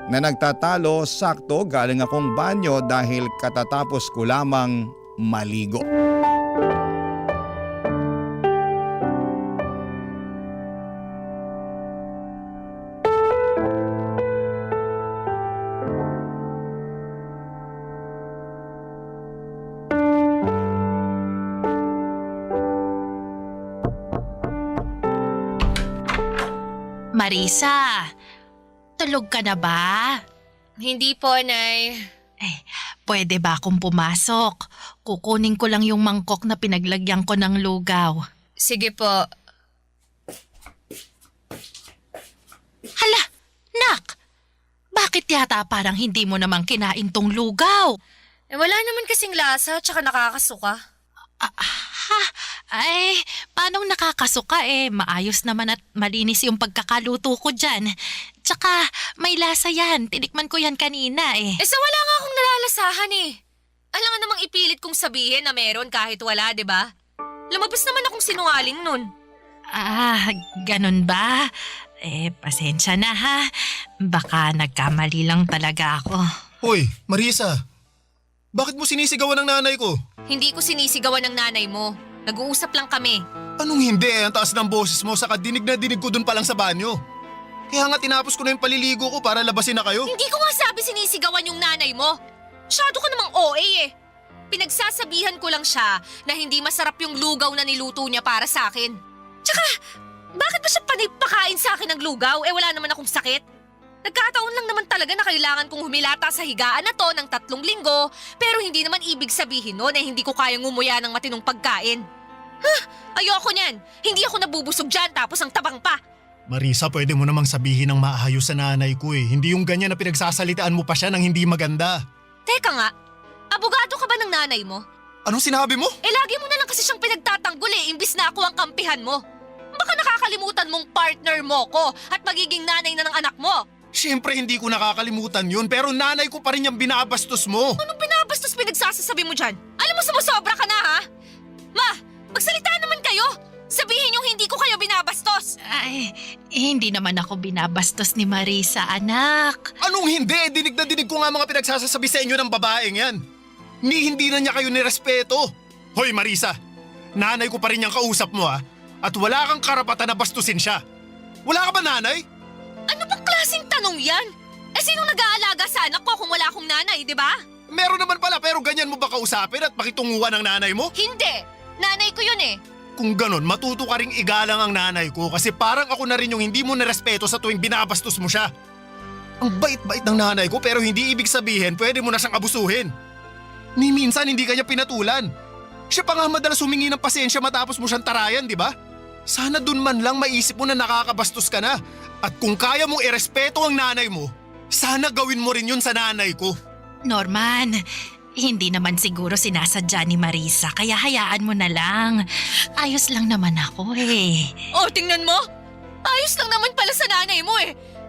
Speaker 3: na nagtatalo sakto galing akong banyo dahil katatapos ko lamang maligo.
Speaker 2: Marisa, tulog ka na ba?
Speaker 15: Hindi po, Nay.
Speaker 2: Pwede ba akong pumasok? Kukunin ko lang yung mangkok na pinaglagyan ko ng lugaw.
Speaker 15: Sige po.
Speaker 2: Hala, nak! Bakit yata parang hindi mo namang kinain tong lugaw?
Speaker 15: Wala naman kasing lasa tsaka nakakasuka.
Speaker 2: Paanong nakakasuka Maayos naman at malinis yung pagkakaluto ko dyan. Tsaka may lasa yan. Tinikman ko yan kanina
Speaker 15: Sa wala nga akong nalalasahan Alam nga namang ipilit kong sabihin na meron kahit wala, di ba? Lumabas naman akong sinungaling nun.
Speaker 2: Ganun ba? Pasensya na ha. Baka nagkamali lang talaga ako.
Speaker 14: Hoy, Marisa. Bakit mo sinisigawan ng nanay ko?
Speaker 15: Hindi ko sinisigawan ng nanay mo. Nag-uusap lang kami.
Speaker 14: Anong hindi Ang taas ng boses mo saka dinig na dinig ko dun pa lang sa banyo. Kaya nga tinapos ko na yung paliligo ko para labasin na kayo.
Speaker 15: Hindi ko nga sabi sinisigawan yung nanay mo. Masyado ka namang OA Pinagsasabihan ko lang siya na hindi masarap yung lugaw na niluto niya para sa akin. Tsaka, bakit ba siya panipakain sa akin ng lugaw? Wala naman akong sakit. Nagkataon lang naman talaga na kailangan kong humilata sa higaan na to ng 3 linggo, pero hindi naman ibig sabihin no na hindi ko kayang ngumuya ng matinong pagkain. Ayoko niyan. Hindi ako nabubusog dyan tapos ang tabang pa.
Speaker 14: Marisa, pwede mo namang sabihin ng maayos sa nanay ko Hindi yung ganyan na pinagsasalitaan mo pa siya ng hindi maganda.
Speaker 15: Teka nga, abogado ka ba ng nanay mo?
Speaker 14: Anong sinabi mo?
Speaker 15: Lagi mo na lang kasi siyang pinagtatanggol imbis na ako ang kampihan mo. Baka nakakalimutan mong partner mo ko at magiging nanay na ng anak mo.
Speaker 14: Siyempre hindi ko nakakalimutan yun pero nanay ko pa rin yung binabastos mo.
Speaker 15: Anong binabastos pinagsasasabi mo dyan? Alam mo sumusobra ka na ha? Ma, magsalita naman kayo! Sabihin yung hindi ko kayo binabastos!
Speaker 2: Hindi naman ako binabastos ni Marisa, anak.
Speaker 14: Anong hindi? Dinig na dinig ko nga mga pinagsasasabi sa inyo ng babaeng yan. Hindi na niya kayo nirespeto. Hoy Marisa, nanay ko pa rin yung kausap mo At wala kang karapatan na bastusin siya. Wala ka ba nanay?
Speaker 15: Ano bang klaseng tanong yan? Sino nag-aalaga sa anak ko kung wala akong nanay, di ba?
Speaker 14: Meron naman pala pero ganyan mo ba kausapin at pakitunguhan ng nanay mo?
Speaker 15: Hindi! Nanay ko yun
Speaker 14: Kung ganon, matuto ka ring igalang ang nanay ko kasi parang ako na rin yung hindi mo nirespeto sa tuwing binabastos mo siya. Ang bait-bait ng nanay ko pero hindi ibig sabihin pwede mo na siyang abusuhin. Ni minsan hindi kanya pinatulan. Siya pa nga madalas humingi ng pasensya matapos mo siyang tarayan, di ba? Sana dun man lang maisip mo na nakakabastos ka na. At kung kaya mong irespeto ang nanay mo, sana gawin mo rin yun sa nanay ko.
Speaker 2: Norman, hindi naman siguro sinasadya ni Marisa kaya hayaan mo na lang. Ayos lang naman ako
Speaker 15: tingnan mo! Ayos lang naman pala sa nanay mo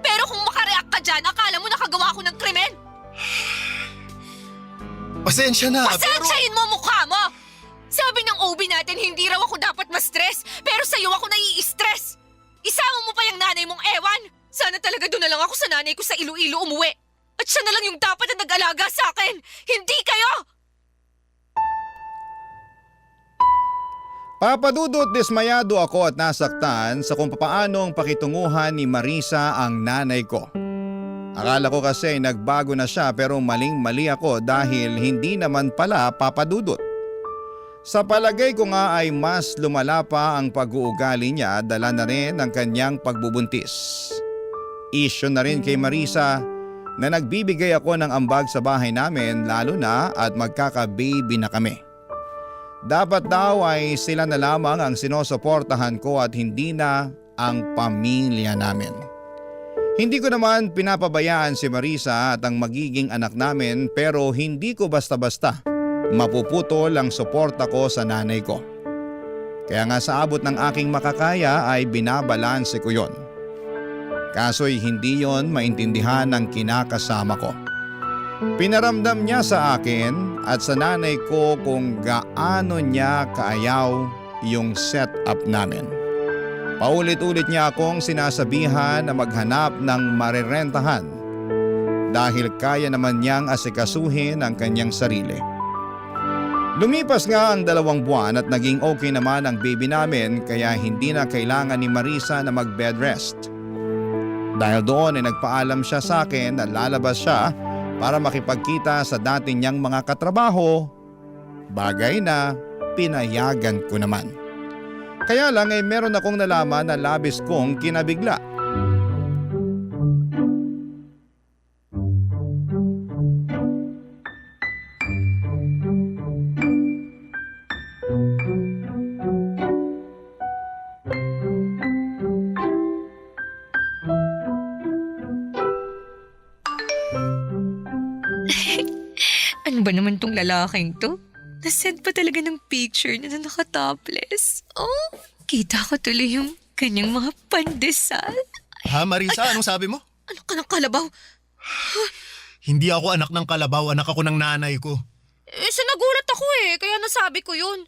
Speaker 15: Pero kung makareact ka dyan, akala mo nakagawa ako ng krimen?
Speaker 14: Pasensya na,
Speaker 15: Pasensyahin mo mukha mo! Sabi ng OB natin hindi raw ako dapat ma-stress, pero sa'yo ako nai-stress. Isama mo pa yung nanay mong ewan. Sana talaga doon na lang ako sa nanay ko sa Iloilo umuwi. At siya na lang yung dapat na nag-alaga sa akin. Hindi kayo!
Speaker 3: Papadudot dismayado ako at nasaktan sa kung papaanong pakitunguhan ni Marisa ang nanay ko. Akala ko kasi nagbago na siya pero maling-mali ako dahil hindi naman pala papadudot. Sa palagay ko nga ay mas lumala pa ang pag-uugali niya dala na rin ang kanyang pagbubuntis. Isyo na rin kay Marisa na nagbibigay ako ng ambag sa bahay namin lalo na at magkaka-baby na kami. Dapat daw ay sila na lamang ang sinusuportahan ko at hindi na ang pamilya namin. Hindi ko naman pinapabayaan si Marisa at ang magiging anak namin pero hindi ko basta-basta mapuputol ang suporta ko sa nanay ko. Kaya nga sa abot ng aking makakaya ay binabalanse ko yon. Kaso'y hindi yon maintindihan ng kinakasama ko. Pinaramdam niya sa akin at sa nanay ko kung gaano niya kaayaw yung setup namin. Paulit-ulit niya akong sinasabihan na maghanap ng marirentahan dahil kaya naman niyang asikasuhin ang kanyang sarili. Lumipas nga ang 2 buwan at naging okay naman ang baby namin kaya hindi na kailangan ni Marisa na mag-bed rest. Dahil doon ay nagpaalam siya sa akin na lalabas siya para makipagkita sa dati niyang mga katrabaho, bagay na pinayagan ko naman. Kaya lang ay meron akong nalaman na labis kong kinabigla.
Speaker 15: Ano ba naman tong lalaking to? Nasend pa talaga ng picture niya na nakatopless. Oh, kita ko tuloy yung kanyang mga pandesal.
Speaker 14: Ha, Marisa, anong sabi mo?
Speaker 15: Ano ka ng kalabaw?
Speaker 14: Hindi ako anak ng kalabaw, anak ako ng nanay ko.
Speaker 15: Nagulat ako kaya nasabi ko yun.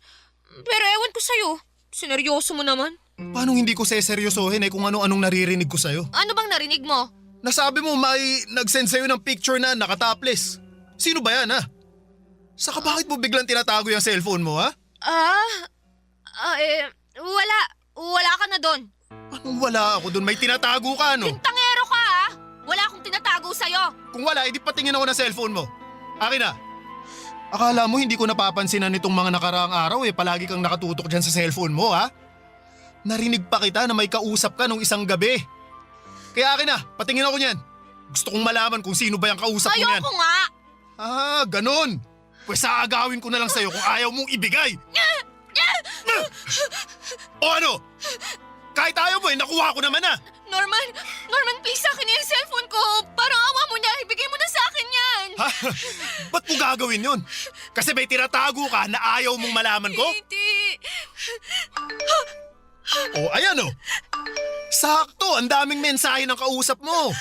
Speaker 15: Pero ewan ko sa'yo, sineryoso mo naman.
Speaker 14: Paano hindi ko seseryosohin kung ano-anong naririnig ko sa'yo?
Speaker 15: Ano bang narinig mo?
Speaker 14: Nasabi mo may nag-send sa'yo ng picture na nakatopless. Sino ba yan, ha? Saka bakit mo biglang tinatago yung cellphone mo, ha?
Speaker 15: Wala. Wala ka na doon.
Speaker 14: Anong wala ako doon? May tinatago ka, no?
Speaker 15: Tangero ka, ha? Wala akong tinatago sa'yo.
Speaker 14: Kung wala, edi patingin ako ng cellphone mo. Akin na. Akala mo hindi ko napapansinan nitong mga nakaraang araw palagi kang nakatutok dyan sa cellphone mo, ha? Narinig pa kita na may kausap ka nung isang gabi. Kaya akin na, patingin ako niyan. Gusto kong malaman kung sino ba yung kausap mo niyan.
Speaker 15: Ayoko nga.
Speaker 14: Ganon. Pues aagawin ko na lang sa'yo kung ayaw mong ibigay. O ano? Kahit ayaw mo nakuha ko naman na.
Speaker 15: Norman, please sa akin yung cellphone ko. Parang awa mo na, ibigay mo na sa akin yan.
Speaker 14: Ha? Ba't mo gagawin yun? Kasi may tinatago ka na ayaw mong malaman ko?
Speaker 15: Hindi.
Speaker 14: Ayan o. Sakto, ang daming mensahe ng kausap mo.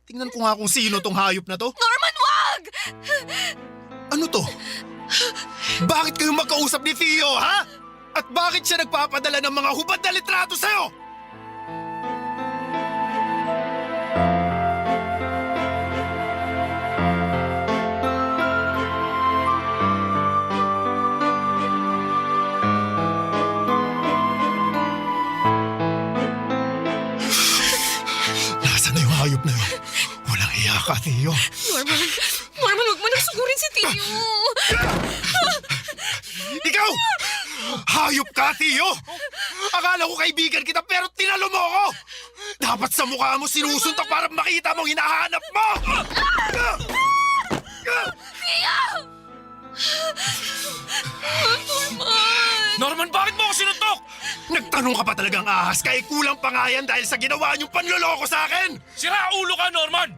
Speaker 14: Tingnan ko nga kung sino tong hayop na to.
Speaker 15: Norman, wag!
Speaker 14: Ano to? Bakit kayo magkausap ni Theo, ha? At bakit siya nagpapadala ng mga hubad na litrato sa'yo? Nasaan na yung hayop na yun? Walang hiya ka, Theo.
Speaker 15: Norman, wag mo nang sugurin si Tio.
Speaker 14: Ikaw! Hayop ka, Theo! Akala ko kaibigan kita pero tinalo mo ako! Dapat sa mukha mo sinusuntok para makita mong hinahanap mo!
Speaker 15: Tio!
Speaker 8: Norman, bakit mo ako sinuntok?
Speaker 14: Nagtanong ka pa talagang ahas kaya kulang pa nga yan dahil sa ginawa niyong panloloko sa akin!
Speaker 8: Sira ulo ka, Norman!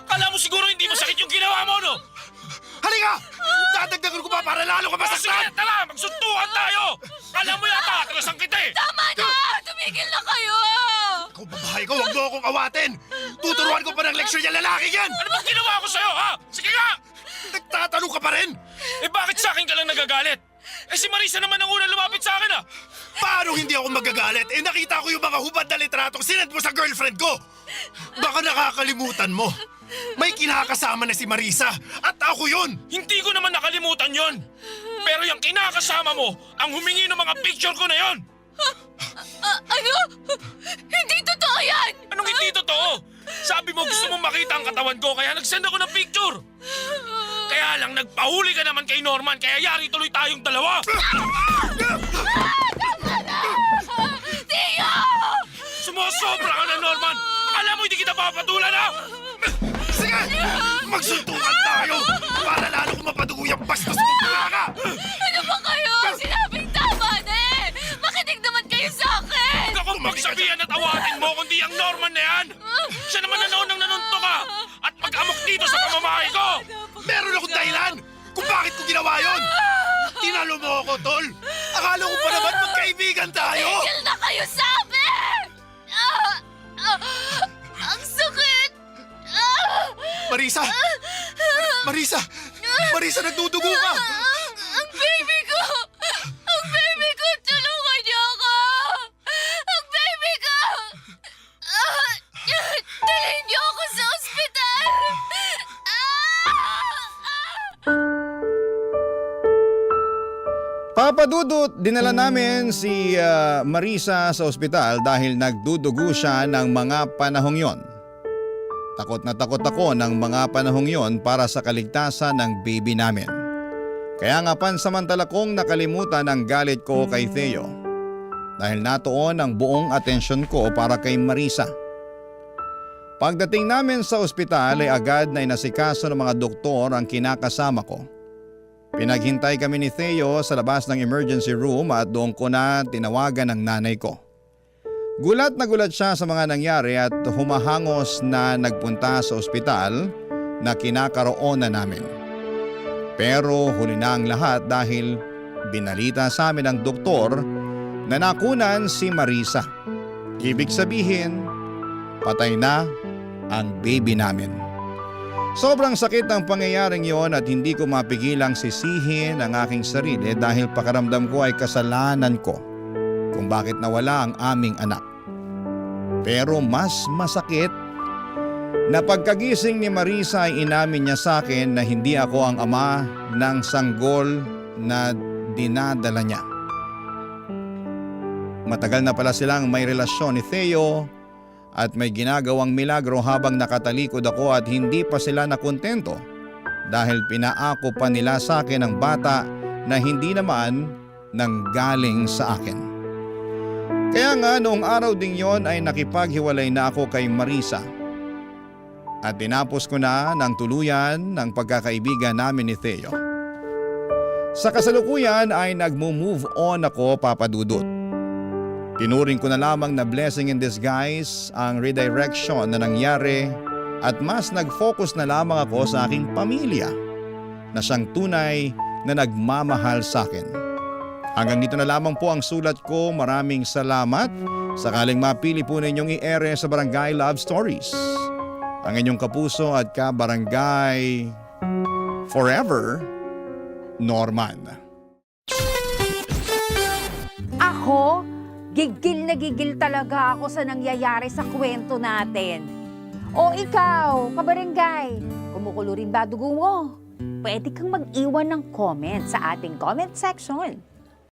Speaker 8: Kala mo siguro hindi masakit yung ginawa mo, no?
Speaker 14: Halika! Dadagdagan ko pa para lalo ka
Speaker 8: Sige,
Speaker 14: masaktan!
Speaker 8: tara! Magsuntukan tayo! Alam mo yata, tagasang kita eh!
Speaker 15: Tama na! Tumigil na kayo!
Speaker 14: Ikaw babae ko, huwag mo akong awatin! Tuturuan ko pa ng leksyon yung lalaki yan!
Speaker 8: Ano bang ginawa ko sa'yo, ha? Sige nga!
Speaker 14: Nagtatanong ka pa rin!
Speaker 8: Bakit sa akin ka lang nagagalit? Si Marisa naman ang unang lumapit sa akin, ah!
Speaker 14: Paano hindi ako magagalit? Nakita ko yung mga hubad na litratong sinend mo sa girlfriend ko! Baka nakakalimutan mo! May kinakasama na si Marisa at ako yun!
Speaker 8: Hindi ko naman nakalimutan yon. Pero yung kinakasama mo, ang humingi ng mga picture ko na yon.
Speaker 15: Ano? Hindi totoo yan!
Speaker 8: Anong hindi totoo? Sabi mo gusto mong makita ang katawan ko kaya nag-send ako ng picture. Kaya lang nagpahuli ka naman kay Norman kaya yari tuloy tayong dalawa.
Speaker 15: Tio!
Speaker 8: Sumusobra ka na, Norman! Alam mo hindi kita papatulan, ha?
Speaker 14: Sige! Magsuntukan tayo! Para lalo ko mapadugo yung bastos mo ka!
Speaker 15: Ano ba kayo? Sinabing tama na eh! Makinig naman kayo sa akin!
Speaker 8: Huwag akong magsabihan at awatin mo kundi ang Norman na yan! Siya naman na noon ang nanunto ka! At pag-amok dito sa pamamahay ko!
Speaker 14: Meron akong dahilan kung bakit ko ginawa yon! Tinalo mo ako, tol! Akala ko pa naman magkaibigan tayo!
Speaker 15: Tigil na kayo sa amin! Ang sakit!
Speaker 14: Marisa! Marisa! Marisa, nagdudugo ka!
Speaker 15: Ang baby ko! Ang baby ko! Tulungan niyo ako! Ang baby ko! Dalhin niyo ako sa ospital!
Speaker 3: Papa Dudut, dinala namin si Marisa sa ospital dahil nagdudugo siya ng mga panahong yon. Takot na takot ako ng mga panahong yon para sa kaligtasan ng baby namin. Kaya nga pansamantala kong nakalimutan ang galit ko kay Theo dahil natuon ang buong atensyon ko para kay Marisa. Pagdating namin sa ospital ay agad na inasikaso ng mga doktor ang kinakasama ko. Pinaghintay kami ni Theo sa labas ng emergency room at doon ko na tinawagan ang nanay ko. Gulat na gulat siya sa mga nangyari at humahangos na nagpunta sa ospital na kinakaroonan namin. Pero huli na ang lahat dahil binalita sa amin ng doktor na nakunan si Marisa. Ibig sabihin, patay na ang baby namin. Sobrang sakit ang pangyayaring yon at hindi ko mapigilang sisihin ang aking sarili dahil pakaramdam ko ay kasalanan ko kung bakit nawala ang aming anak. Pero mas masakit na pagkagising ni Marisa ay inamin niya sa akin na hindi ako ang ama ng sanggol na dinadala niya. Matagal na pala silang may relasyon ni Theo at may ginagawang milagro habang nakatalikod ako at hindi pa sila nakontento dahil pinaako pa nila sa akin ang bata na hindi naman nanggaling sa akin. Kaya nga noong araw ding yon ay nakipaghiwalay na ako kay Marisa at tinapos ko na ng tuluyan ng pagkakaibigan namin ni Theo. Sa kasalukuyan ay nagmo-move on ako, Papa Dudut. Tinuring ko na lamang na blessing in disguise ang redirection na nangyari at mas nag-focus na lamang ako sa aking pamilya na siyang tunay na nagmamahal sa akin. Hanggang dito na lamang po ang sulat ko. Maraming salamat. Sakaling mapili po ninyong i-ere sa Barangay Love Stories. Ang inyong kapuso at ka-barangay forever, Norman.
Speaker 16: Ako? Gigil na gigil talaga ako sa nangyayari sa kwento natin. O ikaw, kabarangay, kumukulo rin ba dugo mo? Pwede kang mag-iwan ng comment sa ating comment section.